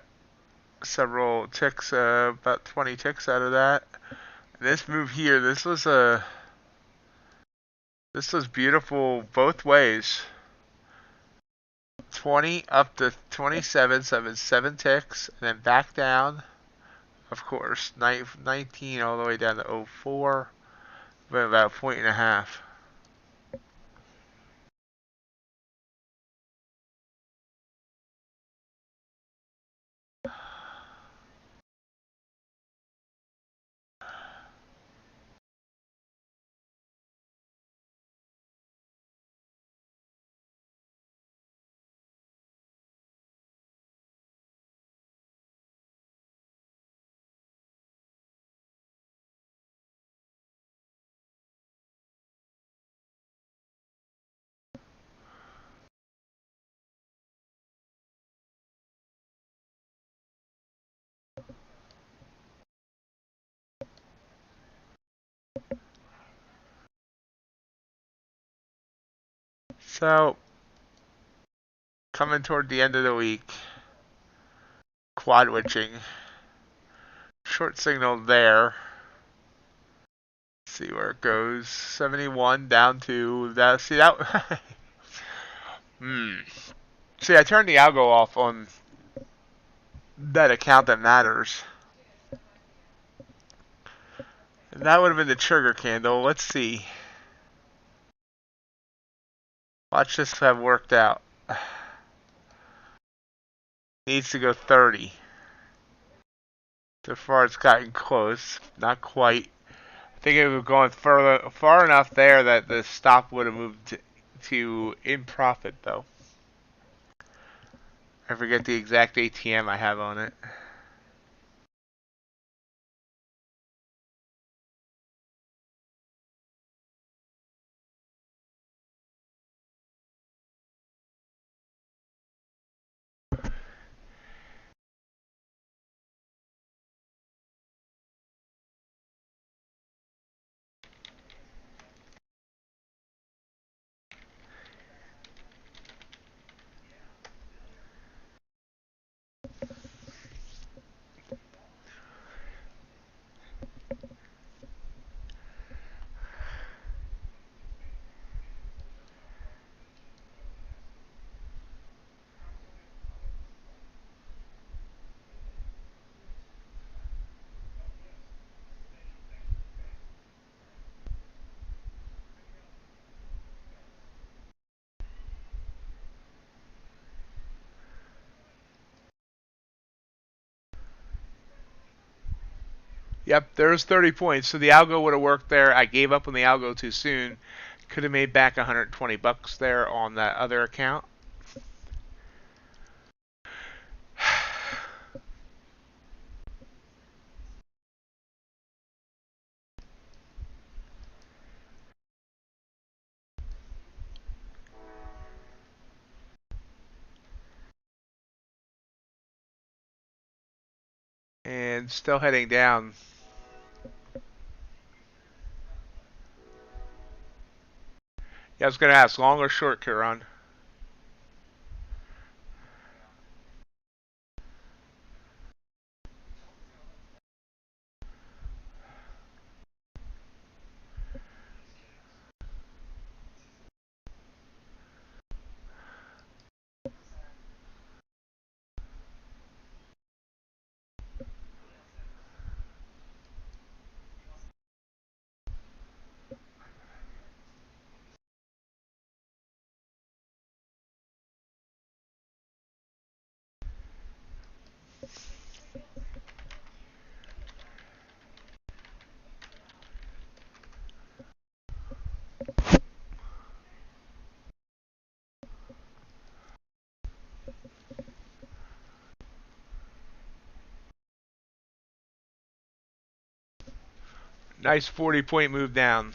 several ticks, about 20 ticks out of that. And this move here, this was beautiful both ways. 20 up to 27, so it's 7 ticks, and then back down. Of course, 19 all the way down to 04, but about a point and a half. So, coming toward the end of the week, quad witching, short signal there. Let's see where it goes. 71 down to that. See that? See, I turned the algo off on that account that matters. And that would have been the trigger candle. Let's see. Watch this have worked out. Needs to go 30. So far it's gotten close. Not quite. I think it was going far enough there that the stop would have moved to in profit though. I forget the exact ATM I have on it. Yep, there's 30 points. So the algo would have worked there. I gave up on the algo too soon. Could have made back 120 bucks there on that other account. And still heading down. Yeah, I was going to ask, long or short, Kiran? Nice 40-point move down.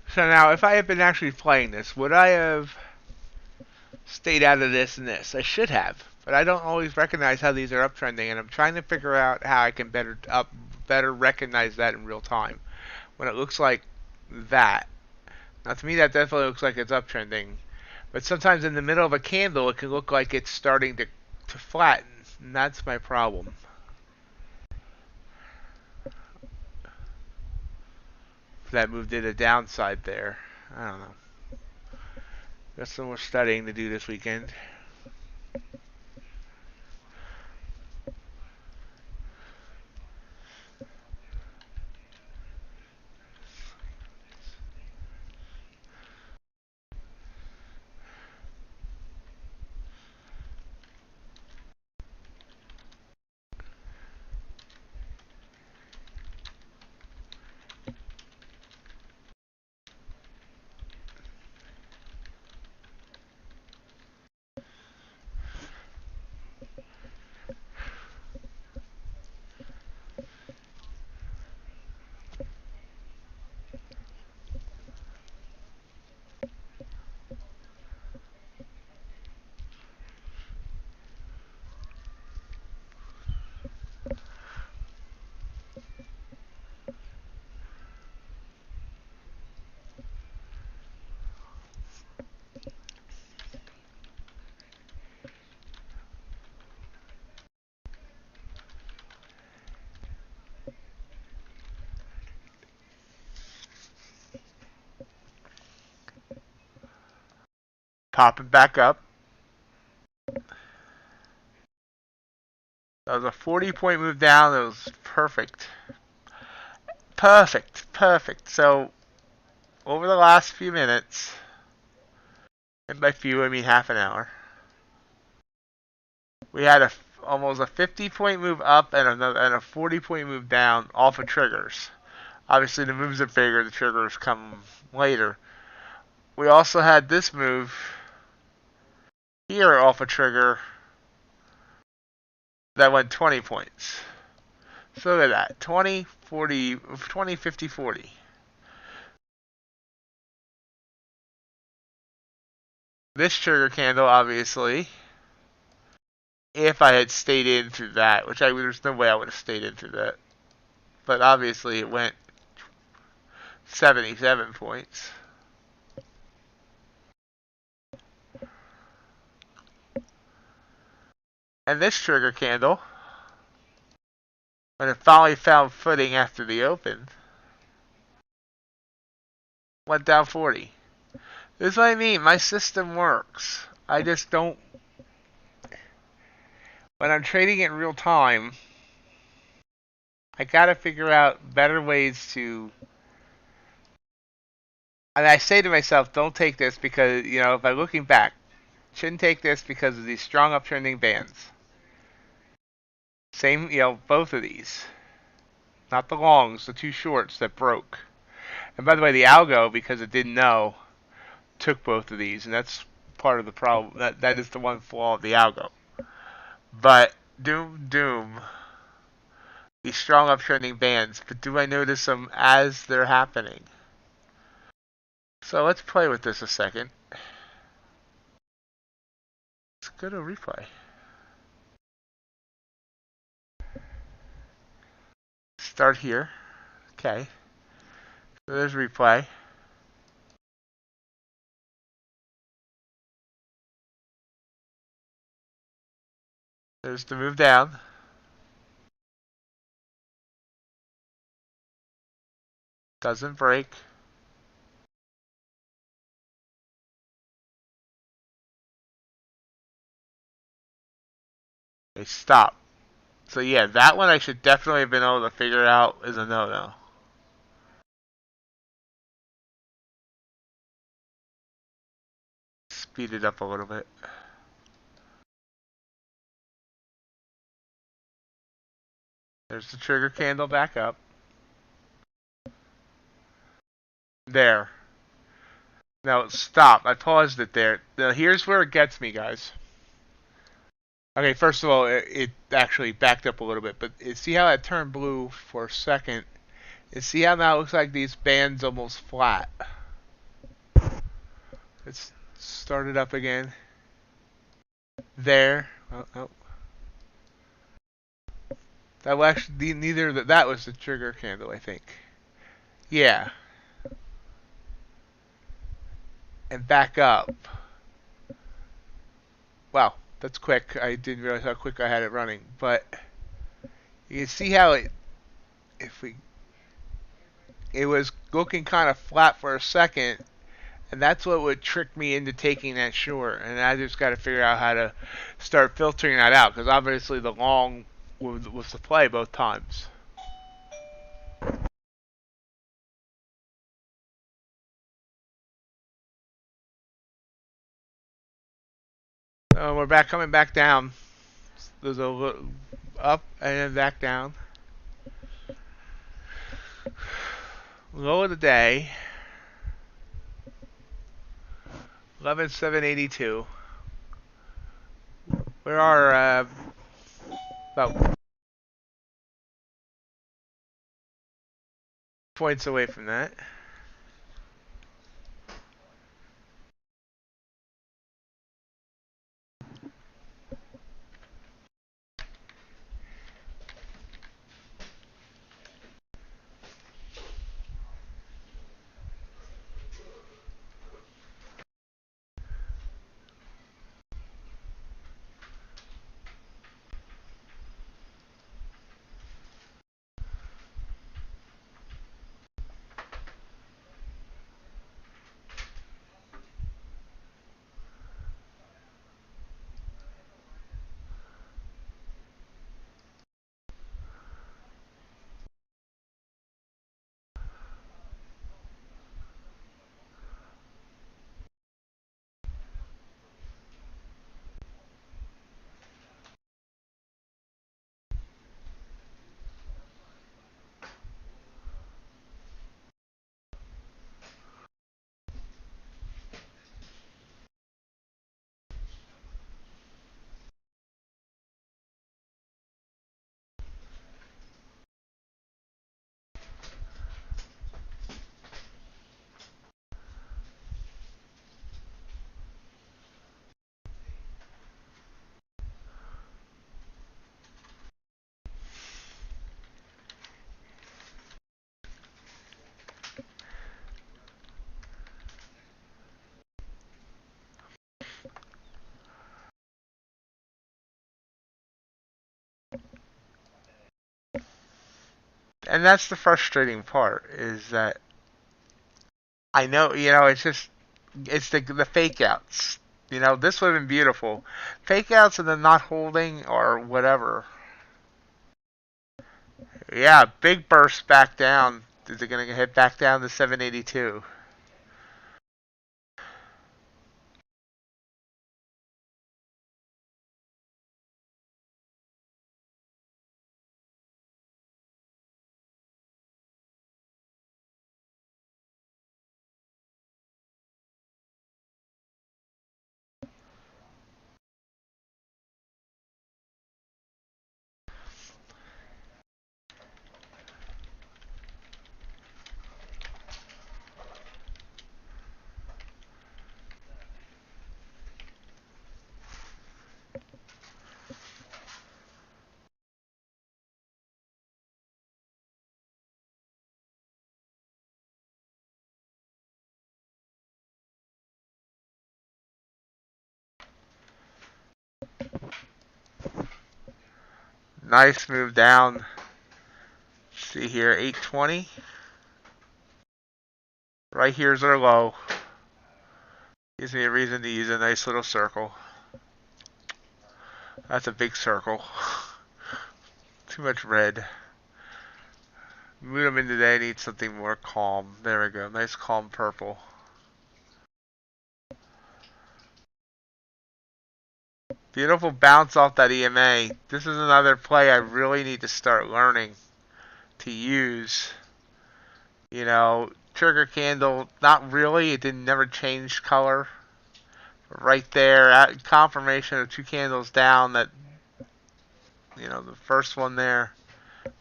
So now, if I had been actually playing this, would I have stayed out of this and this? I should have. But I don't always recognize how these are uptrending, and I'm trying to figure out how I can better recognize that in real time. When it looks like that. Now to me that definitely looks like it's uptrending. But sometimes in the middle of a candle it can look like it's starting to flatten. And that's my problem. That moved to the downside there. I don't know. Got some more studying to do this weekend. Popping back up. That was a 40-point move down. That was perfect. Perfect. So, over the last few minutes, and by few I mean half an hour, we had almost a 50-point move up and a 40-point move down off of triggers. Obviously, the moves are bigger. The triggers come later. We also had this move here off a trigger that went 20 points. So look at that. 20, 40, 20, 50, 40. This trigger candle, obviously, if I had stayed in through that, which there's no way I would have stayed in through that. But obviously it went 77 points. And this trigger candle, when it finally found footing after the open, went down 40. This is what I mean. My system works. I just don't... When I'm trading in real time, I gotta figure out better ways to... And I say to myself, don't take this because, if I'm looking back, shouldn't take this because of these strong uptrending bands. Same, both of these. Not the longs, the two shorts that broke. And by the way, the algo, because it didn't know, took both of these, and that's part of the problem. That is the one flaw of the algo. But doom, these strong uptrending bands. But do I notice them as they're happening? So let's play with this a second. Let's go to replay. Start here. Okay. So there's replay. There's the move down. Doesn't break. They stop. So yeah, that one I should definitely have been able to figure out is a no-no. Speed it up a little bit. There's the trigger candle back up. There. Now stop. I paused it there. Now here's where it gets me, guys. Okay, first of all, it actually backed up a little bit, but see how it turned blue for a second? And see how now it looks like these bands almost flat? Let's start it up again. There. Well, no. That was actually neither that was the trigger candle, I think. Yeah. And back up. Wow, that's quick. I didn't realize how quick I had it running, but you can see how it was looking kind of flat for a second, and that's what would trick me into taking that short. And I just got to figure out how to start filtering that out, because obviously the long was the play both times. We're coming back down. There's a little up and then back down. Low of the day, 11,782. We are about points away from that. And that's the frustrating part, is that I know, it's the fake outs. This would have been beautiful. Fake outs and then not holding or whatever. Yeah, big burst back down. Is it going to hit back down to 782? Nice move down. See here, 820. Right here's our low. Gives me a reason to use a nice little circle. That's a big circle. Too much red. Move them in today. Need something more calm. There we go. Nice calm purple. Beautiful bounce off that EMA. This is another play I really need to start learning to use. Trigger candle, not really. It didn't never change color. Right there, confirmation of two candles down. That the first one there,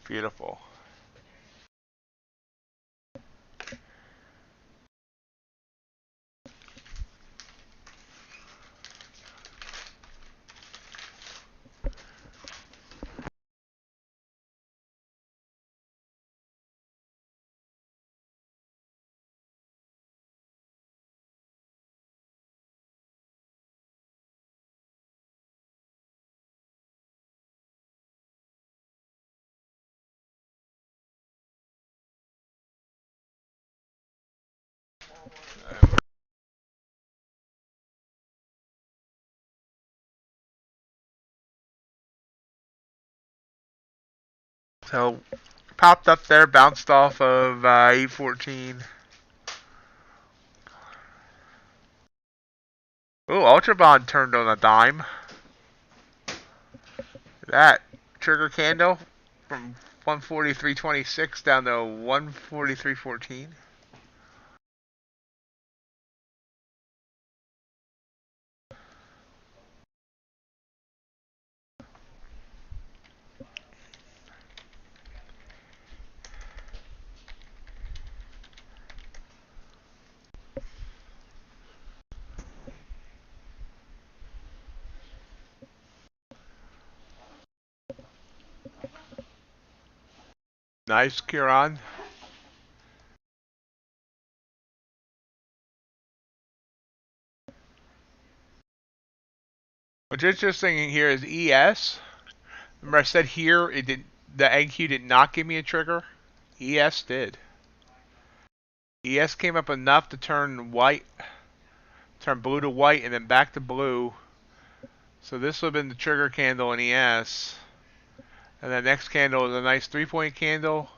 beautiful. So popped up there, bounced off of 814. Ooh, UltraBond turned on a dime. That trigger candle from 143.26 down to 143.14. Nice, Kieran. What's interesting here is ES. Remember I said here the NQ did not give me a trigger? ES did. ES came up enough to turn blue to white, and then back to blue. So this would have been the trigger candle in ES. And the next candle is a nice 3-point candle.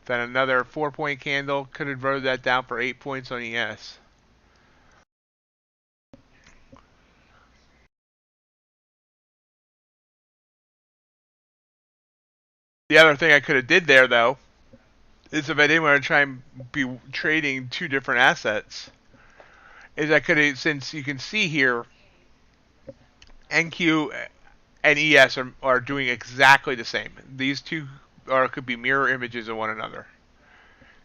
Then another 4-point candle. Could have wrote that down for 8 points on ES. The other thing I could have did there, though, is if I didn't want to try and be trading two different assets, is I could have, since you can see here, NQ and ES are doing exactly the same. These two could be mirror images of one another.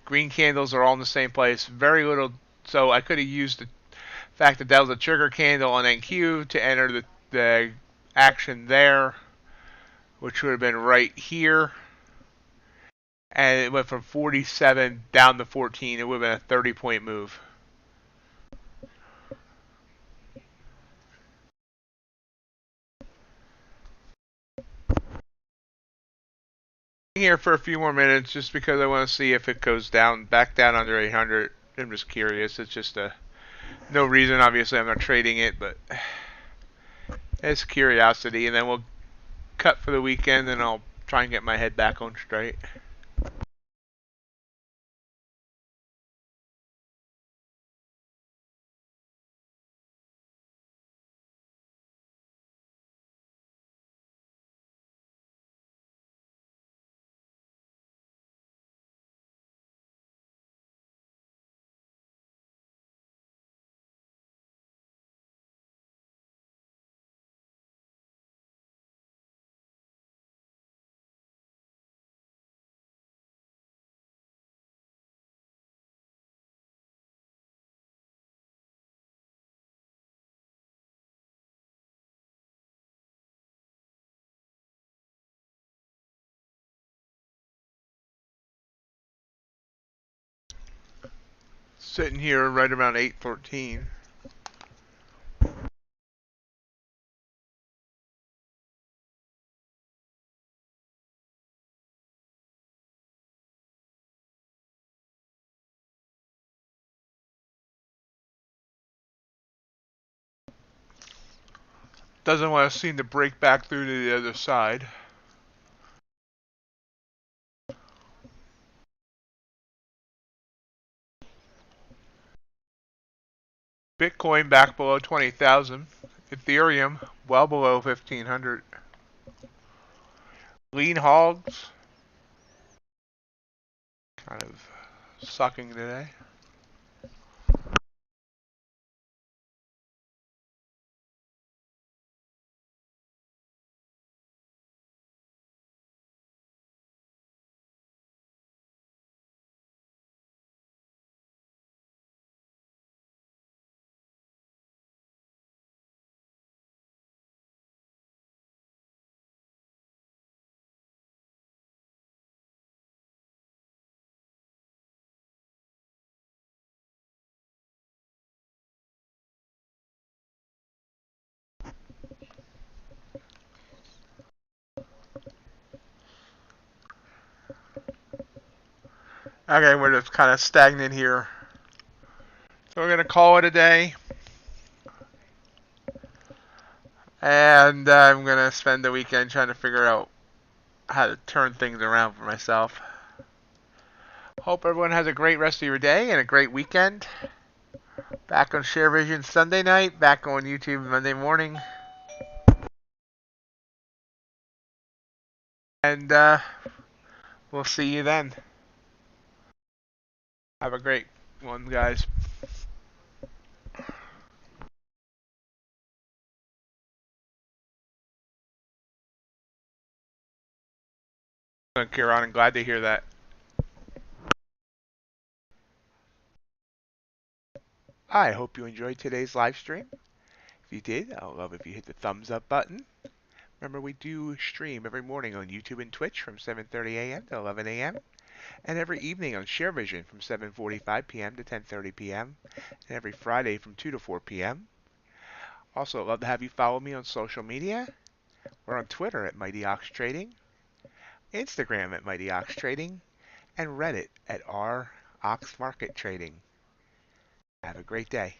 Green candles are all in the same place. Very little. So I could have used the fact that was a trigger candle on NQ to enter the action there, which would have been right here. And it went from 47 down to 14. It would have been a 30-point move. Here for a few more minutes just because I want to see if it goes back down under 800. I'm just curious. It's just no reason. Obviously, I'm not trading it, but it's curiosity. And then we'll cut for the weekend, and I'll try and get my head back on straight. Sitting here right around 814. Doesn't want to seem to break back through to the other side. Bitcoin back below 20,000. Ethereum well below 1,500. Lean hogs kind of sucking today. Okay, we're just kind of stagnant here. So we're going to call it a day. And I'm going to spend the weekend trying to figure out how to turn things around for myself. Hope everyone has a great rest of your day and a great weekend. Back on Sharevision Sunday night, back on YouTube Monday morning. And we'll see you then. Have a great one, guys. Kieran, I'm glad to hear that. I hope you enjoyed today's live stream. If you did, I'll love if you hit the thumbs up button. Remember, we do stream every morning on YouTube and Twitch from 7:30 a.m. to 11 a.m. and every evening on Sharevision from 7:45 p.m. to 10:30 p.m. and every Friday from 2 to 4 p.m. Also, I'd love to have you follow me on social media. We're on Twitter at MightyOxTrading, Instagram at MightyOxTrading, and Reddit at r/oxmarkettrading. Have a great day.